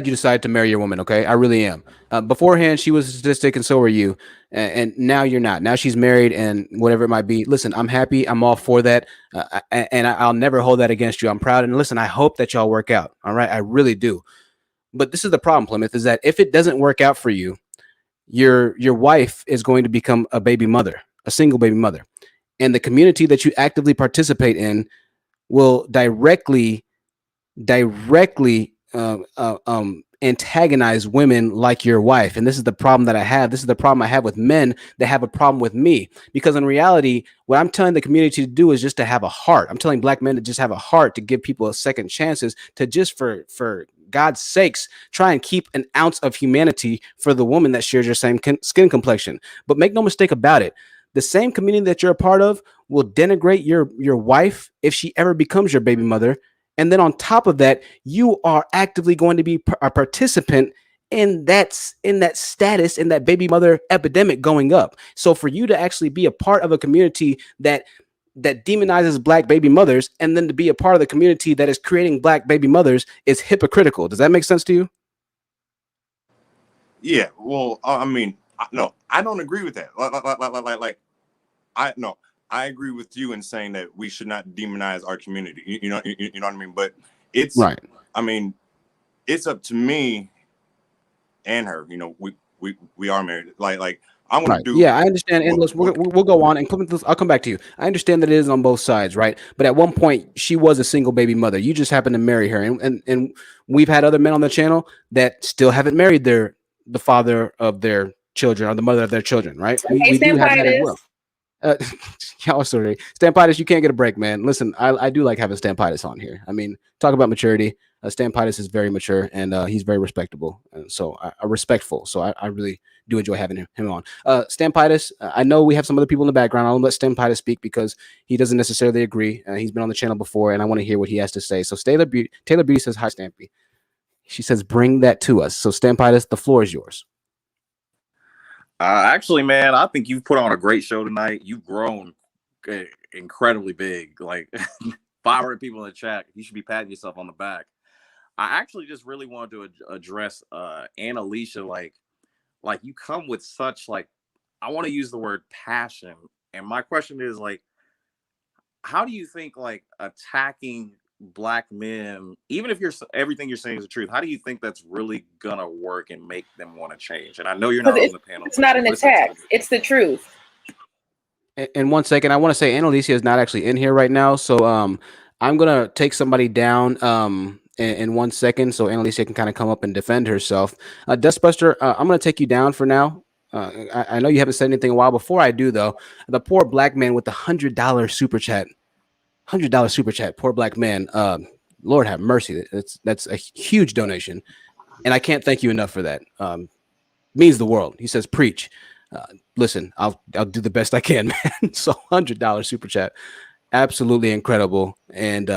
you decided to marry your woman, okay? I really am. Beforehand, she was a statistic, and so are you, and now you're not. Now she's married, and whatever it might be. Listen, I'm happy. I'm all for that, and I'll never hold that against you. I'm proud, and listen, I hope that y'all work out, all right? I really do. But this is the problem, Plymouth, is that if it doesn't work out for you, your wife is going to become a baby mother, a single baby mother, and the community that you actively participate in will directly antagonize women like your wife. And this is the problem that I have. This is the problem I have with men that have a problem with me, because in reality, what I'm telling the community to do is just to have a heart. I'm telling black men to just have a heart, to give people a second chances, to just for God's sakes, try and keep an ounce of humanity for the woman that shares your same skin complexion. But make no mistake about it, the same community that you're a part of will denigrate your wife if she ever becomes your baby mother. And then on top of that, you are actively going to be a participant in that status, in that baby mother epidemic going up. So for you to actually be a part of a community that demonizes black baby mothers, and then to be a part of the community that is creating black baby mothers, is hypocritical. Does that make sense to you? Yeah. Well, no, I don't agree with that. I agree with you in saying that we should not demonize our community. You know what I mean? But it's right. I mean, it's up to me and her. We are married. Like I'm gonna do. Yeah, I understand. And we'll go on, and I'll come back to you. I understand that it is on both sides, right? But at one point, she was a single baby mother. You just happened to marry her, and we've had other men on the channel that still haven't married the father of their children or the mother of their children, right? We do have that as well. Y'all sorry, Stampitis, you can't get a break, man. Listen, I do like having Stampitis on here. I mean, talk about maturity. Stampitis is very mature, and he's very respectable, and so respectful. So I really do enjoy having him on. Stampitis, I know we have some other people in the background. I'll let Stampitis speak because he doesn't necessarily agree. He's been on the channel before, and I want to hear what he has to say. So Taylor Beauty says, "Hi, Stampy." She says, "Bring that to us." So Stampitis, the floor is yours. Actually, man, I think you've put on a great show tonight. You've grown incredibly big, like 500 people in the chat. You should be patting yourself on the back. I actually just really wanted to address Ann Alicia. Like you come with such like, I want to use the word passion, and my question is like, how do you think like attacking Black men, even if everything you're saying is the truth, how do you think that's really gonna work and make them want to change? And I know you're not on the panel. It's not an attack. It's the truth. In 1 second, I want to say Annalisa is not actually in here right now, so I'm gonna take somebody down in 1 second, so Annalisa can kind of come up and defend herself. Dustbuster, I'm gonna take you down for now. I know you haven't said anything in a while. Before I do, though, the poor Black man with the $100 super chat, poor Black man. Lord have mercy. That's a huge donation, and I can't thank you enough for that. Means the world. He says, "Preach." Listen, I'll do the best I can, man. So $100 super chat, absolutely incredible, and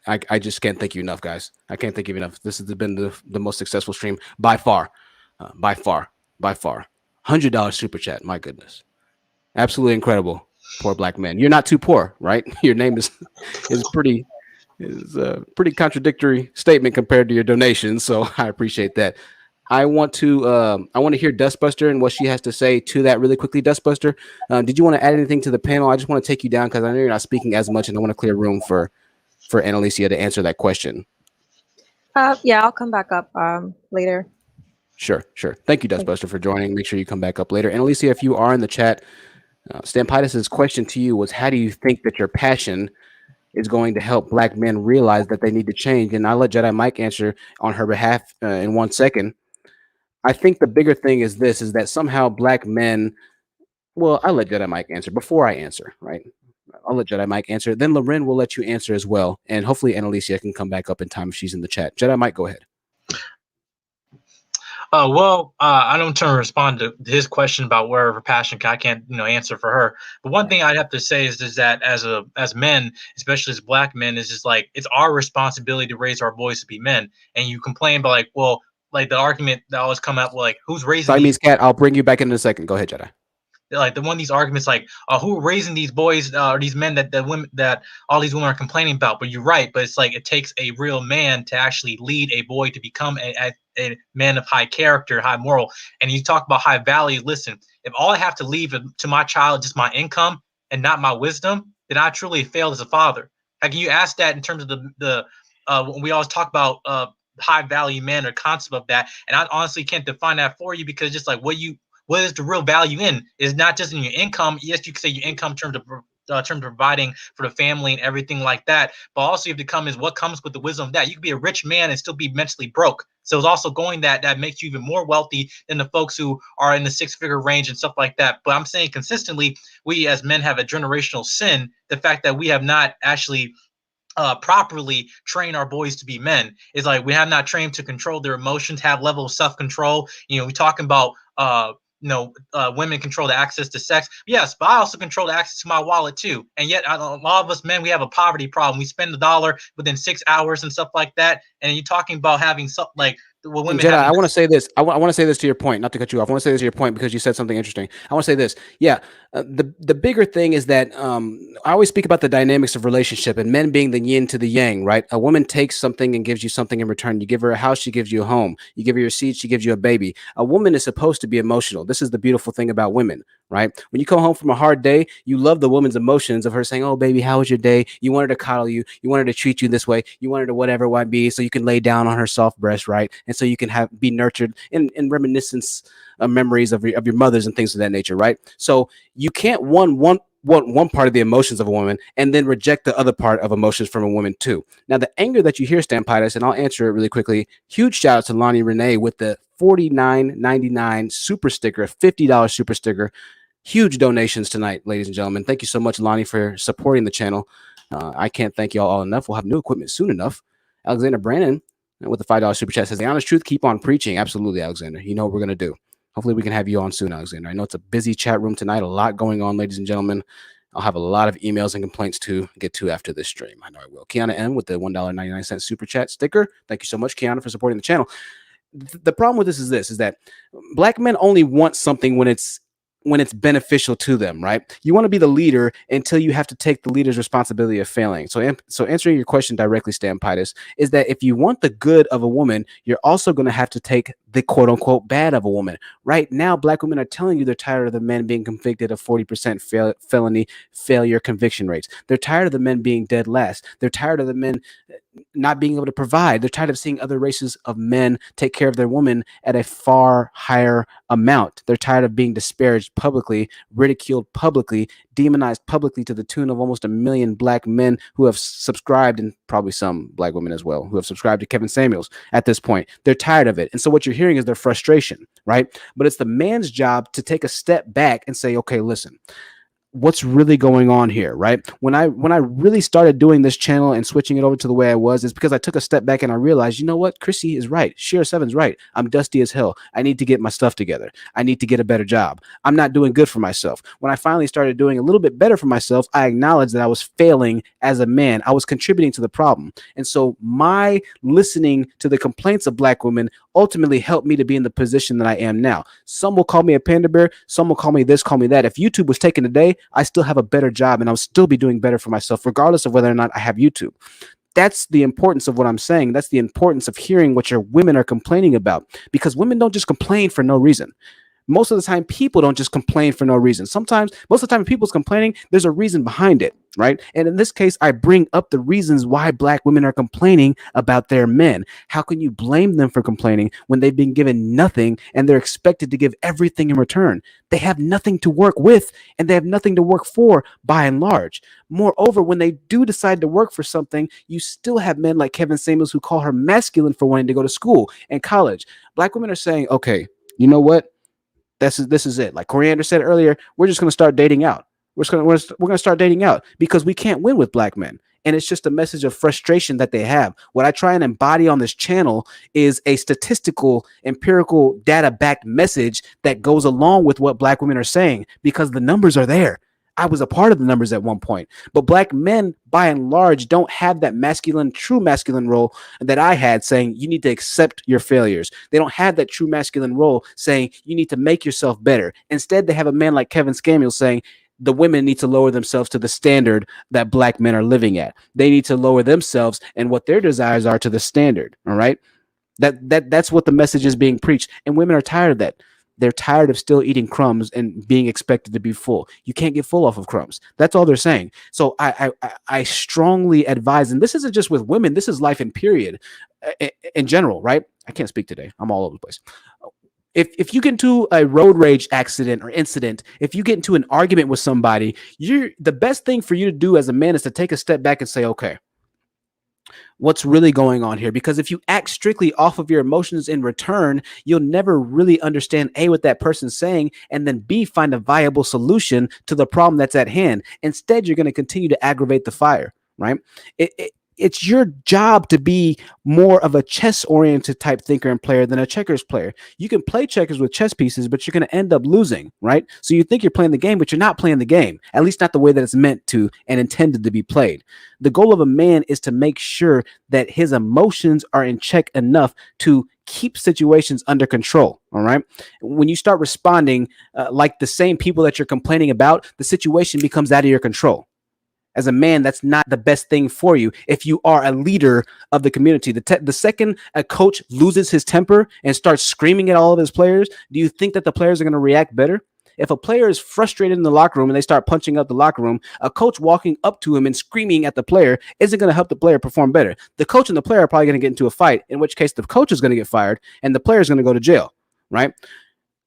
I just can't thank you enough, guys. I can't thank you enough. This has been the most successful stream by far, by far. $100 super chat. My goodness, absolutely incredible. Poor Black man. You're not too poor, right? Your name is pretty a pretty contradictory statement compared to your donations. So I appreciate that. I want to hear Dustbuster and what she has to say to that really quickly. Dustbuster, did you want to add anything to the panel? I just want to take you down because I know you're not speaking as much, and I want to clear room for Annalisa to answer that question. Yeah, I'll come back up later. Sure. Thank you, Dustbuster, for joining. Make sure you come back up later. Annalisa, if you are in the chat, Stampitis' question to you was, how do you think that your passion is going to help Black men realize that they need to change? And I'll let Jedi Mike answer on her behalf in 1 second. I think the bigger thing is this, is that somehow Black men, well, I'll let Jedi Mike answer before I answer, right? I'll let Jedi Mike answer. Then Loren will let you answer as well. And hopefully Annalisa can come back up in time if she's in the chat. Jedi Mike, go ahead. I don't turn to respond to his question about wherever passion. I can't, answer for her. But one thing I'd have to say is that as men, especially as Black men, is just like, it's our responsibility to raise our boys to be men. And you complain about like the argument that always come up, like, who's raising Siamese cat, I'll bring you back in a second. Go ahead, Jedi. Like the one of these arguments, like who are raising these boys or these men that women that all these women are complaining about. But you're right. But it's like it takes a real man to actually lead a boy to become a man of high character, high moral. And you talk about high value. Listen, if all I have to leave to my child is just my income and not my wisdom, then I truly failed as a father. Like, you ask that in terms of the when we always talk about high value men or concept of that, and I honestly can't define that for you, because just like what is the real value in is not just in your income. Yes, you can say your income in terms of providing for the family and everything like that, but also you have to come is what comes with the wisdom of that. You can be a rich man and still be mentally broke. So it's also going that makes you even more wealthy than the folks who are in the six-figure range and stuff like that. But I'm saying consistently, we as men have a generational sin. The fact that we have not actually properly train our boys to be men. Is like we have not trained to control their emotions, have level of self-control. We're talking about women control the access to sex. Yes, but I also control the access to my wallet too. And yet a lot of us men, we have a poverty problem. We spend $1 within 6 hours and stuff like that. And you're talking about having something like women. Jedi, I want to say this. I want to say this to your point, not to cut you off. I want to say this to your point because you said something interesting. I want to say this. Yeah, the bigger thing is that I always speak about the dynamics of relationship and men being the yin to the yang, right? A woman takes something and gives you something in return. You give her a house, she gives you a home. You give her your seed, she gives you a baby. A woman is supposed to be emotional. This is the beautiful thing about women, right? When you come home from a hard day, you love the woman's emotions of her saying, "Oh, baby, how was your day?" You want her to coddle you. You want her to treat you this way. You want her to whatever it might be, so you can lay down on her soft breast, right? And so you can be nurtured in reminiscence memories of your mothers and things of that nature, right? So you can't want one part of the emotions of a woman and then reject the other part of emotions from a woman too. Now, the anger that you hear, Stampitis, and I'll answer it really quickly. Huge shout out to Lonnie Renee with the $49.99 super sticker, $50 super sticker. Huge donations tonight, ladies and gentlemen. Thank you so much, Lonnie, for supporting the channel. I can't thank you all enough. We'll have new equipment soon enough. Alexander Brandon with the $5 super chat says, "The honest truth, keep on preaching." Absolutely, Alexander. You know what we're going to do. Hopefully we can have you on soon, Alexander. I know it's a busy chat room tonight. A lot going on, ladies and gentlemen. I'll have a lot of emails and complaints to get to after this stream. I know I will. Kiana M with the $1.99 super chat sticker. Thank you so much, Kiana, for supporting the channel. The problem with this is that Black men only want something when it's when it's beneficial to them, right? You want to be the leader until you have to take the leader's responsibility of failing. So answering your question directly, Stampitis, is that if you want the good of a woman, you're also going to have to take the quote unquote bad of a woman. Right now, black women are telling you they're tired of the men being convicted of 40% felony failure conviction rates. They're tired of the men being dead last. They're tired of the men not being able to provide. They're tired of seeing other races of men take care of their women at a far higher amount. They're tired of being disparaged publicly, ridiculed publicly, demonized publicly to the tune of almost 1 million black men who have subscribed, and probably some black women as well, who have subscribed to Kevin Samuels at this point. They're tired of it. And so what you're hearing is their frustration, right? But it's the man's job to take a step back and say, okay, listen, what's really going on here, right? When I really started doing this channel and switching it over to the way I was, is because I took a step back and I realized, you know what, Chrissy is right. Shira Seven's right. I'm dusty as hell. I need to get my stuff together. I need to get a better job. I'm not doing good for myself. When I finally started doing a little bit better for myself, I acknowledged that I was failing as a man. I was contributing to the problem. And so my listening to the complaints of black women ultimately helped me to be in the position that I am now. Some will call me a panda bear. Some will call me this, call me that. If YouTube was taken today, I still have a better job and I'll still be doing better for myself, regardless of whether or not I have YouTube. That's the importance of what I'm saying. That's the importance of hearing what your women are complaining about, because women don't just complain for no reason. Most of the time, people don't just complain for no reason. Sometimes, most of the time, people's complaining, there's a reason behind it, right? And in this case, I bring up the reasons why black women are complaining about their men. How can you blame them for complaining when they've been given nothing and they're expected to give everything in return? They have nothing to work with and they have nothing to work for by and large. Moreover, when they do decide to work for something, you still have men like Kevin Samuels who call her masculine for wanting to go to school and college. Black women are saying, okay, you know what? This is it. Like Coriander said earlier, we're just going to start dating out. We're going to start dating out because we can't win with black men. And it's just a message of frustration that they have. What I try and embody on this channel is a statistical, empirical, data-backed message that goes along with what black women are saying, because the numbers are there. I was a part of the numbers at one point, but black men by and large don't have that masculine, true masculine role that I had, saying you need to accept your failures. They don't have that true masculine role saying you need to make yourself better. Instead, they have a man like Kevin Samuels saying the women need to lower themselves to the standard that black men are living at. They need to lower themselves and what their desires are to the standard. All right. That's what the message is being preached. And women are tired of that. They're tired of still eating crumbs and being expected to be full. You can't get full off of crumbs. That's all they're saying. So I strongly advise, and this isn't just with women, this is life in period, in general, right? I can't speak today. I'm all over the place. If you get into a road rage accident or incident, if you get into an argument with somebody, the best thing for you to do as a man is to take a step back and say, okay, what's really going on here? Because if you act strictly off of your emotions in return, you'll never really understand A, what that person's saying, and then B, find a viable solution to the problem that's at hand. Instead, you're going to continue to aggravate the fire, right? It's your job to be more of a chess-oriented type thinker and player than a checkers player. You can play checkers with chess pieces, but you're going to end up losing, right? So you think you're playing the game, but you're not playing the game, at least not the way that it's meant to and intended to be played. The goal of a man is to make sure that his emotions are in check enough to keep situations under control. All right. When you start responding like the same people that you're complaining about, the situation becomes out of your control. As a man, that's not the best thing for you if you are a leader of the community. The second a coach loses his temper and starts screaming at all of his players, do you think that the players are going to react better? If a player is frustrated in the locker room and they start punching up the locker room, a coach walking up to him and screaming at the player isn't going to help the player perform better. The coach and the player are probably going to get into a fight, in which case the coach is going to get fired and the player is going to go to jail, right?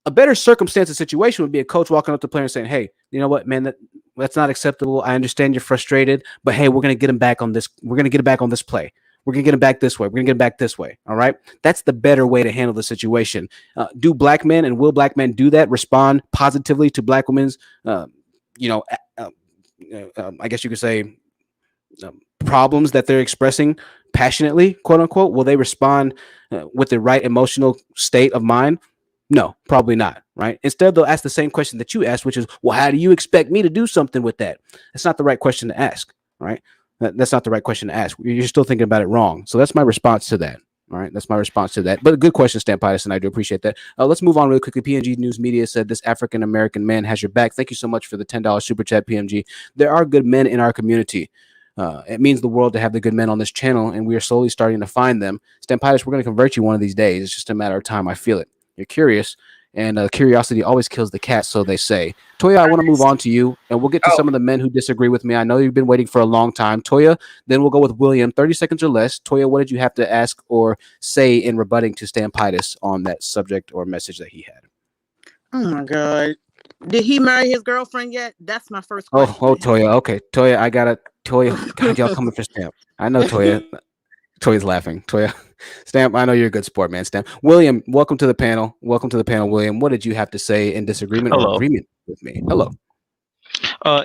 A better circumstance and situation would be a coach walking up to the player and saying, hey, you know what, man, that's not acceptable. I understand you're frustrated, but hey, we're going to get him back on this. We're going to get him back on this play. We're going to get him back this way. We're going to get him back this way. All right. That's the better way to handle the situation. Do black men and will black men do that? Respond positively to black women's, I guess you could say, problems that they're expressing passionately, quote unquote. Will they respond with the right emotional state of mind? No, probably not, right? Instead, they'll ask the same question that you asked, which is, well, how do you expect me to do something with that? That's not the right question to ask, right? That's not the right question to ask. You're still thinking about it wrong. So that's my response to that. All right, that's my response to that. But a good question, Stampitis, and I do appreciate that. Let's move on really quickly. PNG News Media said this African American man has your back. Thank you so much for the $10 super chat, PMG. There are good men in our community. It means the world to have the good men on this channel, and we are slowly starting to find them. Stampitis, we're going to convert you one of these days. It's just a matter of time. I feel it. You're curious, and curiosity always kills the cat, so they say. Toya, I want to move on to you, and we'll get to some of the men who disagree with me. I know you've been waiting for a long time. Toya, then we'll go with William. 30 seconds or less. Toya, what did you have to ask or say in rebutting to Stampitis on that subject or message that he had? Oh, my God. Did he marry his girlfriend yet? That's my first question. Oh, Toya. Okay, Toya, I got it. Toya, God, y'all coming for Stamp. I know, Toya. Toya's laughing. Toya, Stamp, I know you're a good sport, man. Stamp. William, welcome to the panel. Welcome to the panel, William. What did you have to say in disagreement or agreement with me? Hello.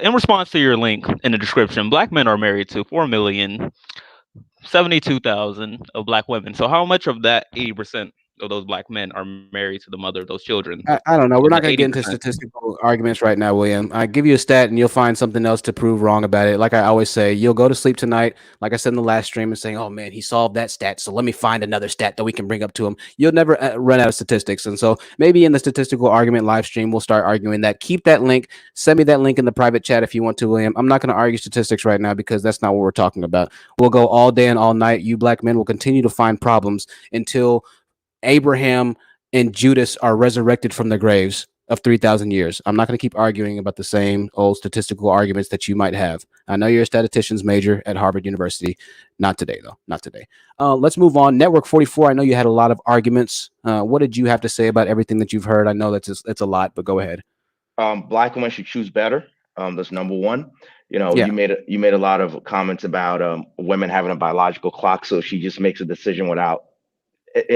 In response to your link in the description, black men are married to 4,072,000 of black women. So how much of that 80% of those black men are married to the mother of those children? I don't know. We're not going to get 80%. into statistical arguments right now, William. I give you a stat and you'll find something else to prove wrong about it. Like I always say, you'll go to sleep tonight, like I said in the last stream, and saying, oh man, he solved that stat. So let me find another stat that we can bring up to him. You'll never run out of statistics. And so maybe in the statistical argument live stream, we'll start arguing that. Keep that link. Send me that link in the private chat if you want to, William. I'm not going to argue statistics right now because that's not what we're talking about. We'll go all day and all night. You black men will continue to find problems until Abraham and Judas are resurrected from the graves of 3,000 years. I'm not going to keep arguing about the same old statistical arguments that you might have. I know you're a statistician's major at Harvard University. Not today, though. Not today. Let's move on. Network 44, I know you had a lot of arguments. What did you have to say about everything that you've heard? I know that's a lot, but go ahead. Black women should choose better. That's number one. You know, you made a lot of comments about women having a biological clock, so she just makes a decision without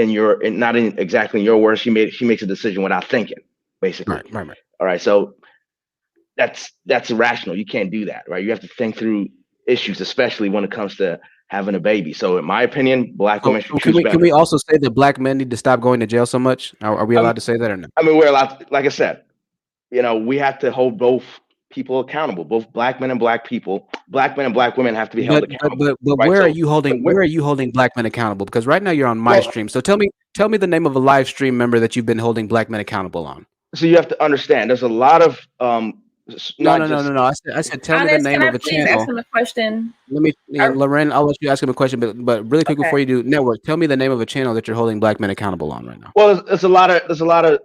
not in exactly in your words, she makes a decision without thinking, basically. Right. All right. So that's irrational. You can't do that, right? You have to think through issues, especially when it comes to having a baby. So in my opinion, black women should choose better. Can we also say that black men need to stop going to jail so much? Are we allowed to say that or not? I mean, we're allowed, like I said, you know, we have to hold both people accountable. Both black men and black people, black men and black women have to be held accountable. But right? Where are you holding black men accountable? Because right now you're on my stream. So tell me the name of a live stream member that you've been holding black men accountable on. So you have to understand, there's a lot of No. I said tell me the name of a channel. Ask him a question. Let me, Loren, I'll let you ask him a question, but really quick before you do, Network, tell me the name of a channel that you're holding black men accountable on right now. Well, there's a lot of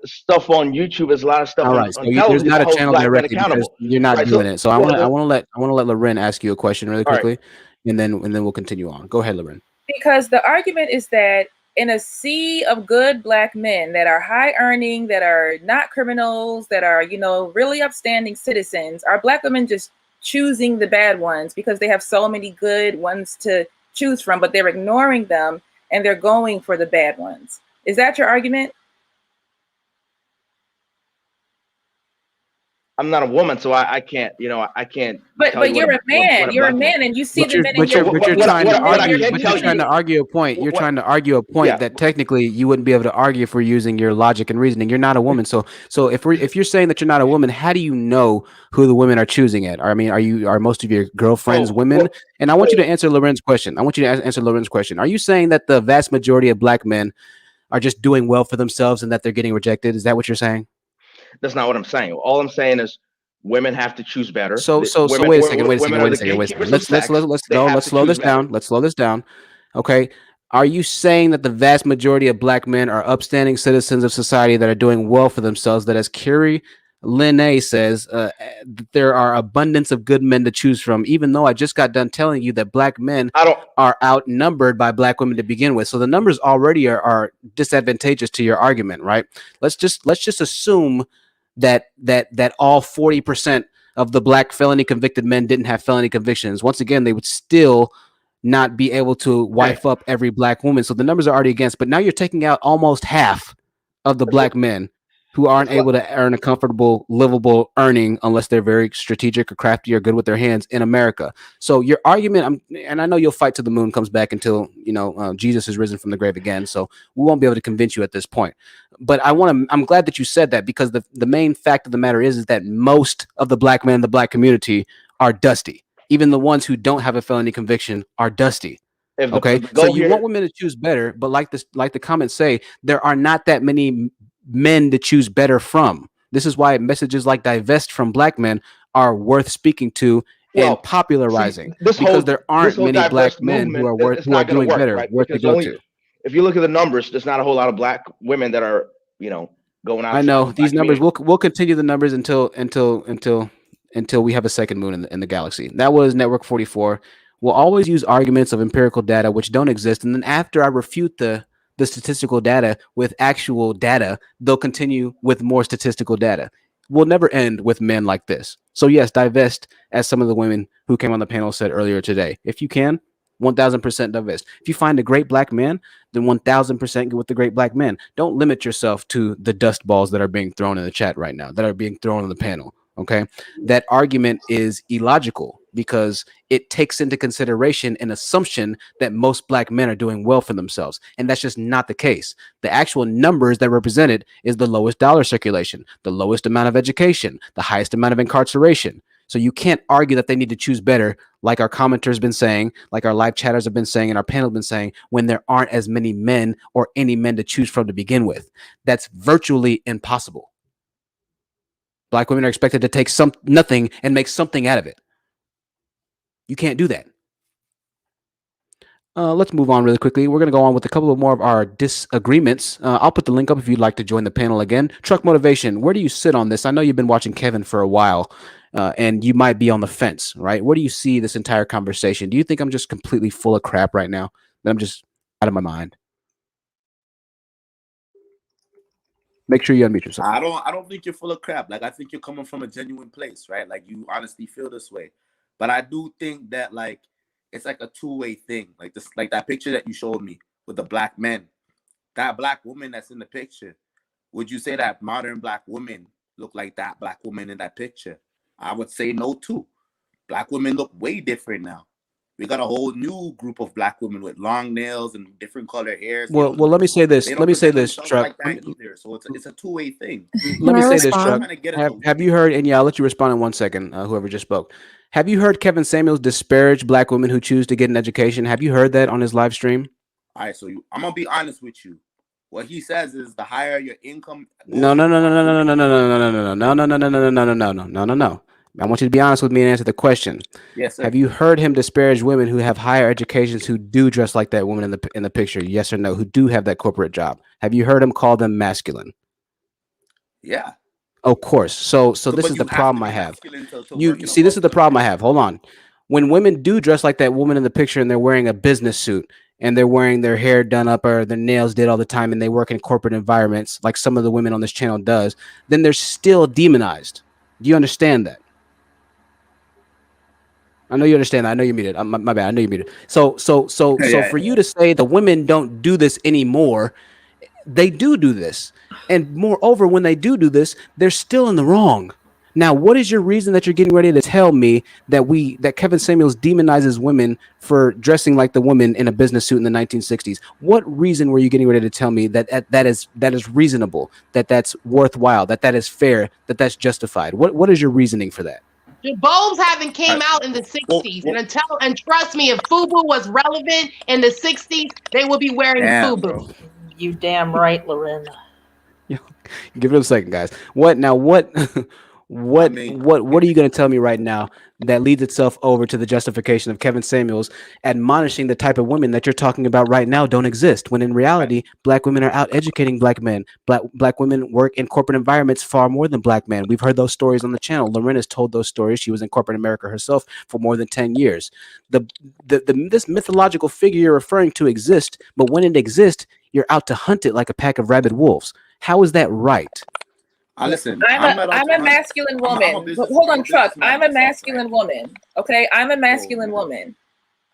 stuff on YouTube. There's a lot of stuff. All right, so there's not a channel directly because you're not doing it. So I want to let Loren ask you a question really quickly, and then we'll continue on. Go ahead, Loren. Because the argument is that in a sea of good black men that are high earning, that are not criminals, that are, you know, really upstanding citizens, are black women just choosing the bad ones because they have so many good ones to choose from, but they're ignoring them and they're going for the bad ones. Is that your argument? I'm not a woman, so I can't, you know, I can't. But you're a man. You're a man, and you see the men. But you're trying to argue a point. You're trying to argue a point that technically you wouldn't be able to argue if we're using your logic and reasoning. You're not a woman, so if you're saying that you're not a woman, how do you know who the women are choosing it? I mean, are most of your girlfriends women? And I want you to answer Loren's question. Are you saying that the vast majority of black men are just doing well for themselves and that they're getting rejected? Is that what you're saying? That's not what I'm saying. All I'm saying is women have to choose better. So wait a second. Let's slow this down. Okay. Are you saying that the vast majority of black men are upstanding citizens of society that are doing well for themselves, that as Carrie Linnae says, there are abundance of good men to choose from, even though I just got done telling you that black men are outnumbered by black women to begin with. So the numbers already are disadvantageous to your argument, right? Let's just assume that all 40% of the black felony convicted men didn't have felony convictions. Once again, they would still not be able to wife up every black woman. So the numbers are already against, but now you're taking out almost half of the black men who aren't able to earn a comfortable, livable earning unless they're very strategic or crafty or good with their hands in America. So your argument, and I know you'll fight to the moon comes back until Jesus is risen from the grave again. So we won't be able to convince you at this point. But I'm glad that you said that, because the main fact of the matter is that most of the black men in the black community are dusty. Even the ones who don't have a felony conviction are dusty. Okay, so you want women to choose better, but like the comments say, there are not that many men to choose better from. This is why messages like "divest" from black men are worth speaking to and popularizing, because there aren't many black men who are doing better, worth to go to. If you look at the numbers, there's not a whole lot of black women that are, going out. I know these numbers. We'll continue the numbers until we have a second moon in the galaxy. That was Network 44. We'll always use arguments of empirical data which don't exist, and then after I refute the statistical data with actual data, they'll continue with more statistical data. We'll never end with men like this. So yes, divest, as some of the women who came on the panel said earlier today. If you can, 1000% divest. If you find a great black man, then 1000% get with the great black man. Don't limit yourself to the dust balls that are being thrown in the chat right now, that are being thrown on the panel. Okay. That argument is illogical because it takes into consideration an assumption that most black men are doing well for themselves. And that's just not the case. The actual numbers that represented is the lowest dollar circulation, the lowest amount of education, the highest amount of incarceration. So you can't argue that they need to choose better, like our commenters been saying, like our live chatters have been saying, and our panel have been saying, when there aren't as many men or any men to choose from to begin with. That's virtually impossible. Black women are expected to take nothing and make something out of it. You can't do that. Let's move on really quickly. We're going to go on with a couple of more of our disagreements. I'll put the link up if you'd like to join the panel again. Truck motivation, where do you sit on this? I know you've been watching Kevin for a while, and you might be on the fence, right? Where do you see this entire conversation? Do you think I'm just completely full of crap right now? That I'm just out of my mind? Make sure you unmute yourself. I don't think you're full of crap. Like, I think you're coming from a genuine place, right? Like, you honestly feel this way. But I do think that, like, it's like a two-way thing. Like this, like that picture that you showed me with the black men. That black woman that's in the picture. Would you say that modern black women look like that black woman in that picture? I would say no too. Black women look way different now. We got a whole new group of black women with long nails and different color hairs. Well, let me say this. Let me say this, Truck. Like so it's a two-way thing. Let me say this, Truck. Have you heard? And yeah, I'll let you respond in 1 second. Whoever just spoke. Have you heard Kevin Samuels disparage black women who choose to get an education? Have you heard that on his live stream? All right, so I'm gonna be honest with you. What he says is the higher your income. No. I want you to be honest with me and answer the question. Yes, sir. Have you heard him disparage women who have higher educations, who do dress like that woman in the picture? Yes or no? Who do have that corporate job? Have you heard him call them masculine? Yeah. Of course. So this is the problem I have. You see, this is the problem I have. Hold on. When women do dress like that woman in the picture and they're wearing a business suit and they're wearing their hair done up or their nails did all the time and they work in corporate environments like some of the women on this channel does, then they're still demonized. Do you understand that? I know you understand that. I know you're muted. My bad. I know you're muted. So for you to say the women don't do this anymore, they do this. And moreover, when they do this, they're still in the wrong. Now, what is your reason that you're getting ready to tell me that Kevin Samuels demonizes women for dressing like the woman in a business suit in the 1960s? What reason were you getting ready to tell me that is reasonable, that's worthwhile, that is fair, that's justified? What is your reasoning for that? The bulbs haven't came out in the 60s. And trust me, if FUBU was relevant in the 60s, they would be wearing FUBU. Bro. You damn right, Lorena. Give it a second, guys. What are you going to tell me right now that leads itself over to the justification of Kevin Samuels admonishing the type of women that you're talking about right now don't exist, when in reality, black women are out educating black men. Black women work in corporate environments far more than black men. We've heard those stories on the channel. Lorena's told those stories. She was in corporate America herself for more than 10 years. This mythological figure you're referring to exists, but when it exists, you're out to hunt it like a pack of rabid wolves. How is that right? Listen, I'm a masculine woman. Hold on, Truck. I'm a masculine woman. Okay, I'm a masculine woman.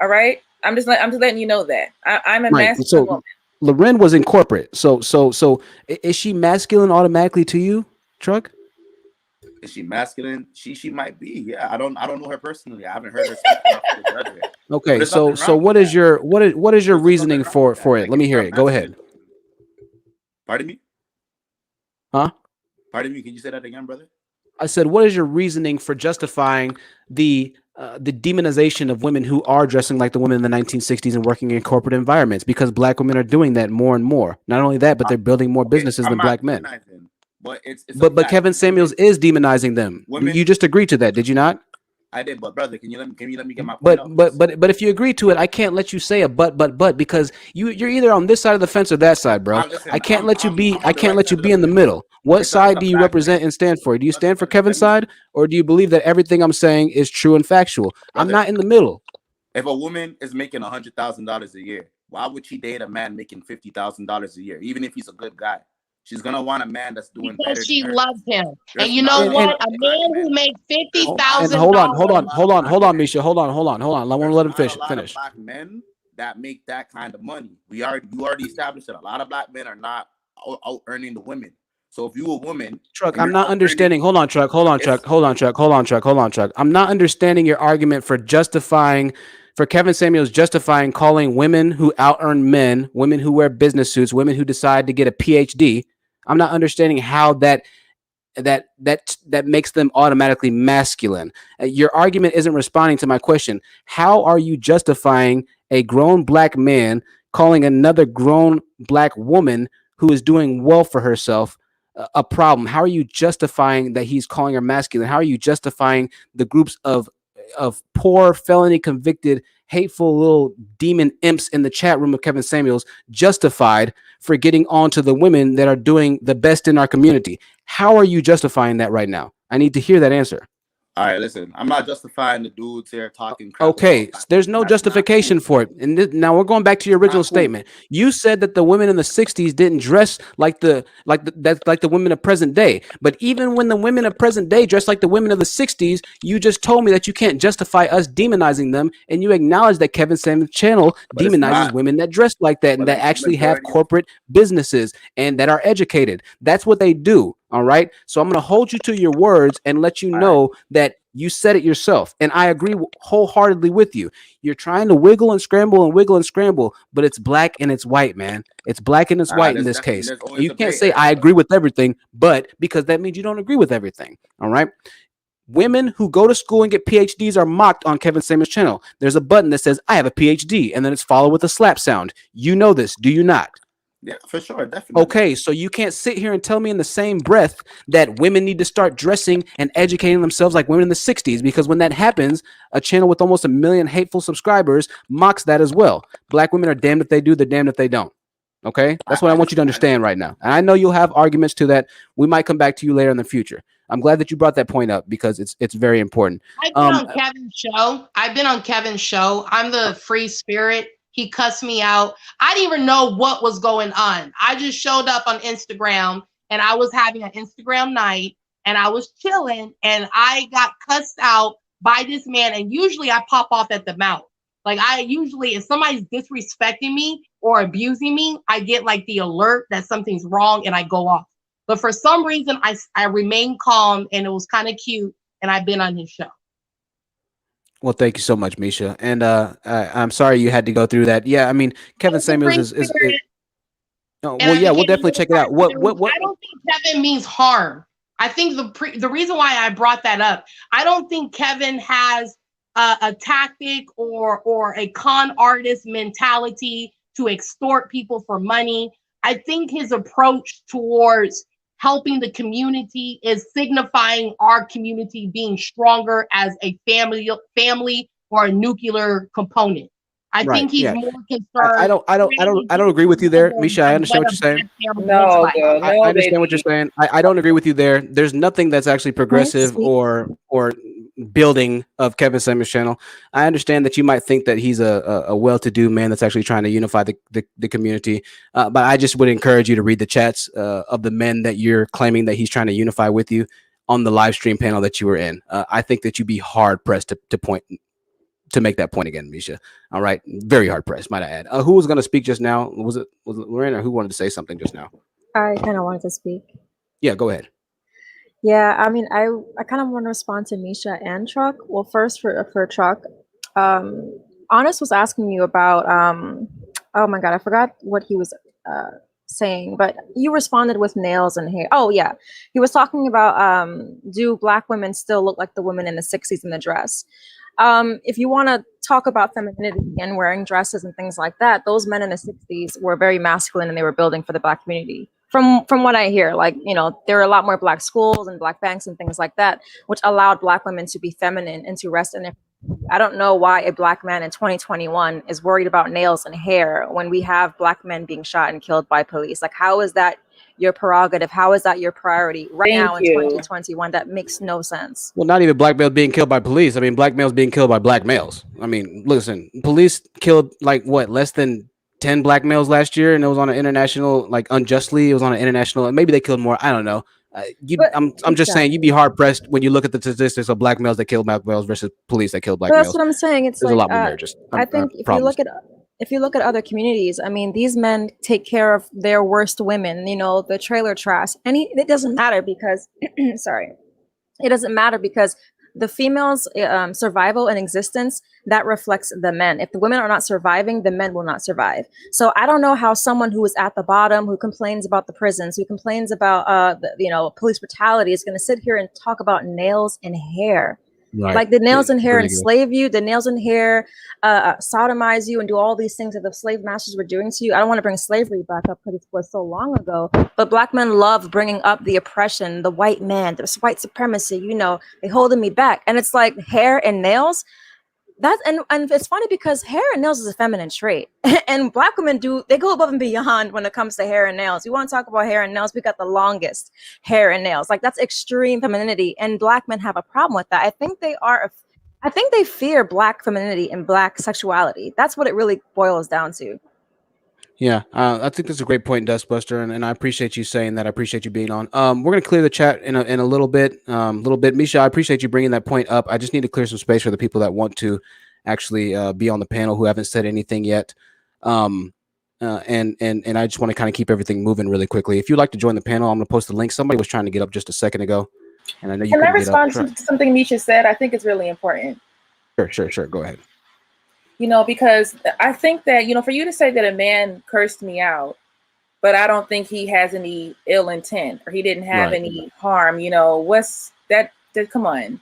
All right, I'm just letting you know that I'm a masculine woman. Loren was in corporate, so is she masculine automatically to you, Truck? Is she masculine? She might be. Yeah, I don't know her personally. I haven't heard her speak enough to judge her. Okay, so what is your reasoning for it? Let me hear it. Go ahead. Pardon me? Huh? Pardon me, can you say that again, brother? I said, what is your reasoning for justifying the the demonization of women who are dressing like the women in the 1960s and working in corporate environments, because black women are doing that more and more. Not only that, but they're building more businesses than black men. But it's but Kevin Samuels is demonizing them. Women, you just agreed to that, did you not? I did, but brother, can you let me get my point out? But if you agree to it, I can't let you say a but because you're either on this side of the fence or that side, bro. I can't let you be in the middle. What side do you represent and stand for? Do you stand for Kevin's side, or do you believe that everything I'm saying is true and factual? I'm not in the middle. If a woman is making $100,000 a year, why would she date a man making $50,000 a year, even if he's a good guy? She's gonna want a man that's doing better. Because she loves him, and you know what? A man who makes $50,000. Hold on, Misha. Hold on. I want to let him finish. Black men that make that kind of money. You already established that a lot of black men are not out earning the women. So if you a woman, Truck, I'm not understanding. Hold on, Truck. I'm not understanding your argument for Kevin Samuels justifying calling women who out earn men, women who wear business suits, women who decide to get a PhD. I'm not understanding how that makes them automatically masculine. Your argument isn't responding to my question. How are you justifying a grown black man calling another grown black woman who is doing well for herself a problem? How are you justifying that he's calling her masculine? How are you justifying the groups of poor, felony convicted, hateful little demon imps in the chat room of Kevin Samuels justified for getting on to the women that are doing the best in our community? How are you justifying that right now? I need to hear that answer. All right, listen, I'm not justifying the dudes here talking crap. Okay, there's no justification for it. And now we're going back to your original statement. You said that the women in the 60s didn't dress like the women of present day. But even when the women of present day dress like the women of the 60s, you just told me that you can't justify us demonizing them, and you acknowledge that Kevin Samuels' channel demonizes women that dress like that and that actually have corporate businesses and that are educated. That's what they do. All right. So I'm going to hold you to your words and let you know that you said it yourself. And I agree wholeheartedly with you. You're trying to wiggle and scramble, but it's black and it's white, man. It's black and it's white in this case. And you can't say I agree with everything, but because that means you don't agree with everything. All right. Women who go to school and get PhDs are mocked on Kevin Samuels' channel. There's a button that says I have a PhD, and then it's followed with a slap sound. You know this, do you not? Yeah, for sure, definitely. Okay, so you can't sit here and tell me in the same breath that women need to start dressing and educating themselves like women in the 60s, because when that happens, a channel with almost 1 million hateful subscribers mocks that as well. Black women are damned if they do, they're damned if they don't. Okay, that's what I want you to understand right now. And I know you'll have arguments to that. We might come back to you later in the future. I'm glad that you brought that point up because it's very important. I've been on Kevin's show. I'm the free spirit. He cussed me out. I didn't even know what was going on. I just showed up on Instagram and I was having an Instagram night and I was chilling and I got cussed out by this man. And usually I pop off at the mouth. Like if somebody's disrespecting me or abusing me, I get like the alert that something's wrong and I go off. But for some reason, I remained calm and it was kind of cute. And I've been on his show. Well, thank you so much, Misha. And I'm sorry you had to go through that. Yeah, I mean, Kevin Samuels is well, yeah, we'll definitely check it out. What? I don't think Kevin means harm. I think the reason why I brought that up, I don't think Kevin has a tactic or a con artist mentality to extort people for money. I think his approach towards helping the community is signifying our community being stronger as a family or a nuclear component. I think he's more concerned. I don't agree with you there, Misha. I understand what you're saying. No, I understand what you're saying. I don't agree with you there. There's nothing that's actually progressive or building of Kevin Samuels' channel. I understand that you might think that he's a well-to-do man that's actually trying to unify the community, but I just would encourage you to read the chats of the men that you're claiming that he's trying to unify with you on the live stream panel that you were in. I think that you'd be hard-pressed to make that point again, Misha. All right. Very hard pressed, might I add. Who was going to speak just now? Was it Lorraine, or who wanted to say something just now? I kind of wanted to speak. Yeah, go ahead. Yeah, I mean, I kind of want to respond to Misha and Truck. Well, first for Truck, Honest was asking you about, oh my God, I forgot what he was saying, but you responded with nails and hair. Oh yeah, he was talking about, do Black women still look like the women in the 60s in the dress? If you want to talk about femininity and wearing dresses and things like that, those men in the 60s were very masculine and they were building for the Black community. From what I hear, like, you know, there were a lot more Black schools and Black banks and things like that, which allowed Black women to be feminine and to rest in their. I don't know why a Black man in 2021 is worried about nails and hair when we have Black men being shot and killed by police. Like, how is that your prerogative? How is that your priority right now in 2021? That makes no sense. Well, not even Black males being killed by police. I mean, Black males being killed by Black males. I mean, listen, police killed like what, less than 10 Black males last year, and it was on an international, like unjustly. It was on an international, and maybe they killed more. I don't know. I'm just saying, you'd be hard pressed when you look at the statistics of Black males that kill Black males versus police that kill Black males. That's what I'm saying. It's There's like a lot more there. Just I think if you look at other communities, I mean, these men take care of their worst women. You know, the trailer trash, and it doesn't matter because, sorry, it doesn't matter because the females' survival and existence, that reflects the men. If the women are not surviving, the men will not survive. So I don't know how someone who is at the bottom, who complains about the prisons, who complains about police brutality, is going to sit here and talk about nails and hair. Right. Like the nails and hair enslave you, the nails and hair sodomize you and do all these things that the slave masters were doing to you. I don't want to bring slavery back up because it was so long ago, but Black men love bringing up the oppression, the white man, the white supremacy, you know, they holding me back. And it's like hair and nails. And it's funny because hair and nails is a feminine trait, and Black women they go above and beyond when it comes to hair and nails. You want to talk about hair and nails? We got the longest hair and nails. Like, that's extreme femininity, and Black men have a problem with that. I think they fear Black femininity and Black sexuality. That's what it really boils down to. Yeah, I think that's a great point, Dustbuster, and I appreciate you saying that. I appreciate you being on. We're gonna clear the chat in a little bit. Misha, I appreciate you bringing that point up. I just need to clear some space for the people that want to actually be on the panel who haven't said anything yet. And I just want to kind of keep everything moving really quickly. If you'd like to join the panel, I'm gonna post the link. Somebody was trying to get up just a second ago, and I know you can I couldn't get up. respond to something Misha said? I think it's really important. Sure. Go ahead. You know, because I think that, you know, for you to say that a man cursed me out, but I don't think he has any ill intent or he didn't have any harm, you know, what's that? Come on.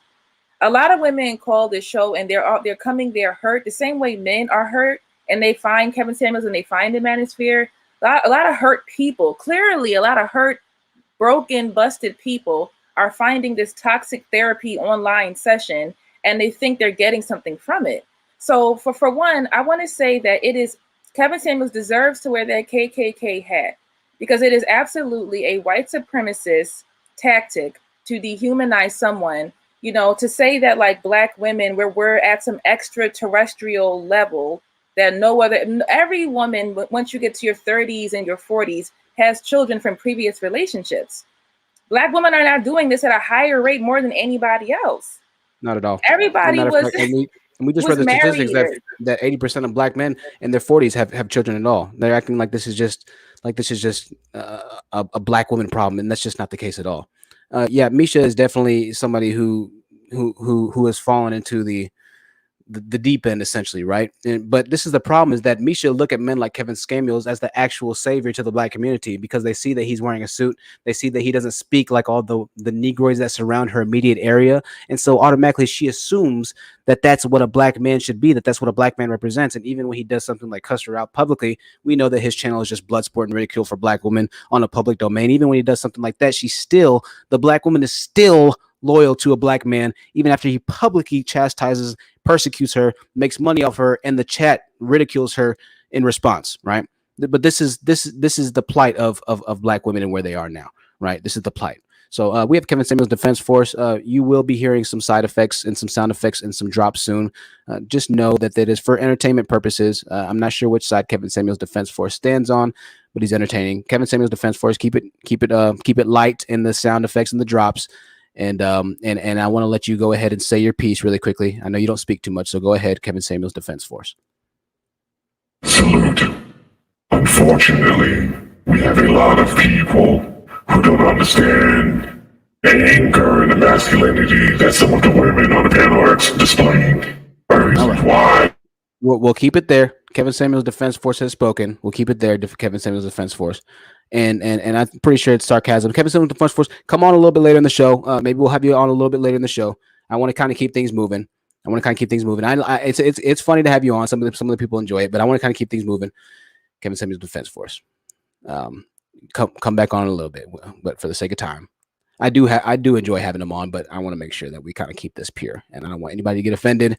A lot of women call this show and they're coming there hurt the same way men are hurt, and they find Kevin Samuels and they find the manosphere. A lot of hurt people, clearly a lot of hurt, broken, busted people are finding this toxic therapy online session, and they think they're getting something from it. So for one, I want to say that Kevin Samuels deserves to wear that KKK hat, because it is absolutely a white supremacist tactic to dehumanize someone, you know, to say that like Black women, we're at some extraterrestrial level that every woman, once you get to your 30s and your 40s, has children from previous relationships. Black women are not doing this at a higher rate more than anybody else. Not at all. Everybody was. And we just read the statistics that 80% of Black men in their 40s have children at all. They're acting like this is just a Black woman problem, and that's just not the case at all. Yeah, Misha is definitely somebody who has fallen into the deep end, essentially, right? But this is the problem, is that Misha look at men like Kevin Samuels as the actual savior to the Black community, because they see that he's wearing a suit, they see that he doesn't speak like all the Negroes that surround her immediate area, and so automatically she assumes that that's what a Black man should be, that's what a Black man represents. And even when he does something like cuss her out publicly, we know that his channel is just blood sport and ridicule for Black women on a public domain. Even when he does something like that, the Black woman is still loyal to a Black man, even after he publicly chastises, persecutes her, makes money off her, and the chat ridicules her in response, right? But this is the plight of Black women and where they are now, right? This is the plight. So we have Kevin Samuels Defense Force. You will be hearing some side effects and some sound effects and some drops soon. Just know that is for entertainment purposes. I'm not sure which side Kevin Samuels Defense Force stands on, but he's entertaining. Kevin Samuels Defense Force, keep it light in the sound effects and the drops. And I want to let you go ahead and say your piece really quickly. I know you don't speak too much, so go ahead, Kevin Samuels Defense Force. Salute. Unfortunately, we have a lot of people who don't understand the anger and the masculinity that some of the women on the panel are displaying. Why? We'll keep it there. Kevin Samuels Defense Force has spoken. We'll keep it there, Kevin Samuels Defense Force. And I'm pretty sure it's sarcasm. Kevin Samuels Defense Force, come on a little bit later in the show. Maybe we'll have you on a little bit later in the show. I want to kind of keep things moving. I want to kind of keep things moving. It's funny to have you on. Some of the people enjoy it, but I want to kind of keep things moving. Kevin Samuels Defense Force. Come back on a little bit, but for the sake of time, I do enjoy having them on, but I want to make sure that we kind of keep this pure, and I don't want anybody to get offended.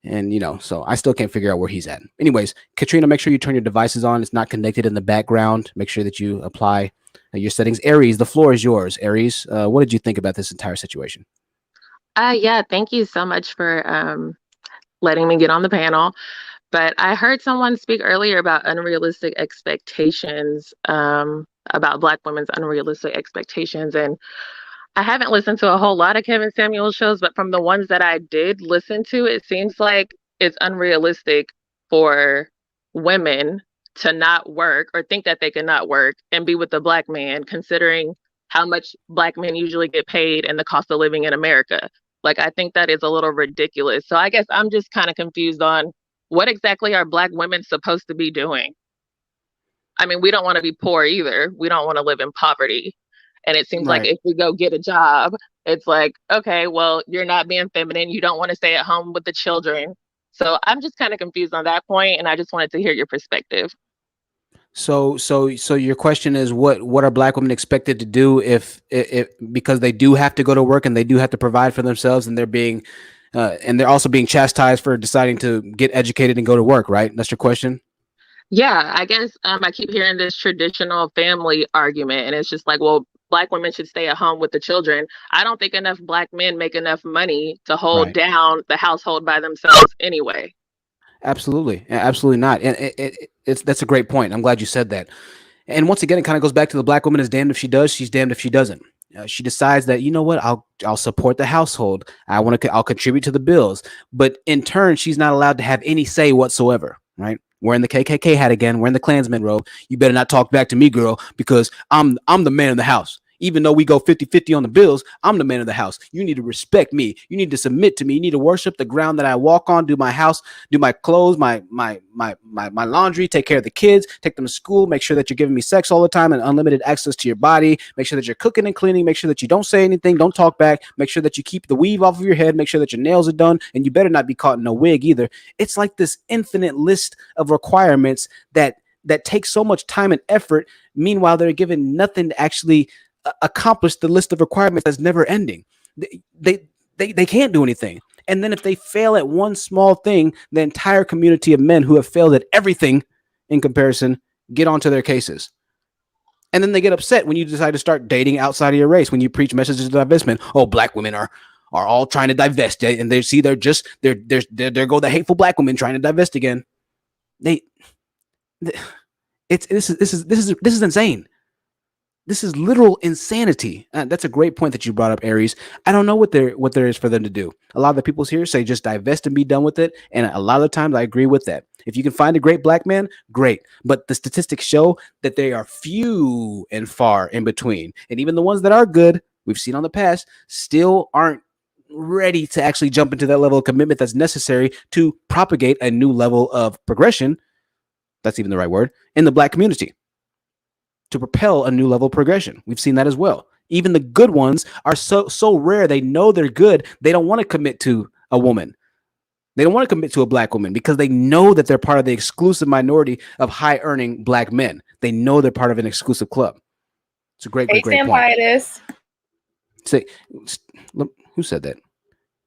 And so I still can't figure out where he's at. Anyways, Katrina, make sure you turn your devices on. It's not connected in the background. Make sure that you apply your settings. Aries, the floor is yours. Aries, what did you think about this entire situation? Yeah, thank you so much for letting me get on the panel. But I heard someone speak earlier about unrealistic expectations, about Black women's unrealistic expectations. And I haven't listened to a whole lot of Kevin Samuels shows, but from the ones that I did listen to, it seems like it's unrealistic for women to not work or think that they cannot work and be with a Black man, considering how much Black men usually get paid and the cost of living in America. Like, I think that is a little ridiculous. So I guess I'm just kind of confused on what exactly are Black women supposed to be doing? I mean, we don't want to be poor either. We don't want to live in poverty. And it seems like if we go get a job, it's like, okay, well, you're not being feminine. You don't want to stay at home with the children. So I'm just kind of confused on that point, and I just wanted to hear your perspective. So your question is what are Black women expected to do if because they do have to go to work and they do have to provide for themselves, and they're also being chastised for deciding to get educated and go to work, right? That's your question? Yeah, I guess I keep hearing this traditional family argument, and it's just like, well, Black women should stay at home with the children. I don't think enough Black men make enough money to hold down the household by themselves anyway. Absolutely not. And that's a great point. I'm glad you said that. And once again, it kind of goes back to the Black woman is damned if she does, she's damned if she doesn't. She decides that, you know what, I'll support the household. I'll contribute to the bills, but in turn, she's not allowed to have any say whatsoever. Right? Wearing the KKK hat again, wearing the Klansman robe. You better not talk back to me, girl, because I'm the man of the house. Even though we go 50-50 on the bills, I'm the man of the house. You need to respect me. You need to submit to me. You need to worship the ground that I walk on, do my house, do my clothes, my laundry, take care of the kids, take them to school, make sure that you're giving me sex all the time and unlimited access to your body, make sure that you're cooking and cleaning, make sure that you don't say anything, don't talk back, make sure that you keep the weave off of your head, make sure that your nails are done, and you better not be caught in a wig either. It's like this infinite list of requirements that take so much time and effort. Meanwhile, they're given nothing to actually accomplish the list of requirements that's never ending. They can't do anything. And then if they fail at one small thing, the entire community of men who have failed at everything in comparison get onto their cases. And then they get upset when you decide to start dating outside of your race, when you preach messages of divestment. Oh, Black women are all trying to divest, and they're there go the hateful Black women trying to divest again. This is insane. This is literal insanity. That's a great point that you brought up, Aries. I don't know what there is for them to do. A lot of the people here say just divest and be done with it. And a lot of the times I agree with that. If you can find a great Black man, great. But the statistics show that they are few and far in between. And even the ones that are good, we've seen on the past, still aren't ready to actually jump into that level of commitment that's necessary to propagate a new level of progression. That's even the right word in the Black community. To propel a new level of progression. We've seen that as well. Even the good ones are so rare. They know they're good. They don't want to commit to a woman. They don't want to commit to a Black woman because they know that they're part of the exclusive minority of high earning Black men. They know they're part of an exclusive club. It's a great point. Say, who said that?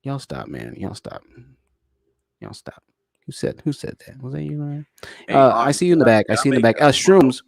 Y'all stop, man. Y'all stop. Who said that? Was that you, Ryan? I see you in the back. Shrooms.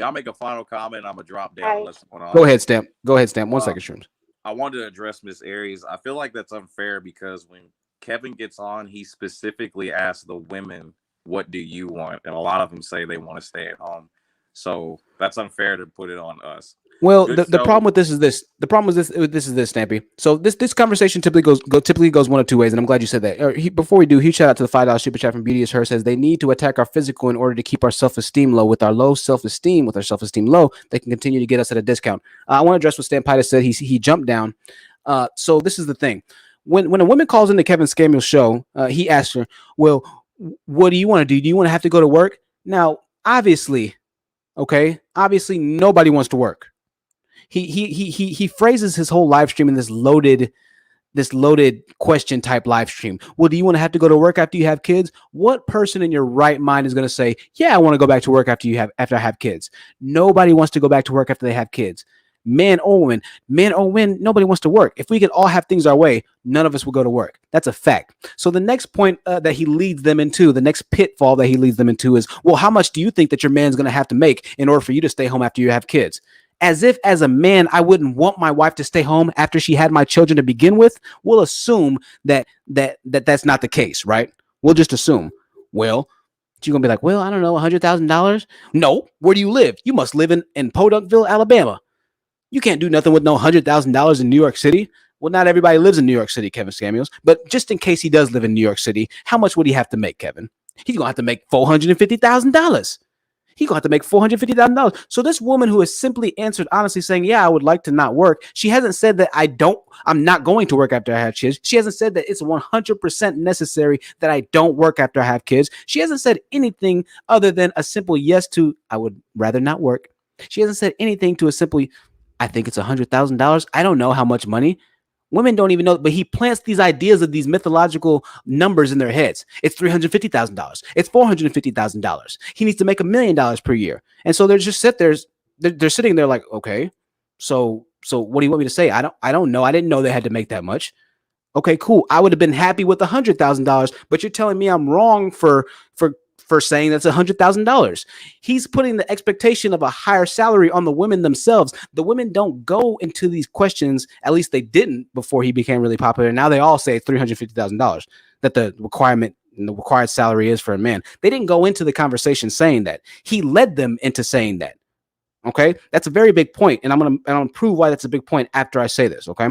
I'll make a final comment. I'm gonna drop down unless someone else. Go ahead, Stamp. 1 second, Shrooms. I wanted to address Miss Aries. I feel like that's unfair because when Kevin gets on, he specifically asks the women, "What do you want?" And a lot of them say they want to stay at home. So that's unfair to put it on us. Well, the problem with this is this. The problem with this is this, Stampy. So this conversation typically goes one of two ways, and I'm glad you said that. Before we do, huge shout out to the $5 super chat from Beauty is Her. Says they need to attack our physical in order to keep our self-esteem low. With our self-esteem low, they can continue to get us at a discount. I want to address what Stampita said. He jumped down. So this is the thing. When a woman calls into Kevin Samuels' show, he asks her, "Well, what do you want to do? Do you want to have to go to work?" Now, obviously, nobody wants to work. He phrases his whole live stream in this loaded this loaded question type live stream. Well, do you want to have to go to work after you have kids? What person in your right mind is going to say, yeah, I want to go back to work after I have kids? Nobody wants to go back to work after they have kids. Man or women, nobody wants to work. If we could all have things our way, none of us would go to work. That's a fact. So the next point that he leads them into, the next pitfall that he leads them into is, well, how much do you think that your man's going to have to make in order for you to stay home after you have kids? As if as a man, I wouldn't want my wife to stay home after she had my children to begin with. We'll assume that's not the case, right? We'll just assume. Well, you're going to be like, well, I don't know, $100,000? No. Where do you live? You must live in Podunkville, Alabama. You can't do nothing with no $100,000 in New York City. Well, not everybody lives in New York City, Kevin Samuels. But just in case he does live in New York City, how much would he have to make, Kevin? He's going to have to make $450,000. He's going to have to make $450,000. So this woman who has simply answered honestly saying, yeah, I would like to not work. She hasn't said that I'm not going to work after I have kids. She hasn't said that it's 100% necessary that I don't work after I have kids. She hasn't said anything other than a simple yes to, I would rather not work. She hasn't said anything to a simply, I think it's $100,000. I don't know how much money. Women don't even know, but he plants these ideas of these mythological numbers in their heads. It's $350,000. It's $450,000. He needs to make $1 million per year. And so they're just they're sitting there like, okay, so what do you want me to say? I don't know. I didn't know they had to make that much. Okay, cool. I would have been happy with $100,000, but you're telling me I'm wrong for saying that's $100,000. He's putting the expectation of a higher salary on the women themselves. The women don't go into these questions, at least they didn't before he became really popular. Now they all say $350,000 that the requirement and the required salary is for a man. They didn't go into the conversation saying that. He led them into saying that. Okay, that's a very big point, and I'm gonna prove why that's a big point after I say this. Okay.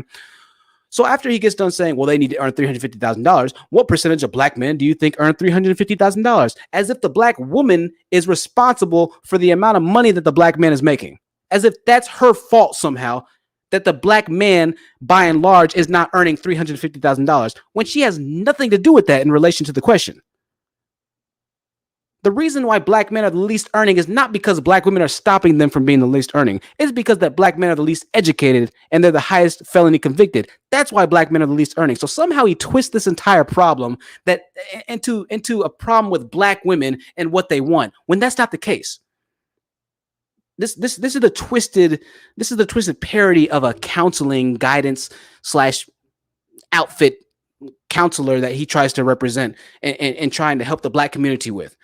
So after he gets done saying, well, they need to earn $350,000, what percentage of black men do you think earn $350,000? As if the black woman is responsible for the amount of money that the black man is making. As if that's her fault somehow, that the black man, by and large, is not earning $350,000, when she has nothing to do with that in relation to the question. The reason why black men are the least earning is not because black women are stopping them from being the least earning. It's because that black men are the least educated and they're the highest felony convicted. That's why black men are the least earning. So somehow he twists this entire problem into a problem with black women and what they want, when that's not the case. This is the twisted parody of a counseling guidance / outfit counselor that he tries to represent and trying to help the black community with.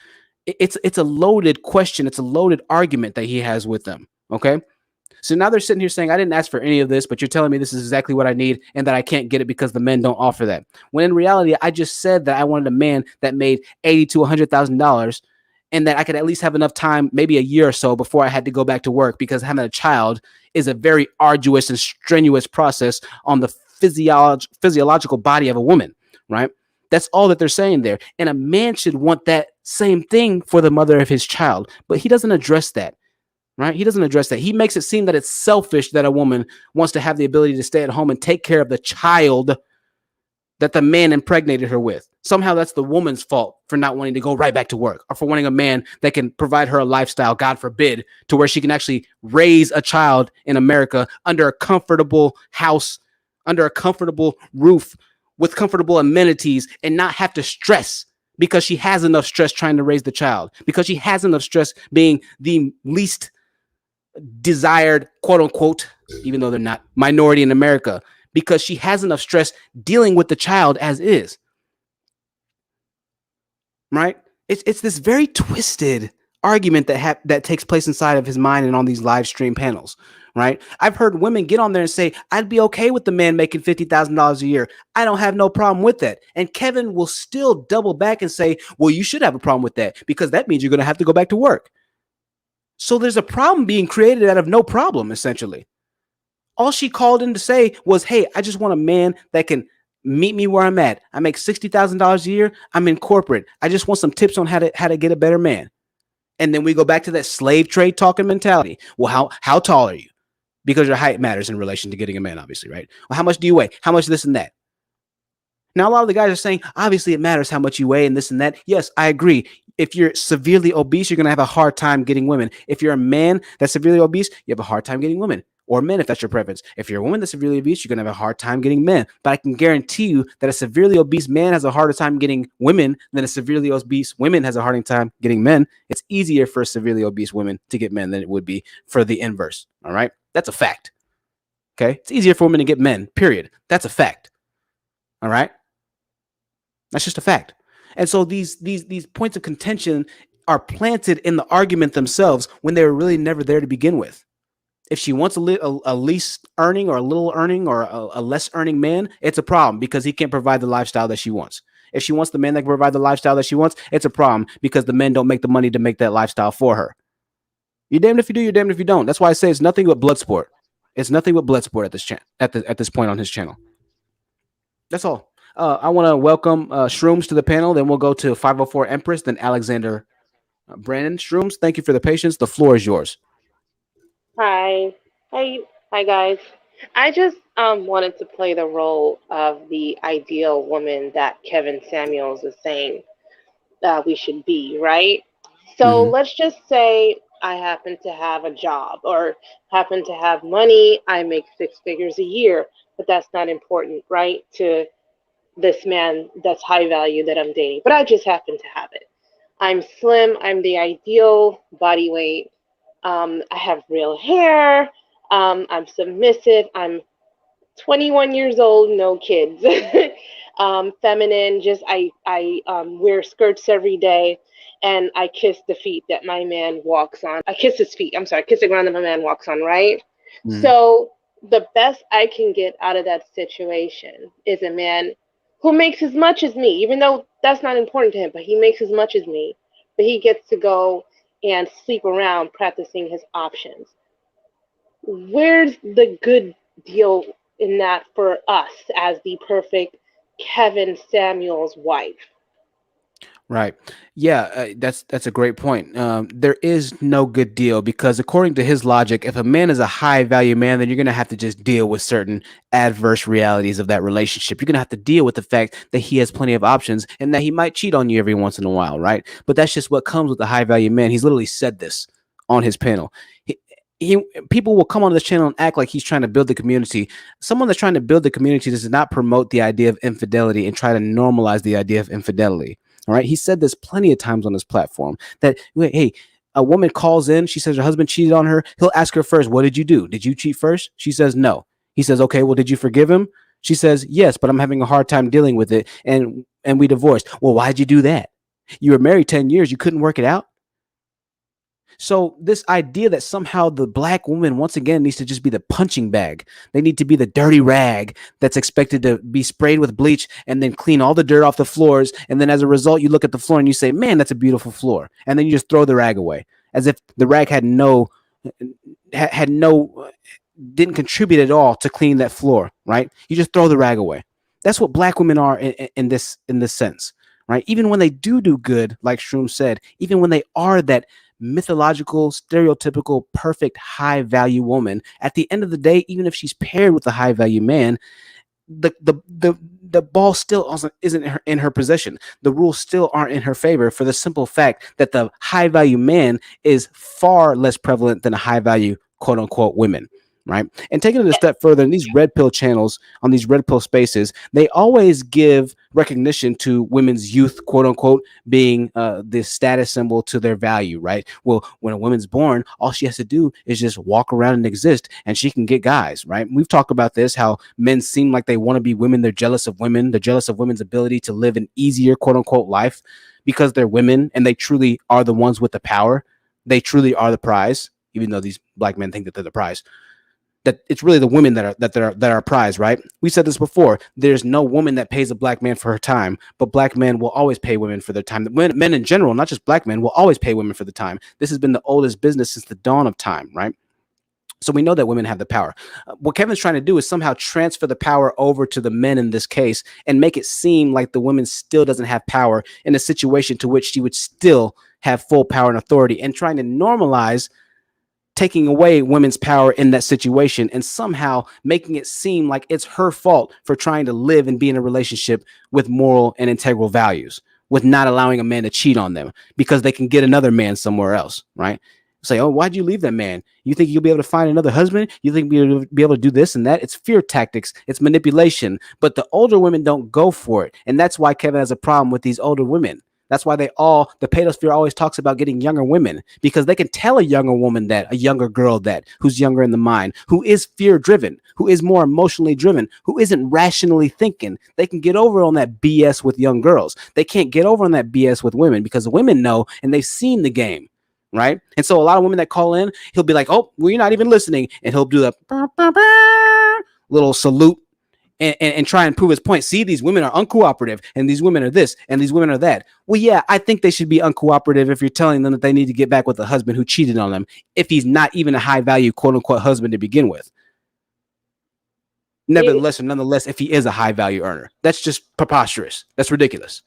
It's a loaded question. It's a loaded argument that he has with them. Okay. So now they're sitting here saying, I didn't ask for any of this, but you're telling me this is exactly what I need and that I can't get it because the men don't offer that. When in reality, I just said that I wanted a man that made $80,000 to $100,000 and that I could at least have enough time, maybe a year or so before I had to go back to work, because having a child is a very arduous and strenuous process on the physiological body of a woman, right? That's all that they're saying there. And a man should want that same thing for the mother of his child. But he doesn't address that, right? He doesn't address that. He makes it seem that it's selfish that a woman wants to have the ability to stay at home and take care of the child that the man impregnated her with. Somehow that's the woman's fault for not wanting to go right back to work, or for wanting a man that can provide her a lifestyle, God forbid, to where she can actually raise a child in America under a comfortable house, under a comfortable roof, with comfortable amenities, and not have to stress because she has enough stress trying to raise the child, because she has enough stress being the least desired, quote unquote, even though they're not, minority in America, because she has enough stress dealing with the child as is. Right? It's this very twisted argument that takes place inside of his mind and on these live stream panels. Right? I've heard women get on there and say, I'd be okay with the man making $50,000 a year. I don't have no problem with that. And Kevin will still double back and say, well, you should have a problem with that, because that means you're going to have to go back to work. So there's a problem being created out of no problem, essentially. All she called in to say was, hey, I just want a man that can meet me where I'm at. I make $60,000 a year. I'm in corporate. I just want some tips on how to get a better man. And then we go back to that slave trade talking mentality. Well, how tall are you? Because your height matters in relation to getting a man, obviously, right? Well, how much do you weigh? How much this and that? Now, a lot of the guys are saying, obviously, it matters how much you weigh and this and that. Yes, I agree. If you're severely obese, you're going to have a hard time getting women. If you're a man that's severely obese, you have a hard time getting women. or men if that's your preference. If you're a woman that's severely obese, you're going to have a hard time getting men. But I can guarantee you that a severely obese man has a harder time getting women than a severely obese woman has a harder time getting men. It's easier for a severely obese woman to get men than it would be for the inverse. All right? That's a fact. Okay? It's easier for women to get men, period. That's a fact. All right? That's just a fact. And so these points of contention are planted in the argument themselves when they were really never there to begin with. If she wants a least earning or a little earning or a less earning man, it's a problem because he can't provide the lifestyle that she wants. If she wants the man that can provide the lifestyle that she wants, it's a problem because the men don't make the money to make that lifestyle for her. You're damned if you do, you're damned if you don't. That's why I say it's nothing but blood sport. It's nothing but blood sport at this point on his channel. That's all. I want to welcome Shrooms to the panel. Then we'll go to 504 Empress, then Alexander Brandon. Shrooms, thank you for the patience. The floor is yours. Hi. Hi guys. I just wanted to play the role of the ideal woman that Kevin Samuels is saying we should be, right? So let's just say I happen to have a job or happen to have money. I make 6 figures a year, but that's not important, right? To this man that's high value that I'm dating, but I just happen to have it. I'm slim. I'm the ideal body weight. I have real hair. I'm submissive. I'm 21 years old, no kids. Feminine. Just I wear skirts every day, and I kiss the feet that my man walks on. I kiss his feet. I'm sorry, kiss the ground that my man walks on. Right. So the best I can get out of that situation is a man who makes as much as me, even though that's not important to him, but he makes as much as me, but he gets to go and sleep around practicing his options. Where's the good deal in that for us as the perfect Kevin Samuels wife? Right. Yeah, that's a great point. There is no good deal because according to his logic, if a man is a high value man, then you're going to have to just deal with certain adverse realities of that relationship. You're going to have to deal with the fact that he has plenty of options and that he might cheat on you every once in a while, right? But that's just what comes with a high value man. He's literally said this on his panel. People will come on this channel and act like he's trying to build the community. Someone that's trying to build the community does not promote the idea of infidelity and try to normalize the idea of infidelity. All right. He said this plenty of times on his platform that, hey, a woman calls in. She says her husband cheated on her. He'll ask her first, what did you do? Did you cheat first? She says no. He says, okay, well, did you forgive him? She says, yes, but I'm having a hard time dealing with it. And we divorced. Well, why'd you do that? You were married 10 years. You couldn't work it out. So this idea that somehow the black woman, once again, needs to just be the punching bag. They need to be the dirty rag that's expected to be sprayed with bleach and then clean all the dirt off the floors. And then as a result, you look at the floor and you say, man, that's a beautiful floor. And then you just throw the rag away as if the rag didn't contribute at all to clean that floor, right? You just throw the rag away. That's what black women are in this sense, right? Even when they do good, like Shroom said, even when they are that mythological, stereotypical, perfect, high value woman, at the end of the day, even if she's paired with a high value man, the ball still isn't in her possession. The rules still aren't in her favor for the simple fact that the high value man is far less prevalent than a high value quote unquote women. Right. And taking it a step further, in these red pill channels, on these red pill spaces, they always give recognition to women's youth, quote unquote, being the status symbol to their value. Right. Well, when a woman's born, all she has to do is just walk around and exist and she can get guys. Right. We've talked about this, how men seem like they want to be women. They're jealous of women. They're jealous of women's ability to live an easier, quote unquote, life because they're women and they truly are the ones with the power. They truly are the prize, even though these black men think that they're the prize. That it's really the women that are prize, right? We said this before. There's no woman that pays a black man for her time, but black men will always pay women for their time. Men in general, not just black men, will always pay women for the time. This has been the oldest business since the dawn of time, right? So we know that women have the power. What Kevin's trying to do is somehow transfer the power over to the men in this case and make it seem like the woman still doesn't have power in a situation to which she would still have full power and authority, and trying to normalize taking away women's power in that situation and somehow making it seem like it's her fault for trying to live and be in a relationship with moral and integral values, with not allowing a man to cheat on them because they can get another man somewhere else, right? Say, oh, why'd you leave that man? You think you'll be able to find another husband? You think you'll be able to do this and that? It's fear tactics. It's manipulation. But the older women don't go for it. And that's why Kevin has a problem with these older women. That's why the pedosphere always talks about getting younger women, because they can tell a younger woman that, a younger girl that, who's younger in the mind, who is fear driven, who is more emotionally driven, who isn't rationally thinking. They can get over on that BS with young girls. They can't get over on that BS with women, because women know and they've seen the game. Right. And so a lot of women that call in, he'll be like, oh, well, you're not even listening. And he'll do the little salute and try and prove his point. See, these women are uncooperative, and these women are this, and these women are that. Well, yeah, I think they should be uncooperative if you're telling them that they need to get back with a husband who cheated on them, if he's not even a high value, quote unquote, husband to begin with. Nevertheless, or nonetheless, if he is a high value earner, that's just preposterous. That's ridiculous.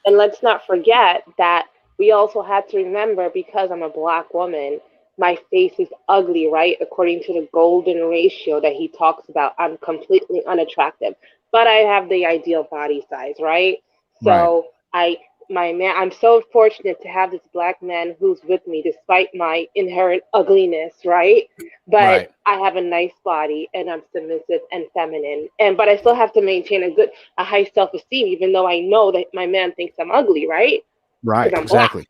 And let's not forget that we also have to remember, because I'm a Black woman, my face is ugly, right? According to the golden ratio that he talks about, I'm completely unattractive, but I have the ideal body size, right? So I'm so fortunate to have this Black man who's with me despite my inherent ugliness, right? But I have a nice body and I'm submissive and feminine, but I still have to maintain a high self-esteem, even though I know that my man thinks I'm ugly, right? Right, exactly.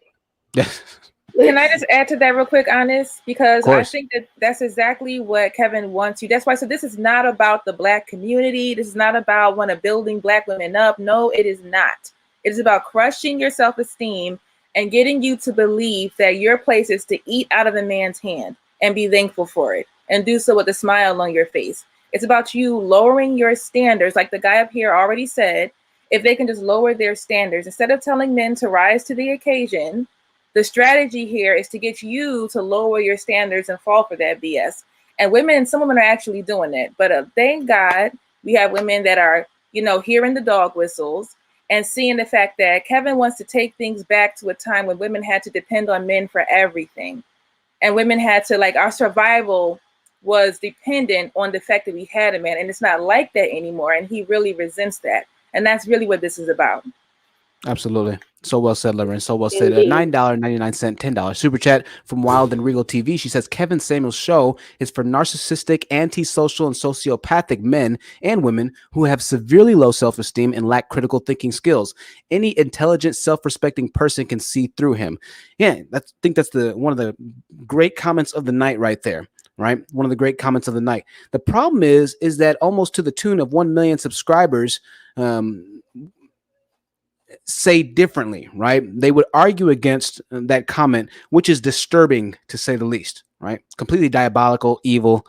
Can I just add to that real quick, Honest? Because I think that that's exactly what Kevin wants you. That's why. So this is not about the Black community. This is not about building Black women up. No, it is not. It is about crushing your self-esteem and getting you to believe that your place is to eat out of a man's hand and be thankful for it and do so with a smile on your face. It's about you lowering your standards. Like the guy up here already said, if they can just lower their standards, instead of telling men to rise to the occasion, the strategy here is to get you to lower your standards and fall for that BS. And some women are actually doing that. But thank God we have women that are, hearing the dog whistles and seeing the fact that Kevin wants to take things back to a time when women had to depend on men for everything. And women had to, our survival was dependent on the fact that we had a man. And it's not like that anymore. And he really resents that. And that's really what this is about. Absolutely. So well said, Lauren. So well said. $9.99, $10 super chat from Wild and Regal TV. She says Kevin Samuel's show is for narcissistic, antisocial, and sociopathic men and women who have severely low self-esteem and lack critical thinking skills. Any intelligent, self-respecting person can see through him. Yeah, I think that's one of the great comments of the night right there. Right, one of the great comments of the night. The problem is that almost to the tune of 1 million subscribers say differently, right? They would argue against that comment, which is disturbing to say the least, right? Completely diabolical, evil,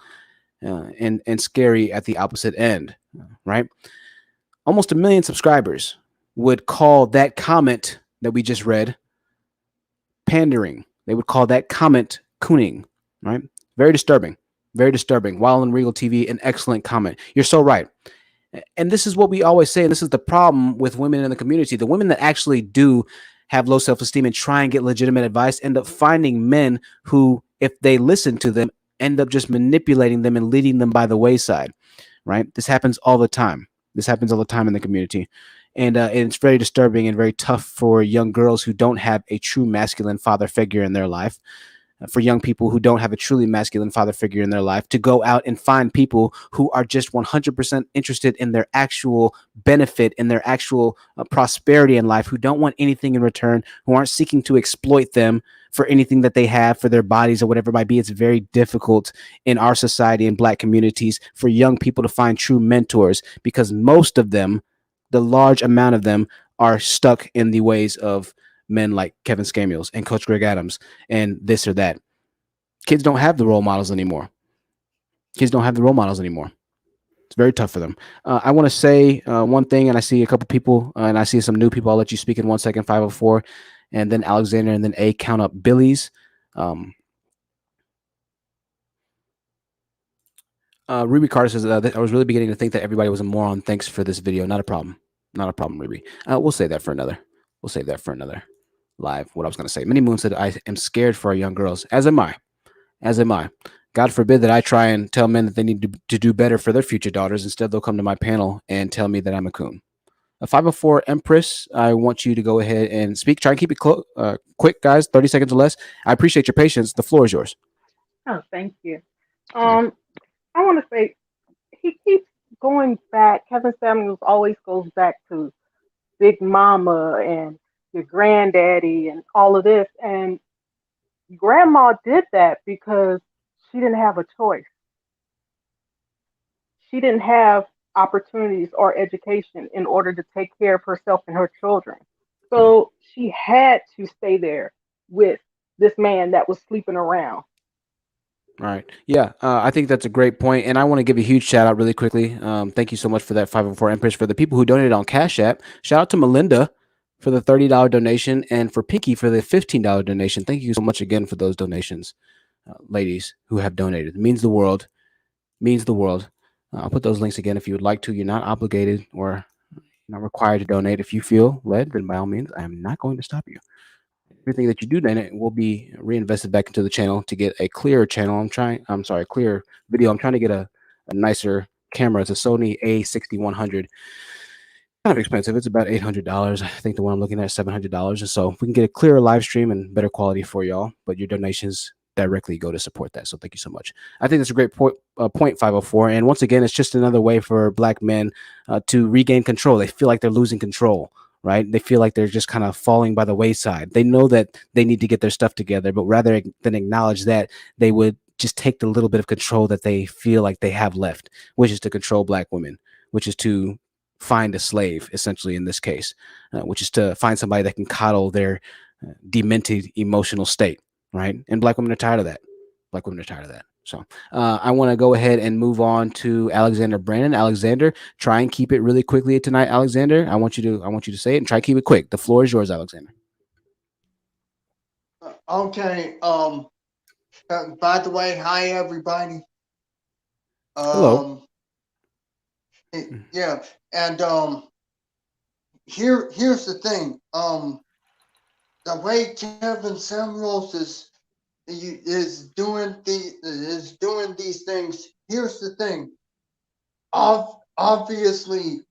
and scary at the opposite end, right? Almost 1 million subscribers would call that comment that we just read pandering. They would call that comment cooning, right? Very disturbing, very disturbing. Wild and Regal TV, an excellent comment. You're so right. And this is what we always say, and this is the problem with women in the community. The women that actually do have low self-esteem and try and get legitimate advice end up finding men who, if they listen to them, end up just manipulating them and leading them by the wayside, right? This happens all the time. This happens all the time in the community. And it's very disturbing and very tough for young girls who don't have a true masculine father figure in their life. For young people who don't have a truly masculine father figure in their life, to go out and find people who are just 100% interested in their actual benefit, in their actual prosperity in life, who don't want anything in return, who aren't seeking to exploit them for anything that they have, for their bodies or whatever it might be. It's very difficult in our society and Black communities for young people to find true mentors, because most of them, the large amount of them, are stuck in the ways of men like Kevin Samuels and Coach Greg Adams and this or that. Kids don't have the role models anymore. It's very tough for them. I want to say one thing, and I see a couple people, and I see some new people. I'll let you speak in 1 second, 504, and then Alexander, and then A, count up Billy's. Ruby Carter says, I was really beginning to think that everybody was a moron. Thanks for this video. Not a problem. Not a problem, Ruby. We'll save that for another. Live. What I was going to say. Minnie Moon said, I am scared for our young girls. As am I. God forbid that I try and tell men that they need to do better for their future daughters. Instead, they'll come to my panel and tell me that I'm a coon. A 504 Empress, I want you to go ahead and speak. Try and keep it quick, guys. 30 seconds or less. I appreciate your patience. The floor is yours. Oh, thank you. I want to say he keeps going back. Kevin Samuels always goes back to Big Mama and your granddaddy and all of this. And Grandma did that because she didn't have a choice. She didn't have opportunities or education in order to take care of herself and her children. So she had to stay there with this man that was sleeping around. All right. Yeah, I think that's a great point, and I want to give a huge shout out really quickly. Thank you so much for that 504 Empress. For the people who donated on Cash App, shout out to Melinda for the $30 donation, and for Pinky for the $15 donation. Thank you so much again for those donations, ladies who have donated. It means the world. Means the world. I'll put those links again if you would like to. You're not obligated or not required to donate. If you feel led, then by all means, I am not going to stop you. Everything that you do donate will be reinvested back into the channel to get a clearer channel. A clearer video. I'm trying to get a nicer camera. It's a Sony A6100. Kind of expensive. It's about $800. I think the one I'm looking at is $700. And so we can get a clearer live stream and better quality for y'all. But your donations directly go to support that. So thank you so much. I think that's a great point 504. And once again, it's just another way for Black men to regain control. They feel like they're losing control, right? They feel like they're just kind of falling by the wayside. They know that they need to get their stuff together, but rather than acknowledge that, they would just take the little bit of control that they feel like they have left, which is to control Black women, which is to find a slave, essentially, in this case, which is to find somebody that can coddle their demented emotional state, right? And Black women are tired of that. Black women are tired of that. So I want to go ahead and move on to Alexander Brandon. Alexander, try and keep it really quickly tonight. Alexander, I want you to say it and try to keep it quick. The floor is yours, Alexander. Okay. By the way, hi everybody. Hello. Yeah, and here's the thing. The way Kevin Samuels is doing these things. Here's the thing. Obviously,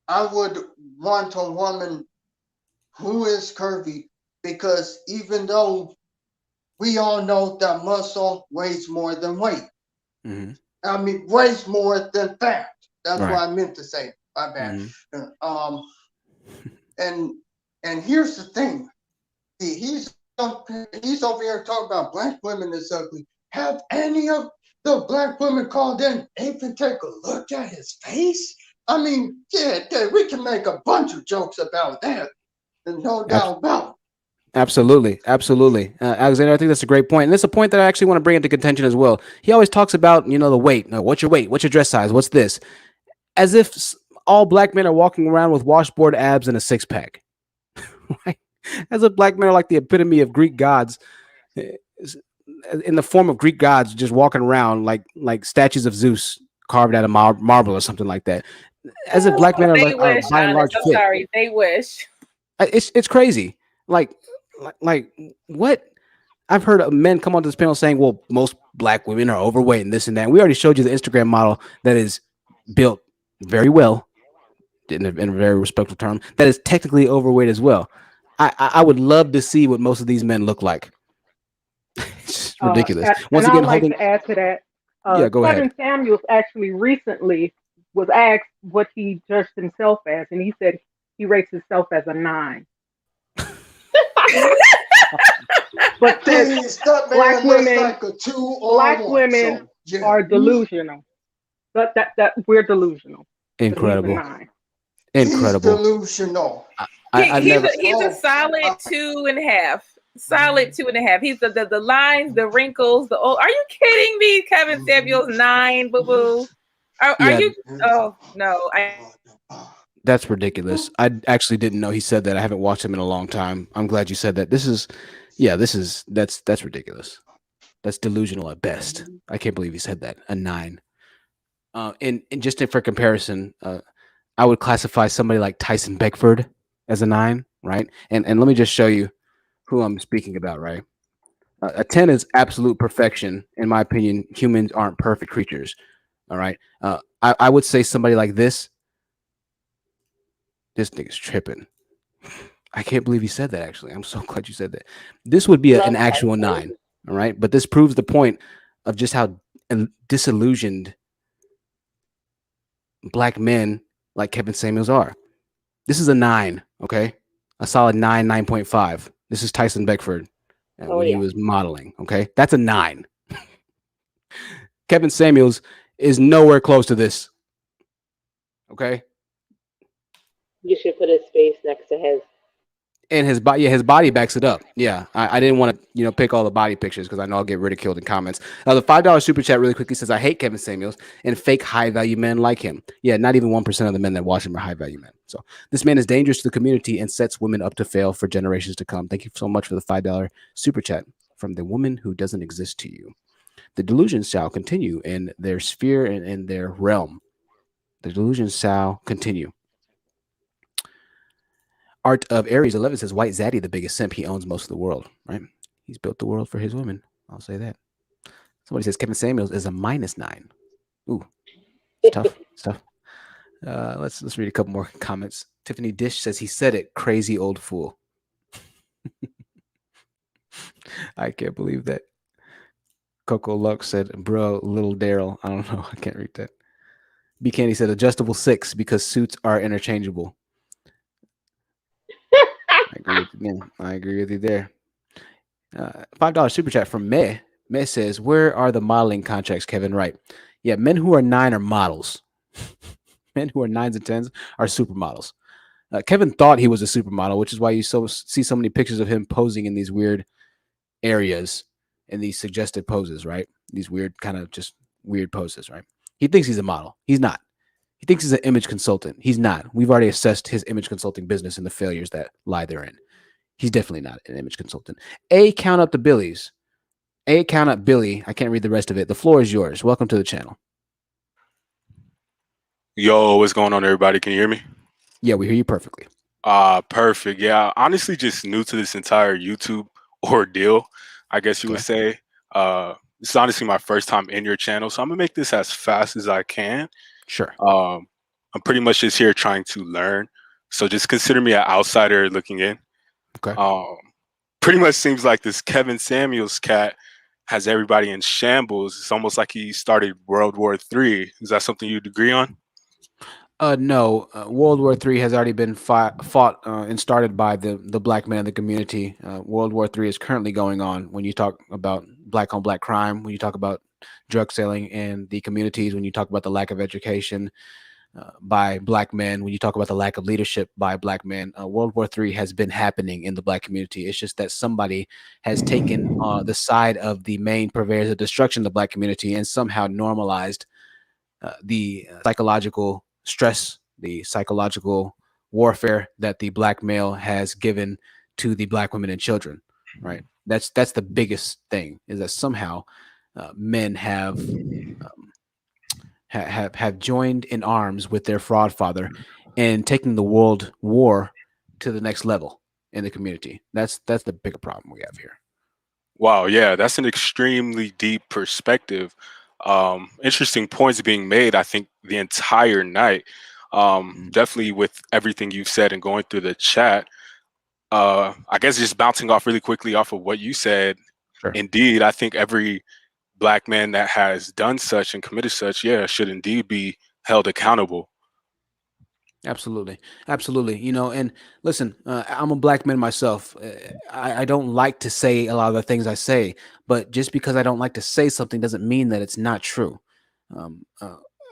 I would want a woman who is curvy, because even though we all know that muscle weighs more than weight, I mean weighs more than fat. That's what I meant to say. My bad. And here's the thing. He's over here talking about Black women is ugly. Have any of the Black women called in even take a look at his face? I mean, yeah, we can make a bunch of jokes about that. There's no doubt about it. Absolutely. Alexander, I think that's a great point. And it's a point that I actually want to bring into contention as well. He always talks about, the weight. What's your weight? What's your dress size? What's this? As if all Black men are walking around with washboard abs and a six-pack. Right? As if Black men are like the epitome of Greek gods, in the form of Greek gods, just walking around like statues of Zeus carved out of marble or something like that. As if Black men are by and large fit. Sorry, they wish. It's crazy. Like what? I've heard men come onto this panel saying, well, most Black women are overweight and this and that. And we already showed you the Instagram model that is built very well, in a very respectful term, that is technically overweight as well. I would love to see what most of these men look like. It's ridiculous. Once and again, I'd like to add to that. Go ahead. Kevin Samuels actually recently was asked what he judged himself as, and he said he rates himself as a 9. But Black women are delusional. That we're delusional. Incredible. Incredible. He's delusional. He's a solid 2.5. Solid 2.5. He's the lines, the wrinkles, the old. Are you kidding me? Kevin Samuels 9, boo boo. Are you? Oh no, That's ridiculous. I actually didn't know he said that. I haven't watched him in a long time. I'm glad you said that. That's ridiculous. That's delusional at best. I can't believe he said that. A 9. And just for comparison, I would classify somebody like Tyson Beckford as a 9, right? And let me just show you who I'm speaking about, right? A 10 is absolute perfection. In my opinion, humans aren't perfect creatures. All right. I would say somebody like this This nigga's tripping. I can't believe he said that, actually. I'm so glad you said that. This would be an actual 9, all right? But this proves the point of just how disillusioned black men like Kevin Samuels are. This is a 9, okay? A solid 9, 9.5. This is Tyson Beckford when he was modeling, okay? That's a 9. Kevin Samuels is nowhere close to this, okay? You should put his face next to his. And his body, his body backs it up. Yeah, I didn't want to, pick all the body pictures because I know I'll get ridiculed in comments. The $5 super chat really quickly says, "I hate Kevin Samuels and fake high value men like him." Yeah, not even 1% of the men that watch him are high value men. So this man is dangerous to the community and sets women up to fail for generations to come. Thank you so much for the $5 super chat from the woman who doesn't exist to you. The delusions shall continue in their sphere and in their realm. The delusions shall continue. Art of Aries 11 says, "White Zaddy, the biggest simp. He owns most of the world." Right? He's built the world for his women. I'll say that. Somebody says Kevin Samuels is a -9. Ooh, it's tough. It's tough. Let's read a couple more comments. Tiffany Dish says, "He said it. Crazy old fool." I can't believe that. Coco Lux said, "Bro, little Daryl." I don't know. I can't read that. B Candy said, "Adjustable 6 because suits are interchangeable." I agree with you there. $5 super chat from Meh. Meh says, "Where are the modeling contracts, Kevin?" Right. Yeah, men who are 9 are models. Men who are 9s and 10s are supermodels. Kevin thought he was a supermodel, which is why you see so many pictures of him posing in these weird areas and these suggested poses, right? These weird kind of just weird poses, right? He thinks he's a model. He's not. He thinks he's an image consultant. He's not. We've already assessed his image consulting business and the failures that lie therein. He's definitely not an image consultant. Count up the Billies. Count up Billy. I can't read the rest of it. The floor is yours. Welcome to the channel. Yo, what's going on, everybody? Can you hear me? Yeah, we hear you perfectly. Perfect. Yeah, honestly, just new to this entire YouTube ordeal, I guess you would say. This is honestly my first time in your channel, so I'm gonna make this as fast as I can. Sure. I'm pretty much just here trying to learn, so just consider me an outsider looking in. Okay. Pretty much seems like this Kevin Samuels cat has everybody in shambles. It's almost like he started World War III. Is that something you'd agree on? No. World War III has already been fought and started by the black men in the community. World War III is currently going on. When you talk about black on black crime, when you talk about drug selling in the communities, when you talk about the lack of education by black men, when you talk about the lack of leadership by black men, World War III has been happening in the black community. It's just that somebody has taken the side of the main purveyors of destruction of the black community and somehow normalized the psychological stress, the psychological warfare that the black male has given to the black women and children. Right. That's the biggest thing, is that somehow men have joined in arms with their fraud father and taking the world war to the next level in the community. That's the bigger problem we have here. Wow, yeah, that's an extremely deep perspective. Interesting points being made, I think, the entire night. Definitely with everything you've said and going through the chat. I guess just bouncing off really quickly off of what you said. Sure. Indeed, I think every black man that has done such and committed such, should indeed be held accountable. Absolutely. Absolutely. And listen, I'm a black man myself. I don't like to say a lot of the things I say, but just because I don't like to say something doesn't mean that it's not true.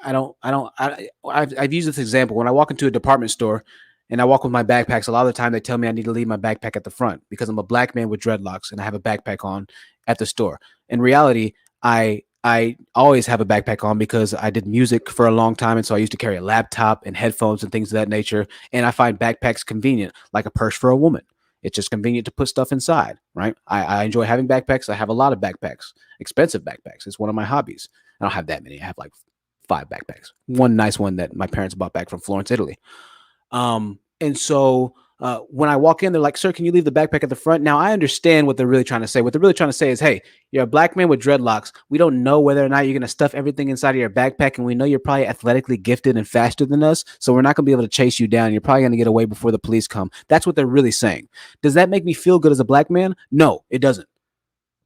I've used this example. When I walk into a department store and I walk with my backpacks, a lot of the time they tell me I need to leave my backpack at the front because I'm a black man with dreadlocks and I have a backpack on at the store. In reality, I always have a backpack on because I did music for a long time. And so I used to carry a laptop and headphones and things of that nature. And I find backpacks convenient, like a purse for a woman. It's just convenient to put stuff inside, right? I enjoy having backpacks. I have a lot of backpacks, expensive backpacks. It's one of my hobbies. I don't have that many. I have like 5 backpacks. One nice one that my parents bought back from Florence, Italy. And so When I walk in, they're like, "Sir, can you leave the backpack at the front?" Now, I understand what they're really trying to say. What they're really trying to say is, hey, you're a black man with dreadlocks. We don't know whether or not you're going to stuff everything inside of your backpack, and we know you're probably athletically gifted and faster than us, so we're not going to be able to chase you down. You're probably going to get away before the police come. That's what they're really saying. Does that make me feel good as a black man? No, it doesn't.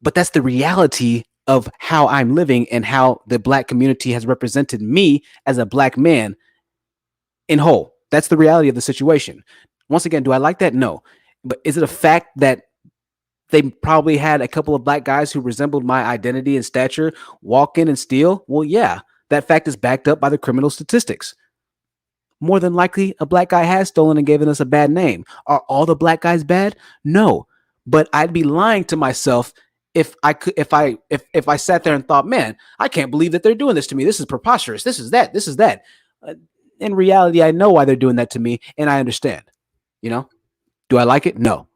But that's the reality of how I'm living and how the black community has represented me as a black man in whole. That's the reality of the situation. Once again, do I like that? No. But is it a fact that they probably had a couple of black guys who resembled my identity and stature walk in and steal? Well, yeah, that fact is backed up by the criminal statistics. More than likely, a black guy has stolen and given us a bad name. Are all the black guys bad? No. But I'd be lying to myself if I sat there and thought, man, I can't believe that they're doing this to me. This is preposterous. This is that. This is that. In reality, I know why they're doing that to me, and I understand. Do I like it? No,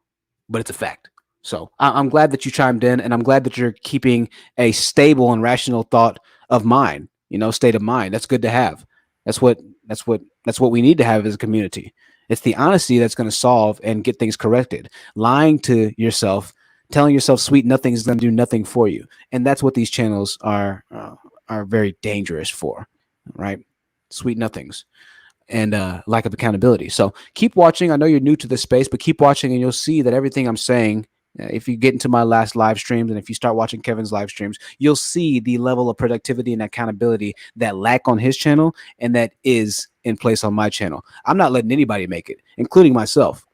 but it's a fact. So I'm glad that you chimed in, and I'm glad that you're keeping a stable and rational thought of mind. State of mind. That's good to have. That's what we need to have as a community. It's the honesty that's going to solve and get things corrected. Lying to yourself, telling yourself sweet nothing is going to do nothing for you, and that's what these channels are very dangerous for, right? Sweet nothings and lack of accountability. So keep watching. I know you're new to this space, but keep watching and you'll see that everything I'm saying, if you get into my last live streams and if you start watching Kevin's live streams, you'll see the level of productivity and accountability that lack on his channel and that is in place on my channel. I'm not letting anybody make it, including myself.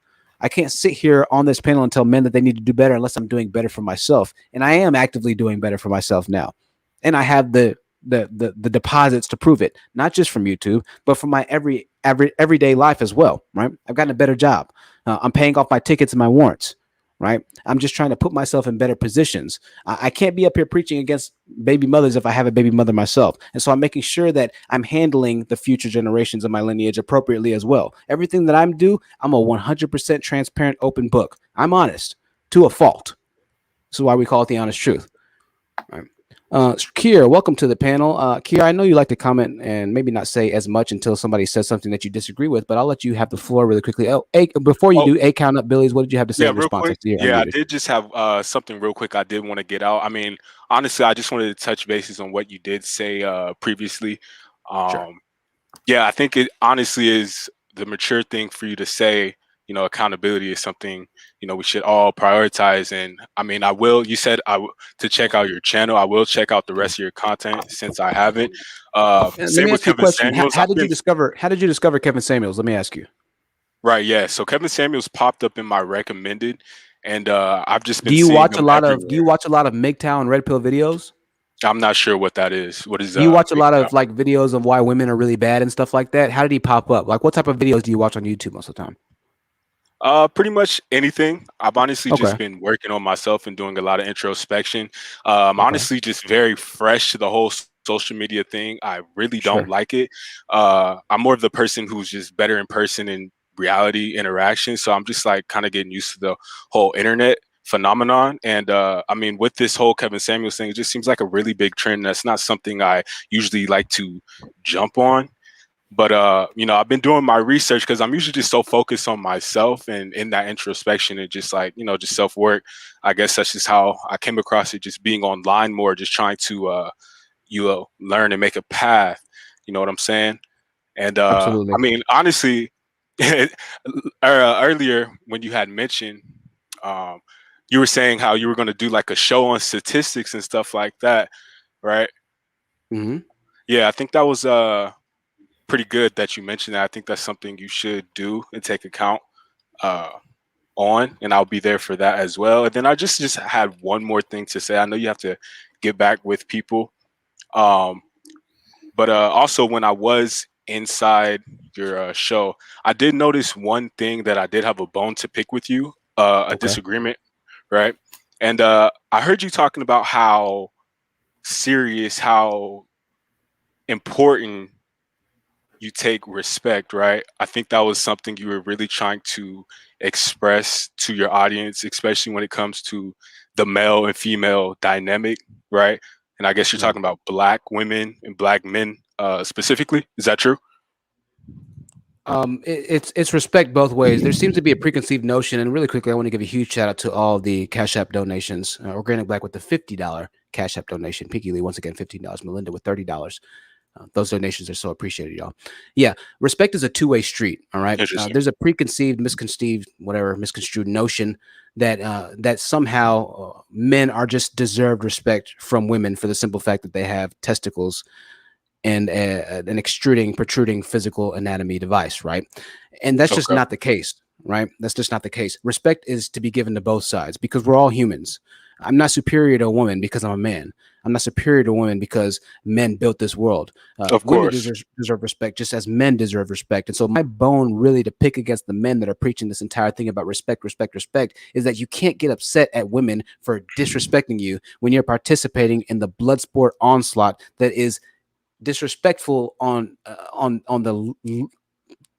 I can't sit here on this panel and tell men that they need to do better unless I'm doing better for myself. And I am actively doing better for myself now. And I have the deposits to prove it, not just from YouTube, but from my everyday life as well, right? I've gotten a better job. I'm paying off my tickets and my warrants, right? I'm just trying to put myself in better positions. I can't be up here preaching against baby mothers if I have a baby mother myself. And so I'm making sure that I'm handling the future generations of my lineage appropriately as well. Everything that I'm I'm a 100% transparent, open book. I'm honest to a fault. This is why we call it the honest truth. Right. Kier, welcome to the panel. Kier, I know you like to comment and maybe not say as much until somebody says something that you disagree with, but I'll let you have the floor really quickly. Before you do, count up, Billy's, what did you have to say in real response? quick. I did just have something real quick I did want to get out. I mean, honestly, I just wanted to touch bases on what you did say previously. Sure. Yeah, I think it honestly is the mature thing for you to say. Accountability is something we should all prioritize. And I mean, you said to check out your channel. I will check out the rest of your content since I haven't. Let me ask you a question. Samuels. How did you discover Kevin Samuels? Let me ask you. Right, yeah. So Kevin Samuels popped up in my recommended, and I've just been. Do you watch a lot everywhere. of MGTOW and Red Pill videos? I'm not sure what that is. What is? Do you watch a lot of videos of why women are really bad and stuff like that? How did he pop up? Like, what type of videos do you watch on YouTube most of the time? Pretty much anything. I've honestly just been working on myself and doing a lot of introspection. I'm honestly just very fresh to the whole social media thing. I really don't like it. I'm more of the person who's just better in person and reality interaction. So I'm just like kind of getting used to the whole internet phenomenon. And I mean, with this whole Kevin Samuels thing, it just seems like a really big trend. That's not something I usually like to jump on. But I've been doing my research because I'm usually just so focused on myself and in that introspection and just like, just self-work. I guess that's just how I came across it, just being online more, just trying to learn and make a path. You know what I'm saying? And Absolutely. I mean, honestly, earlier when you had mentioned, you were saying how you were going to do like a show on statistics and stuff like that, right? Mm-hmm. Yeah, I think that was pretty good that you mentioned that. I think that's something you should do and take account on, and I'll be there for that as well. And then I just had one more thing to say. I know you have to get back with people, but also when I was inside your show, I did notice one thing that I did have a bone to pick with you, a disagreement, right? And I heard you talking about how serious, how important you take respect, right? I think that was something you were really trying to express to your audience, especially when it comes to the male and female dynamic, right? And I guess you're talking about Black women and Black men specifically. Is that true? It's respect both ways. There seems to be a preconceived notion, and really quickly, I want to give a huge shout out to all the Cash App donations. Organic Black with the $50 Cash App donation. Pinky Lee once again $15. Melinda with $30. Those donations are so appreciated, y'all. Yeah, respect is a two-way street. All right. There's a preconceived, misconceived, whatever misconstrued notion that that somehow men are just deserved respect from women for the simple fact that they have testicles and an protruding physical anatomy device, right? And that's just not the case, right? That's just not the case. Respect is to be given to both sides because we're all humans. I'm not superior to a woman because I'm a man. I'm not superior to women because men built this world. Women deserve respect just as men deserve respect. And so my bone really to pick against the men that are preaching this entire thing about respect is that you can't get upset at women for disrespecting you when you're participating in the blood sport onslaught that is disrespectful on the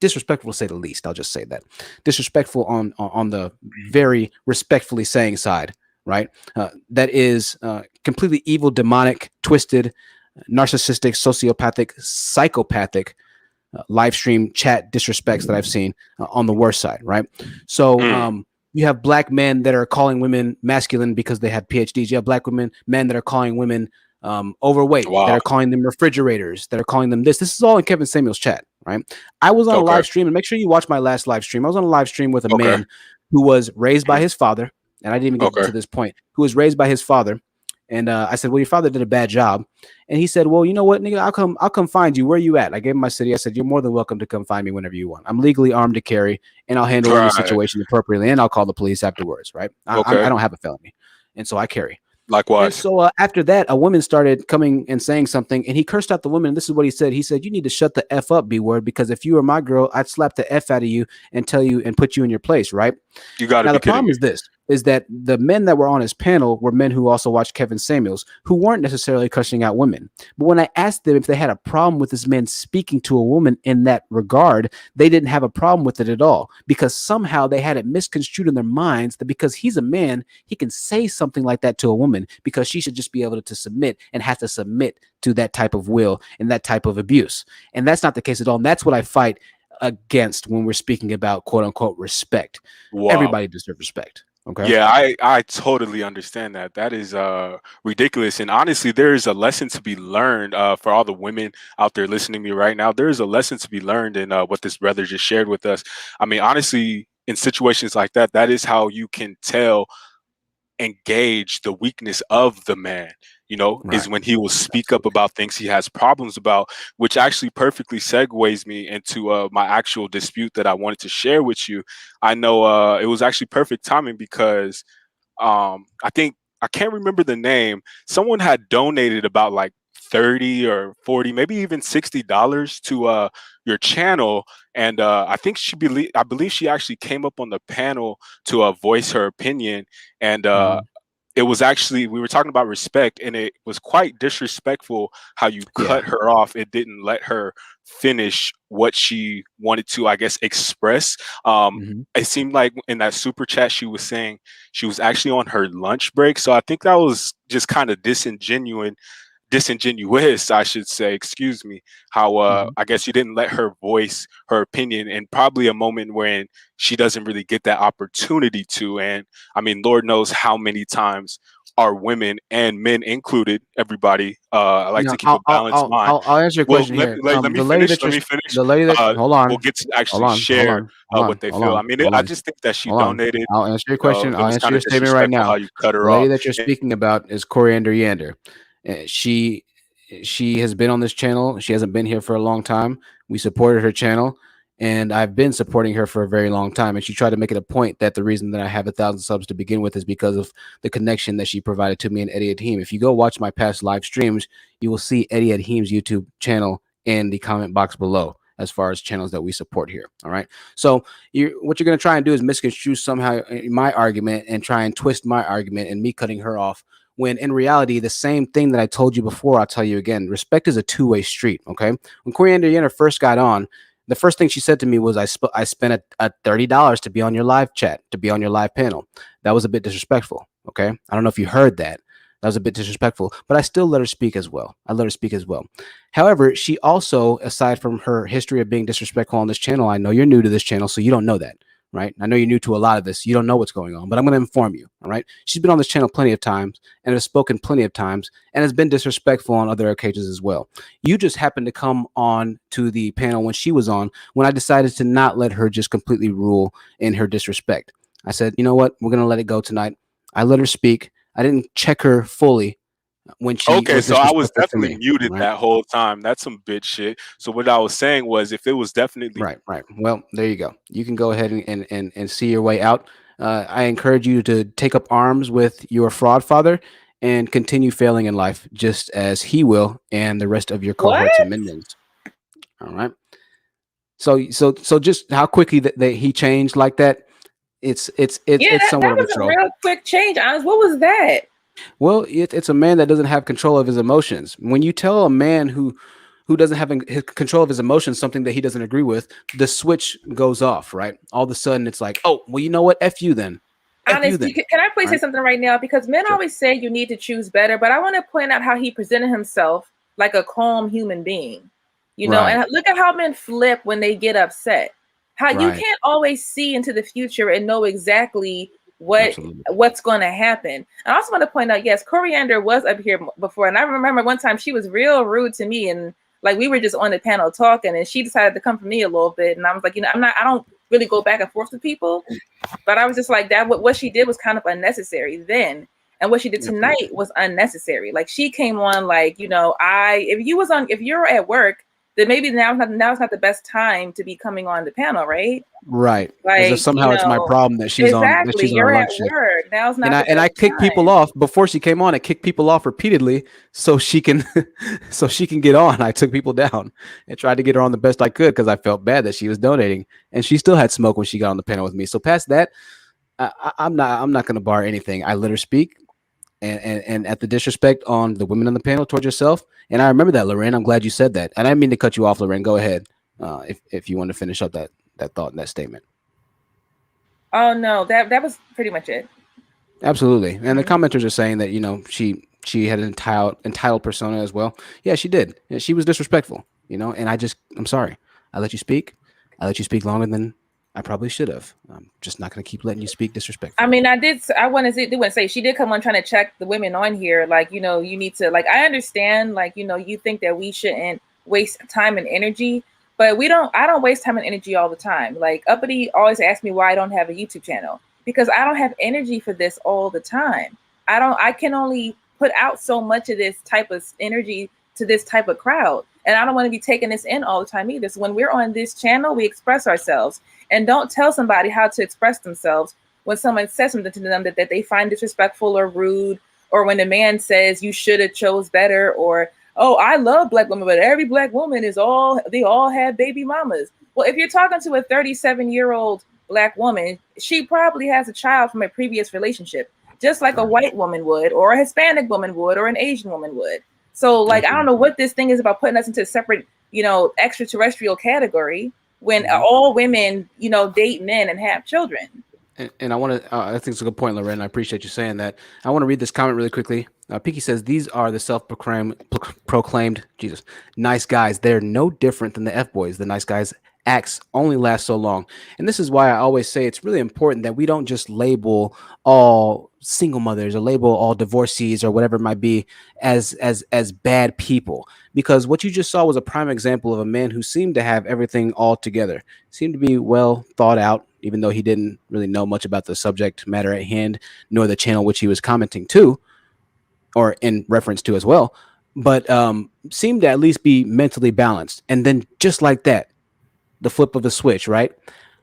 disrespectful to say the least. I'll just say that disrespectful on the very respectfully saying side, right? That is completely evil, demonic, twisted, narcissistic, sociopathic, psychopathic live stream chat disrespects that I've seen on the worst side, right? So you have black men that are calling women masculine because they have PhDs. You have black men that are calling women overweight, that are calling them refrigerators, that are calling them this. This is all in Kevin Samuel's chat, right? I was on a live stream, and make sure you watch my last live stream. I was on a live stream with a man who was raised by his father, and I didn't even get to this point, who was raised by his father. And I said, well, your father did a bad job. And he said, well, you know what, nigga, I'll come find you. Where you at? I gave him my city. I said, you're more than welcome to come find me whenever you want. I'm legally armed to carry, and I'll handle any situation appropriately, and I'll call the police afterwards, right? I don't have a felony, and so I carry. Likewise. And so after that, a woman started coming and saying something, and he cursed out the woman. And this is what he said. He said, you need to shut the F up, B-word, because if you were my girl, I'd slap the F out of you and tell you and put you in your place, right? You got to Now, be the problem kidding is this, is that the men that were on his panel were men who also watched Kevin Samuels, who weren't necessarily cussing out women. But when I asked them if they had a problem with this man speaking to a woman in that regard, they didn't have a problem with it at all, because somehow they had it misconstrued in their minds that because he's a man, he can say something like that to a woman because she should just be able to submit and has to submit to that type of will and that type of abuse. And that's not the case at all. And that's what I fight against when we're speaking about quote unquote respect. Everybody deserves respect. Okay. Yeah, I totally understand that. That is ridiculous. And honestly, there is a lesson to be learned for all the women out there listening to me right now. There is a lesson to be learned in what this brother just shared with us. I mean, honestly, in situations like that, that is how you can tell and gauge the weakness of the man, is when he will speak up about things he has problems about, which actually perfectly segues me into my actual dispute that I wanted to share with you. I know it was actually perfect timing because I think, I can't remember the name, someone had donated about like 30 or 40, maybe even $60 to your channel. And I believe she actually came up on the panel to voice her opinion. And it was actually, we were talking about respect, and it was quite disrespectful how you cut her off. It didn't let her finish what she wanted to, I guess, express. It seemed like in that super chat, she was saying she was actually on her lunch break. So I think that was just kind of disingenuous, I should say, excuse me, how I guess you didn't let her voice her opinion, and probably a moment when she doesn't really get that opportunity to. And I mean, Lord knows how many times our women and men included, everybody, I like to keep a balanced mind. I'll answer your question here. Let me finish. The lady that hold on, we'll get to actually share what they feel. I mean, I just think that she donated. I'll answer your question. I'll answer your statement right now. How you cut her the lady off. that you're speaking about is Coriander Yander. She has been on this channel. She hasn't been here for a long time. We supported her channel, and I've been supporting her for a very long time. And she tried to make it a point that the reason that I have 1,000 subs to begin with is because of the connection that she provided to me and Eddie Adheem. If you go watch my past live streams, you will see Eddie Adheem's YouTube channel in the comment box below, as far as channels that we support here. All right. So what you're going to try and do is misconstrue somehow my argument and try and twist my argument and me cutting her off, when in reality, the same thing that I told you before, I'll tell you again. Respect is a two-way street, okay? When Coriander Yenner first got on, the first thing she said to me was, I spent a $30 to be on your live chat, to be on your live panel. That was a bit disrespectful, okay? I don't know if you heard that. That was a bit disrespectful, but I still let her speak as well. However, she also, aside from her history of being disrespectful on this channel, I know you're new to this channel, so you don't know that, right? I know you're new to a lot of this. You don't know what's going on, but I'm going to inform you, all right? She's been on this channel plenty of times and has spoken plenty of times and has been disrespectful on other occasions as well. You just happened to come on to the panel when she was on, when I decided to not let her just completely rule in her disrespect. I said, you know what? We're going to let it go tonight. I let her speak. I didn't check her fully when she Okay, was so I was disrespectful to definitely me, muted right? that whole time. That's some bitch shit. So what I was saying was, if it was definitely Right. Well, there you go. You can go ahead and see your way out. I encourage you to take up arms with your fraud father and continue failing in life, just as he will and the rest of your What? cohorts and minions. All right. So just how quickly that he changed like that. It's Yeah, somewhat that of a was a troll. real quick change. Honest, what was that? Well, it's a man that doesn't have control of his emotions. When you tell a man who doesn't have his control of his emotions something that he doesn't agree with, the switch goes off, right? All of a sudden, it's like, oh, well, you know what? F you then. F you Honest, then. can I please say Right? something right now? Because men Sure. always say you need to choose better, but I want to point out how he presented himself like a calm human being. You know, Right. and look at how men flip when they get upset. How you Right. can't always see into the future and know exactly Absolutely. what's going to happen. I also want to point out, yes, Coriander was up here before, and I remember one time she was real rude to me, and like we were just on the panel talking, and she decided to come for me a little bit, and I was like, you know, I don't really go back and forth with people, but I was just like that. What she did was kind of unnecessary then, and what she did tonight Absolutely. was unnecessary. Like she came on like, you know, if you're at work, then maybe now it's not the best time to be coming on the panel, right? Right. As if Like, you somehow it's my know, problem that she's exactly. on her You're at lunch shift. work. Now's And not I the best kick people time. off before she came on. I kicked people off repeatedly so she can so she can get on. I took people down and tried to get her on the best I could because I felt bad that she was donating, and she still had smoke when she got on the panel with me. So past that, I'm not going to bar anything. I let her speak, and at the disrespect on the women on the panel towards yourself. And I remember that, Lorraine. I'm glad you said that. And I didn't mean to cut you off, Lorraine. Go ahead, if you want to finish up that thought and that statement. Oh no, that was pretty much it. Absolutely. And the commenters are saying that, you know, she had an entitled persona as well. Yeah, she did. Yeah, she was disrespectful, you know, and I'm sorry. I let you speak. I let you speak longer than I probably should have. I'm just not going to keep letting you speak disrespectfully. I mean, I want to say she did come on trying to check the women on here. Like, you know, you need to, like, I understand, like, you know, you think that we shouldn't waste time and energy, but I don't waste time and energy all the time. Like, Uppity always asks me why I don't have a YouTube channel, because I don't have energy for this all the time. I can only put out so much of this type of energy to this type of crowd. And I don't want to be taking this in all the time either. So when we're on this channel, we express ourselves, and don't tell somebody how to express themselves when someone says something to them that they find disrespectful or rude, or when a man says you should have chose better, or, oh, I love black women, but every black woman they all have baby mamas. Well, if you're talking to a 37-year-old black woman, she probably has a child from a previous relationship, just like a white woman would, or a Hispanic woman would, or an Asian woman would. So, like, I don't know what this thing is about putting us into a separate, you know, extraterrestrial category when all women, you know, date men and have children. And I want to, I think it's a good point, Lorraine. I appreciate you saying that. I want to read this comment really quickly. Piki says, these are the self-proclaimed, Jesus, nice guys. They're no different than the F-boys. The nice guys acts only last so long. And this is why I always say it's really important that we don't just label all single mothers or label all divorcees or whatever it might be as bad people, because what you just saw was a prime example of a man who seemed to have everything all together, seemed to be well thought out, even though he didn't really know much about the subject matter at hand, nor the channel which he was commenting to or in reference to as well, but seemed to at least be mentally balanced. And then just like that, the flip of the switch, right?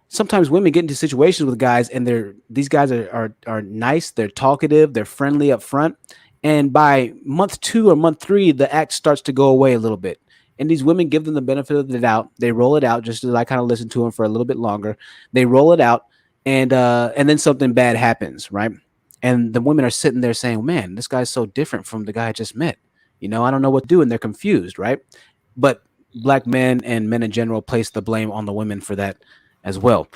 Sometimes women get into situations with guys and these guys are nice, they're talkative, they're friendly up front. And by month 2 or month 3, the act starts to go away a little bit. And these women give them the benefit of the doubt. They roll it out, just as I kind of listen to them for a little bit longer. They roll it out, and then something bad happens, right? And the women are sitting there saying, man, this guy's so different from the guy I just met. You know, I don't know what to do. And they're confused, right? But black men and men in general place the blame on the women for that as well.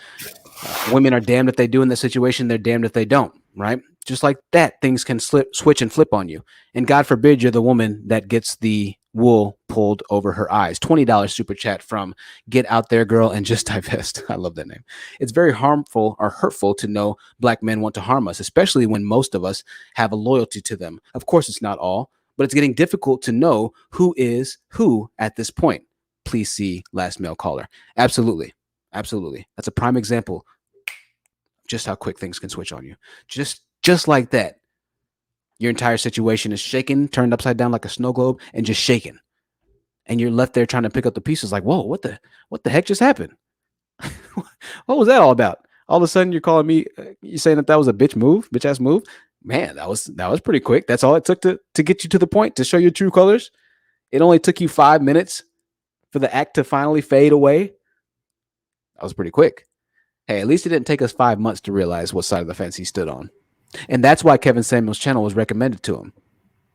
Women are damned if they do in this situation. They're damned if they don't, right? Just like that, things can switch and flip on you. And God forbid you're the woman that gets the wool pulled over her eyes. $20 super chat from Get Out There Girl and Just Divest. I love that name. It's very harmful or hurtful to know black men want to harm us, especially when most of us have a loyalty to them. Of course, it's not all, but it's getting difficult to know who is who at this point. Please see last male caller. Absolutely. Absolutely. That's a prime example just how quick things can switch on you. Just like that. Your entire situation is shaken, turned upside down like a snow globe, and just shaken. And you're left there trying to pick up the pieces like, whoa, what the heck just happened? What was that all about? All of a sudden you're calling me, you're saying that was a bitch ass move. Man, that was pretty quick. That's all it took to get you to the point, to show your true colors. It only took you 5 minutes for the act to finally fade away. That was pretty quick. Hey, at least it didn't take us 5 months to realize what side of the fence he stood on. And that's why Kevin Samuel's channel was recommended to him,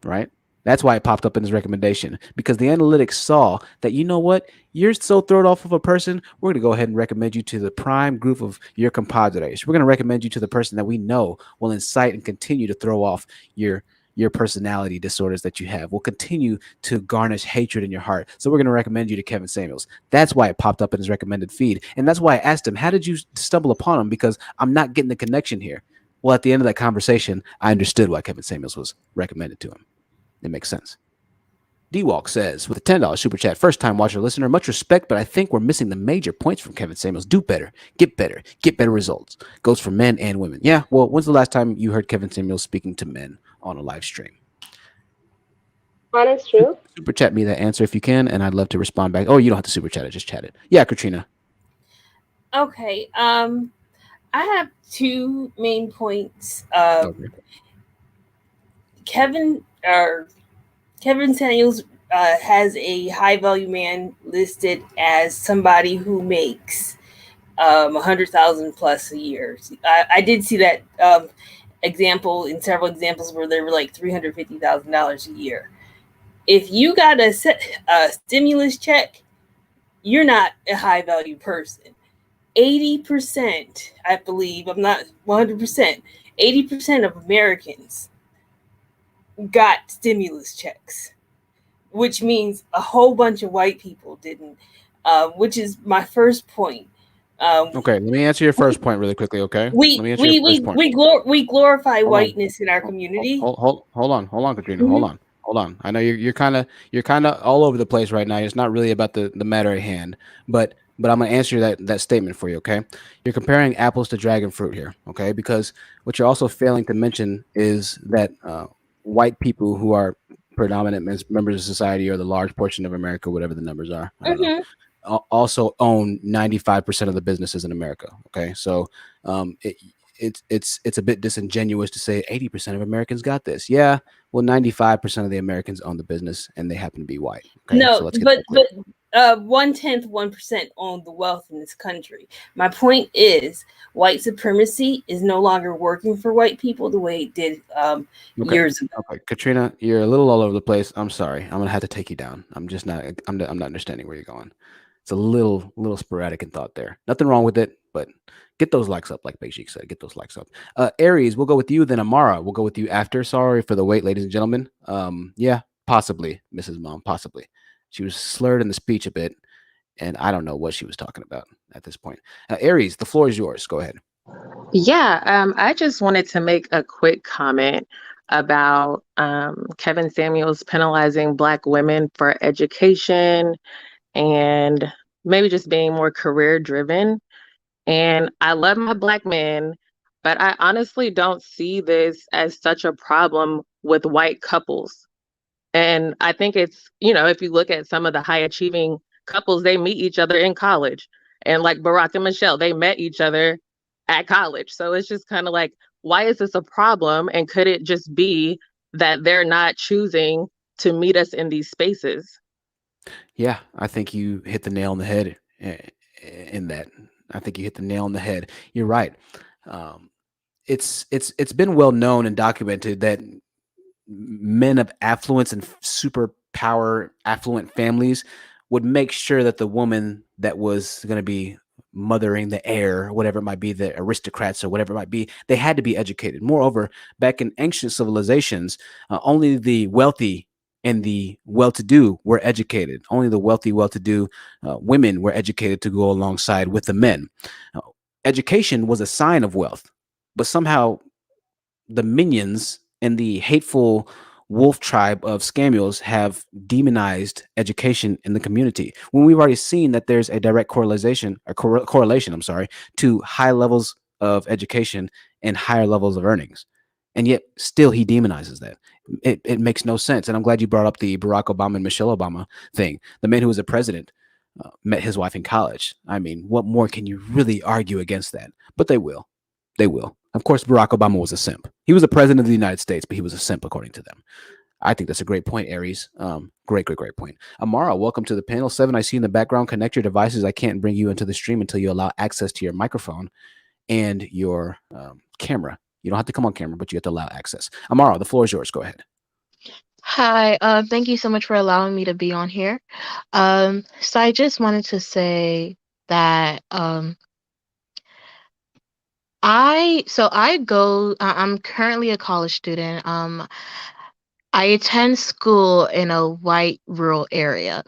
right? That's why it popped up in his recommendation, because the analytics saw that, you know what, you're so thrown off of a person, we're going to go ahead and recommend you to the prime group of your compadres. We're going to recommend you to the person that we know will incite and continue to throw off your personality disorders that you have, will continue to garnish hatred in your heart. So we're going to recommend you to Kevin Samuels. That's why it popped up in his recommended feed. And that's why I asked him, how did you stumble upon him? Because I'm not getting the connection here. Well, at the end of that conversation, I understood why Kevin Samuels was recommended to him. It makes sense. D-Walk says, with a $10 super chat, first time watcher listener, much respect, but I think we're missing the major points from Kevin Samuels. Do better, get better results. Goes for men and women. Yeah, well, when's the last time you heard Kevin Samuels speaking to men on a live stream? Honest truth. Super chat me that answer if you can, and I'd love to respond back. Oh, you don't have to super chat it, just chat it. Yeah, Katrina. Okay. I have two main points. Kevin Samuels has a high value man listed as somebody who makes $100,000 plus a year. I did see that example in several examples where they were like $350,000 a year. If you got a stimulus check, you're not a high value person. 80%, I believe, I'm not 100%, 80% of Americans got stimulus checks, which means a whole bunch of white people didn't, which is my first point. Okay, let me answer your first point really quickly, okay? We glorify whiteness in our community. Hold on, Katrina. Hold on. I know you're kind of all over the place right now. It's not really about the matter at hand, but I'm gonna answer that statement for you, okay? You're comparing apples to dragon fruit here, okay? Because what you're also failing to mention is that white people who are predominant members of society, or the large portion of America, whatever the numbers are, I don't know, also own 95% of the businesses in America. Okay, so it's a bit disingenuous to say 80% of Americans got this. Yeah, well, 95% of the Americans own the business, and they happen to be white. Okay, no, so let's get but 1% own the wealth in this country. My point is, white supremacy is no longer working for white people the way it did years ago. Okay, Katrina, you're a little all over the place. I'm sorry. I'm gonna have to take you down. I'm not understanding where you're going. It's a little sporadic in thought there. Nothing wrong with it, but get those likes up, like Beijik said. Get those likes up. Aries, we'll go with you. Then Amara, we'll go with you after. Sorry for the wait, ladies and gentlemen. Yeah, possibly, Mrs. Mom, possibly. She was slurred in the speech a bit, and I don't know what she was talking about at this point. Aries, the floor is yours. Go ahead. Yeah, I just wanted to make a quick comment about Kevin Samuels penalizing Black women for education and maybe just being more career driven. And I love my Black men, but I honestly don't see this as such a problem with white couples. And I think it's, if you look at some of the high achieving couples, they meet each other in college. And like Barack and Michelle, they met each other at college. So it's just kind of like, why is this a problem? And could it just be that they're not choosing to meet us in these spaces? Yeah, I think you hit the nail on the head in that. I think you hit the nail on the head. You're right. It's been well known and documented that men of affluence and superpower affluent families would make sure that the woman that was going to be mothering the heir, whatever it might be, the aristocrats or whatever it might be. They had to be educated. Moreover, back in ancient civilizations, only the wealthy and the well-to-do were educated. Only the wealthy, well-to-do women were educated to go alongside with the men. Education was a sign of wealth, but somehow the minions and the hateful wolf tribe of scamules have demonized education in the community, when we've already seen that there's a direct correlation, I'm sorry, to high levels of education and higher levels of earnings. And yet still he demonizes that. It makes no sense. And I'm glad you brought up the Barack Obama and Michelle Obama thing. The man who was a president met his wife in college. I mean, what more can you really argue against that? But they will. They will. Of course, Barack Obama was a simp. He was the president of the United States, but he was a simp according to them. I think that's a great point, Aries. Great point. Amara, welcome to the panel. 7, I see in the background. Connect your devices. I can't bring you into the stream until you allow access to your microphone and your camera. You don't have to come on camera, but you have to allow access. Amara, the floor is yours. Go ahead. Hi, thank you so much for allowing me to be on here. So I just wanted to say that I'm currently a college student. I attend school in a white rural area.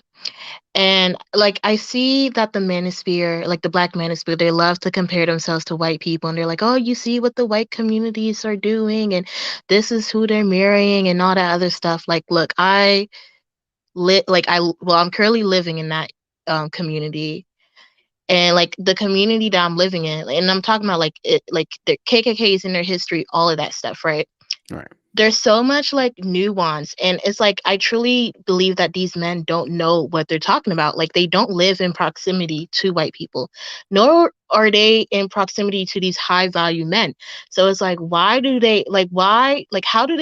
And like I see that the manosphere, like the black manosphere, they love to compare themselves to white people, and they're like, "Oh, you see what the white communities are doing, and this is who they're marrying, and all that other stuff." Like, look, I'm currently living in that community, and like the community that I'm living in, and I'm talking about like the KKKs in their history, all of that stuff, right? Right. There's so much like nuance, and it's like I truly believe that these men don't know what they're talking about. Like they don't live in proximity to white people, nor are they in proximity to these high value men. So it's like, how do they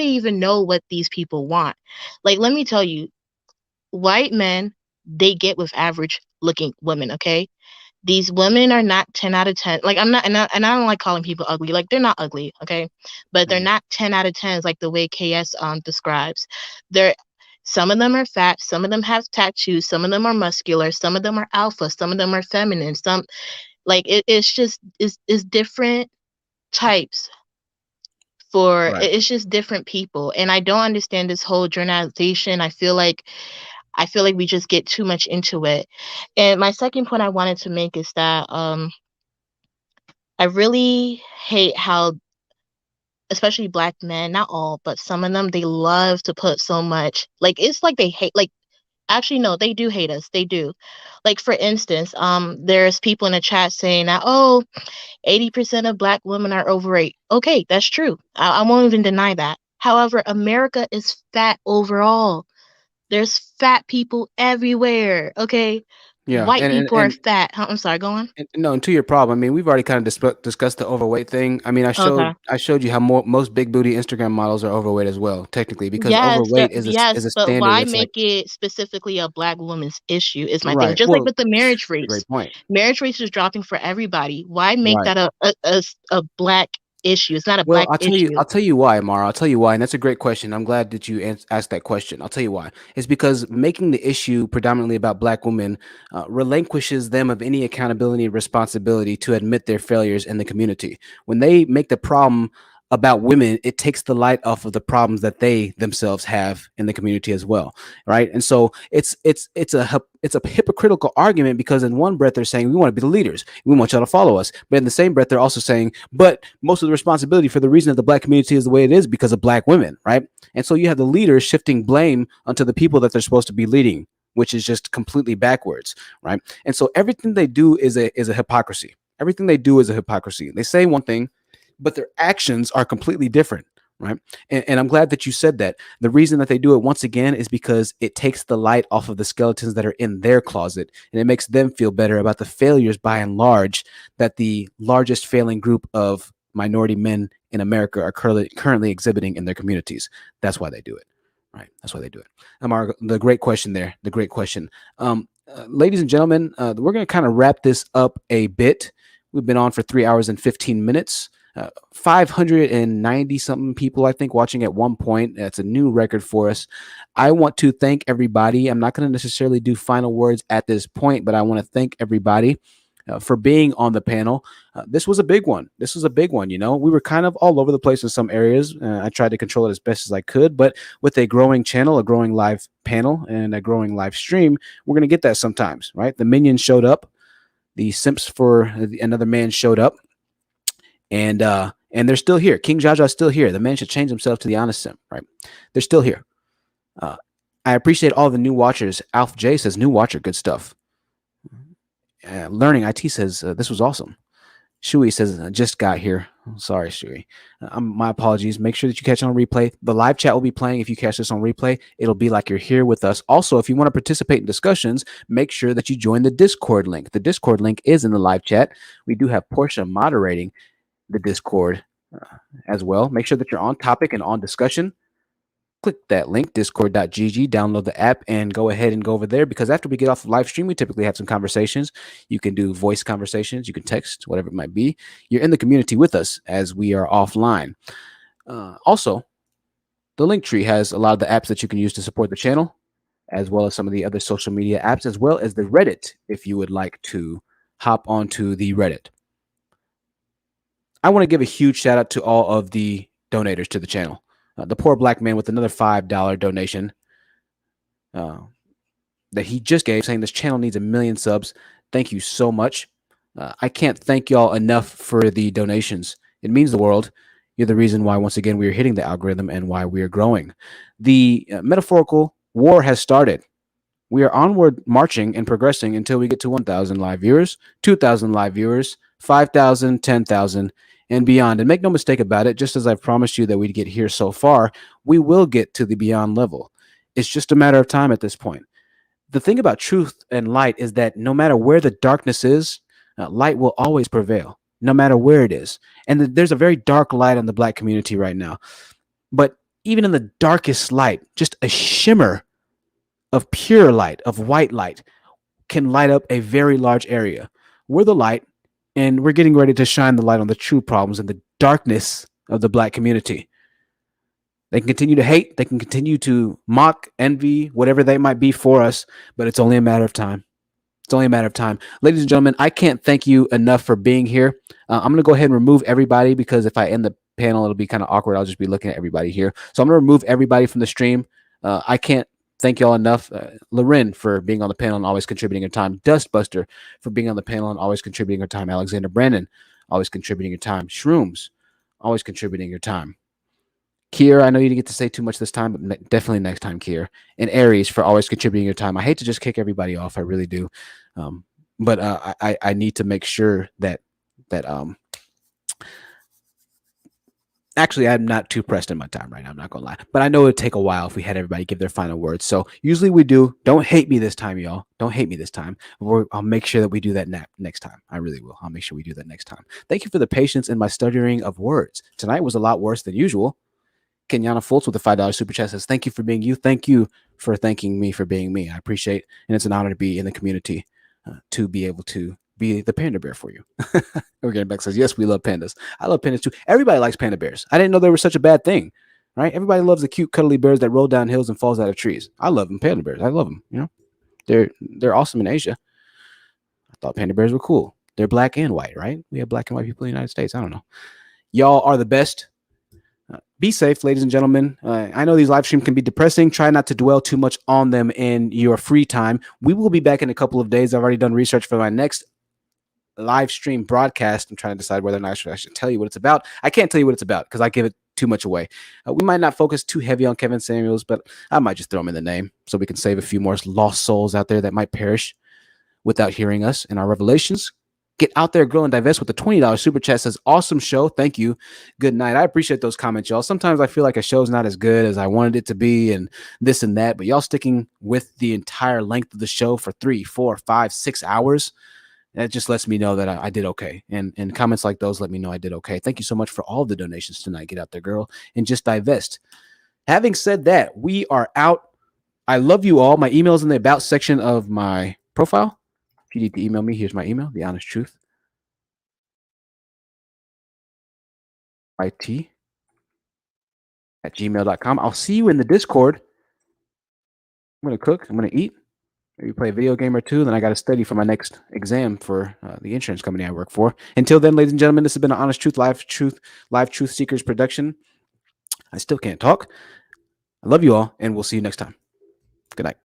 even know what these people want? Like, let me tell you, white men, they get with average looking women, okay? These women are not 10 out of 10. Like and I don't like calling people ugly. Like they're not ugly, okay? But they're not 10 out of 10s like the way KS describes. Some of them are fat, some of them have tattoos, some of them are muscular, some of them are alpha, some of them are feminine. Some like it's different types it's just different people. And I don't understand this whole generalization. I feel like we just get too much into it. And my second point I wanted to make is that I really hate how, especially black men, not all, but some of them, they love to put so much, like it's like they hate, like actually no, they do hate us. They do. Like for instance, there's people in the chat saying that, oh, 80% of black women are overweight. Okay, that's true. I won't even deny that. However, America is fat overall. There's fat people everywhere, okay? Yeah, White people are fat. I'm sorry, go on. No, and to your problem, I mean, we've already kind of discussed the overweight thing. I mean, I showed you how most big booty Instagram models are overweight as well, technically, because overweight is a but standard. why It's like, make it specifically a black woman's issue is my thing. right. Just like Well, with the marriage rates. great point. Marriage rates is dropping for everybody. Why make Right. that a black issue? It's not a Well, black issue. I'll tell you why, Mara. I'll tell you why, and that's a great question. I'm glad that you asked that question. I'll tell you why. It's because making the issue predominantly about black women relinquishes them of any accountability and responsibility to admit their failures in the community. When they make the problem about women, it takes the light off of the problems that they themselves have in the community as well, right? And so it's a hypocritical argument, because in one breath they're saying we want to be the leaders, we want y'all to follow us, but in the same breath they're also saying, but most of the responsibility for the reason that the black community is the way it is because of black women, right? And so you have the leaders shifting blame onto the people that they're supposed to be leading, which is just completely backwards, right? And so everything they do is a hypocrisy. Everything they do is a hypocrisy. They say one thing, but their actions are completely different, right? And I'm glad that you said that. The reason that they do it once again is because it takes the light off of the skeletons that are in their closet, and it makes them feel better about the failures by and large that the largest failing group of minority men in America are currently exhibiting in their communities. That's why they do it, right? That's why they do it. Amar, the great question there, the great question. Ladies and gentlemen, we're going to kind of wrap this up a bit. We've been on for 3 hours and 15 minutes. 590 something people, I think, watching at one point. That's a new record for us. I want to thank everybody. I'm not going to necessarily do final words at this point, but I want to thank everybody for being on the panel. This was a big one. This was a big one. We were kind of all over the place in some areas. I tried to control it as best as I could, but with a growing channel, a growing live panel, and a growing live stream, we're going to get that sometimes, right? The minions showed up. The simps for another man showed up. And they're still here. King Jaja's still here. The man should change himself to the honest simp, right? They're still here. I appreciate all the new watchers. Alf J says, new watcher, good stuff. Learning IT says, this was awesome. Shui says, just got here. Sorry, Shui. My apologies. Make sure that you catch it on replay. The live chat will be playing. If you catch this on replay, it'll be like you're here with us. Also, if you want to participate in discussions, make sure that you join the Discord link. The Discord link is in the live chat. We do have Portia moderating the Discord as well. Make sure that you're on topic and on discussion. Click that link, discord.gg, download the app, and go ahead and go over there, because after we get off the live stream, we typically have some conversations. You can do voice conversations, you can text, whatever it might be. You're in the community with us as we are offline. Also, the link tree has a lot of the apps that you can use to support the channel, as well as some of the other social media apps, as well as the Reddit, if you would like to hop onto the Reddit. I want to give a huge shout out to all of the donators to the channel. The poor black man with another $5 donation that he just gave, saying this channel needs 1 million subs. Thank you so much. I can't thank y'all enough for the donations. It means the world. You're the reason why, once again, we are hitting the algorithm and why we are growing. The metaphorical war has started. We are onward marching and progressing until we get to 1,000 live viewers, 2,000 live viewers, 5,000, 10,000, and beyond. And make no mistake about it, just as I've promised you that we'd get here so far, we will get to the beyond level. It's just a matter of time at this point. The thing about truth and light is that no matter where the darkness is, light will always prevail, no matter where it is. And there's a very dark light on the black community right now. But even in the darkest light, just a shimmer of pure light, of white light, can light up a very large area. We're the light, and we're getting ready to shine the light on the true problems and the darkness of the black community. They can continue to hate. They can continue to mock, envy, whatever they might be for us, but it's only a matter of time. It's only a matter of time. Ladies and gentlemen, I can't thank you enough for being here. I'm going to go ahead and remove everybody, because if I end the panel, it'll be kind of awkward. I'll just be looking at everybody here. So I'm going to remove everybody from the stream. I can't thank y'all enough. Loren for being on the panel and always contributing her time. Dustbuster for being on the panel and always contributing her time. Alexander Brandon, always contributing your time. Shrooms, always contributing your time. Kier, I know you didn't get to say too much this time, but definitely next time, Kier. And Aries for always contributing your time. I hate to just kick everybody off. I really do. But I need to make sure that actually, I'm not too pressed in my time right now. I'm not going to lie. But I know it would take a while if we had everybody give their final words. So usually we do. Don't hate me this time, y'all. Don't hate me this time. I'll make sure that we do that next time. I really will. I'll make sure we do that next time. Thank you for the patience in my stuttering of words. Tonight was a lot worse than usual. Kenyana Fultz with the $5 super chat says, thank you for being you. Thank you for thanking me for being me. I appreciate, and it's an honor to be in the community to be able to be the panda bear for you. Organic Beck says, yes, we love pandas. I love pandas too. Everybody likes panda bears. I didn't know they were such a bad thing, right? Everybody loves the cute, cuddly bears that roll down hills and falls out of trees. I love them, panda bears. I love them. You know, they're awesome in Asia. I thought panda bears were cool. They're black and white, right? We have black and white people in the United States. I don't know. Y'all are the best. Be safe, ladies and gentlemen. I know these live streams can be depressing. Try not to dwell too much on them in your free time. We will be back in a couple of days. I've already done research for my next live stream broadcast. I'm trying to decide whether or not I should tell you what it's about. I can't tell you what it's about because I give it too much away. We might not focus too heavy on Kevin Samuels, but I might just throw him in the name so we can save a few more lost souls out there that might perish without hearing us and our revelations. Get out there, grow, and divest with the $20 super chat. Says, awesome show. Thank you. Good night. I appreciate those comments, y'all. Sometimes I feel like a show's not as good as I wanted it to be and this and that, but y'all sticking with the entire length of the show for 3, 4, 5, 6 hours, that just lets me know that I did okay. And comments like those let me know I did okay. Thank you so much for all the donations tonight. Get out there, girl, and just divest. Having said that, we are out. I love you all. My email is in the about section of my profile. If you need to email me, here's my email, thehonest truth@gmail.com. I'll see you in the Discord. I'm going to cook. I'm going to eat. maybe play a video game or two. Then I got to study for my next exam for the insurance company I work for. Until then, ladies and gentlemen, this has been an Honest Truth, Live Truth Seekers production. I still can't talk. I love you all, and we'll see you next time. Good night.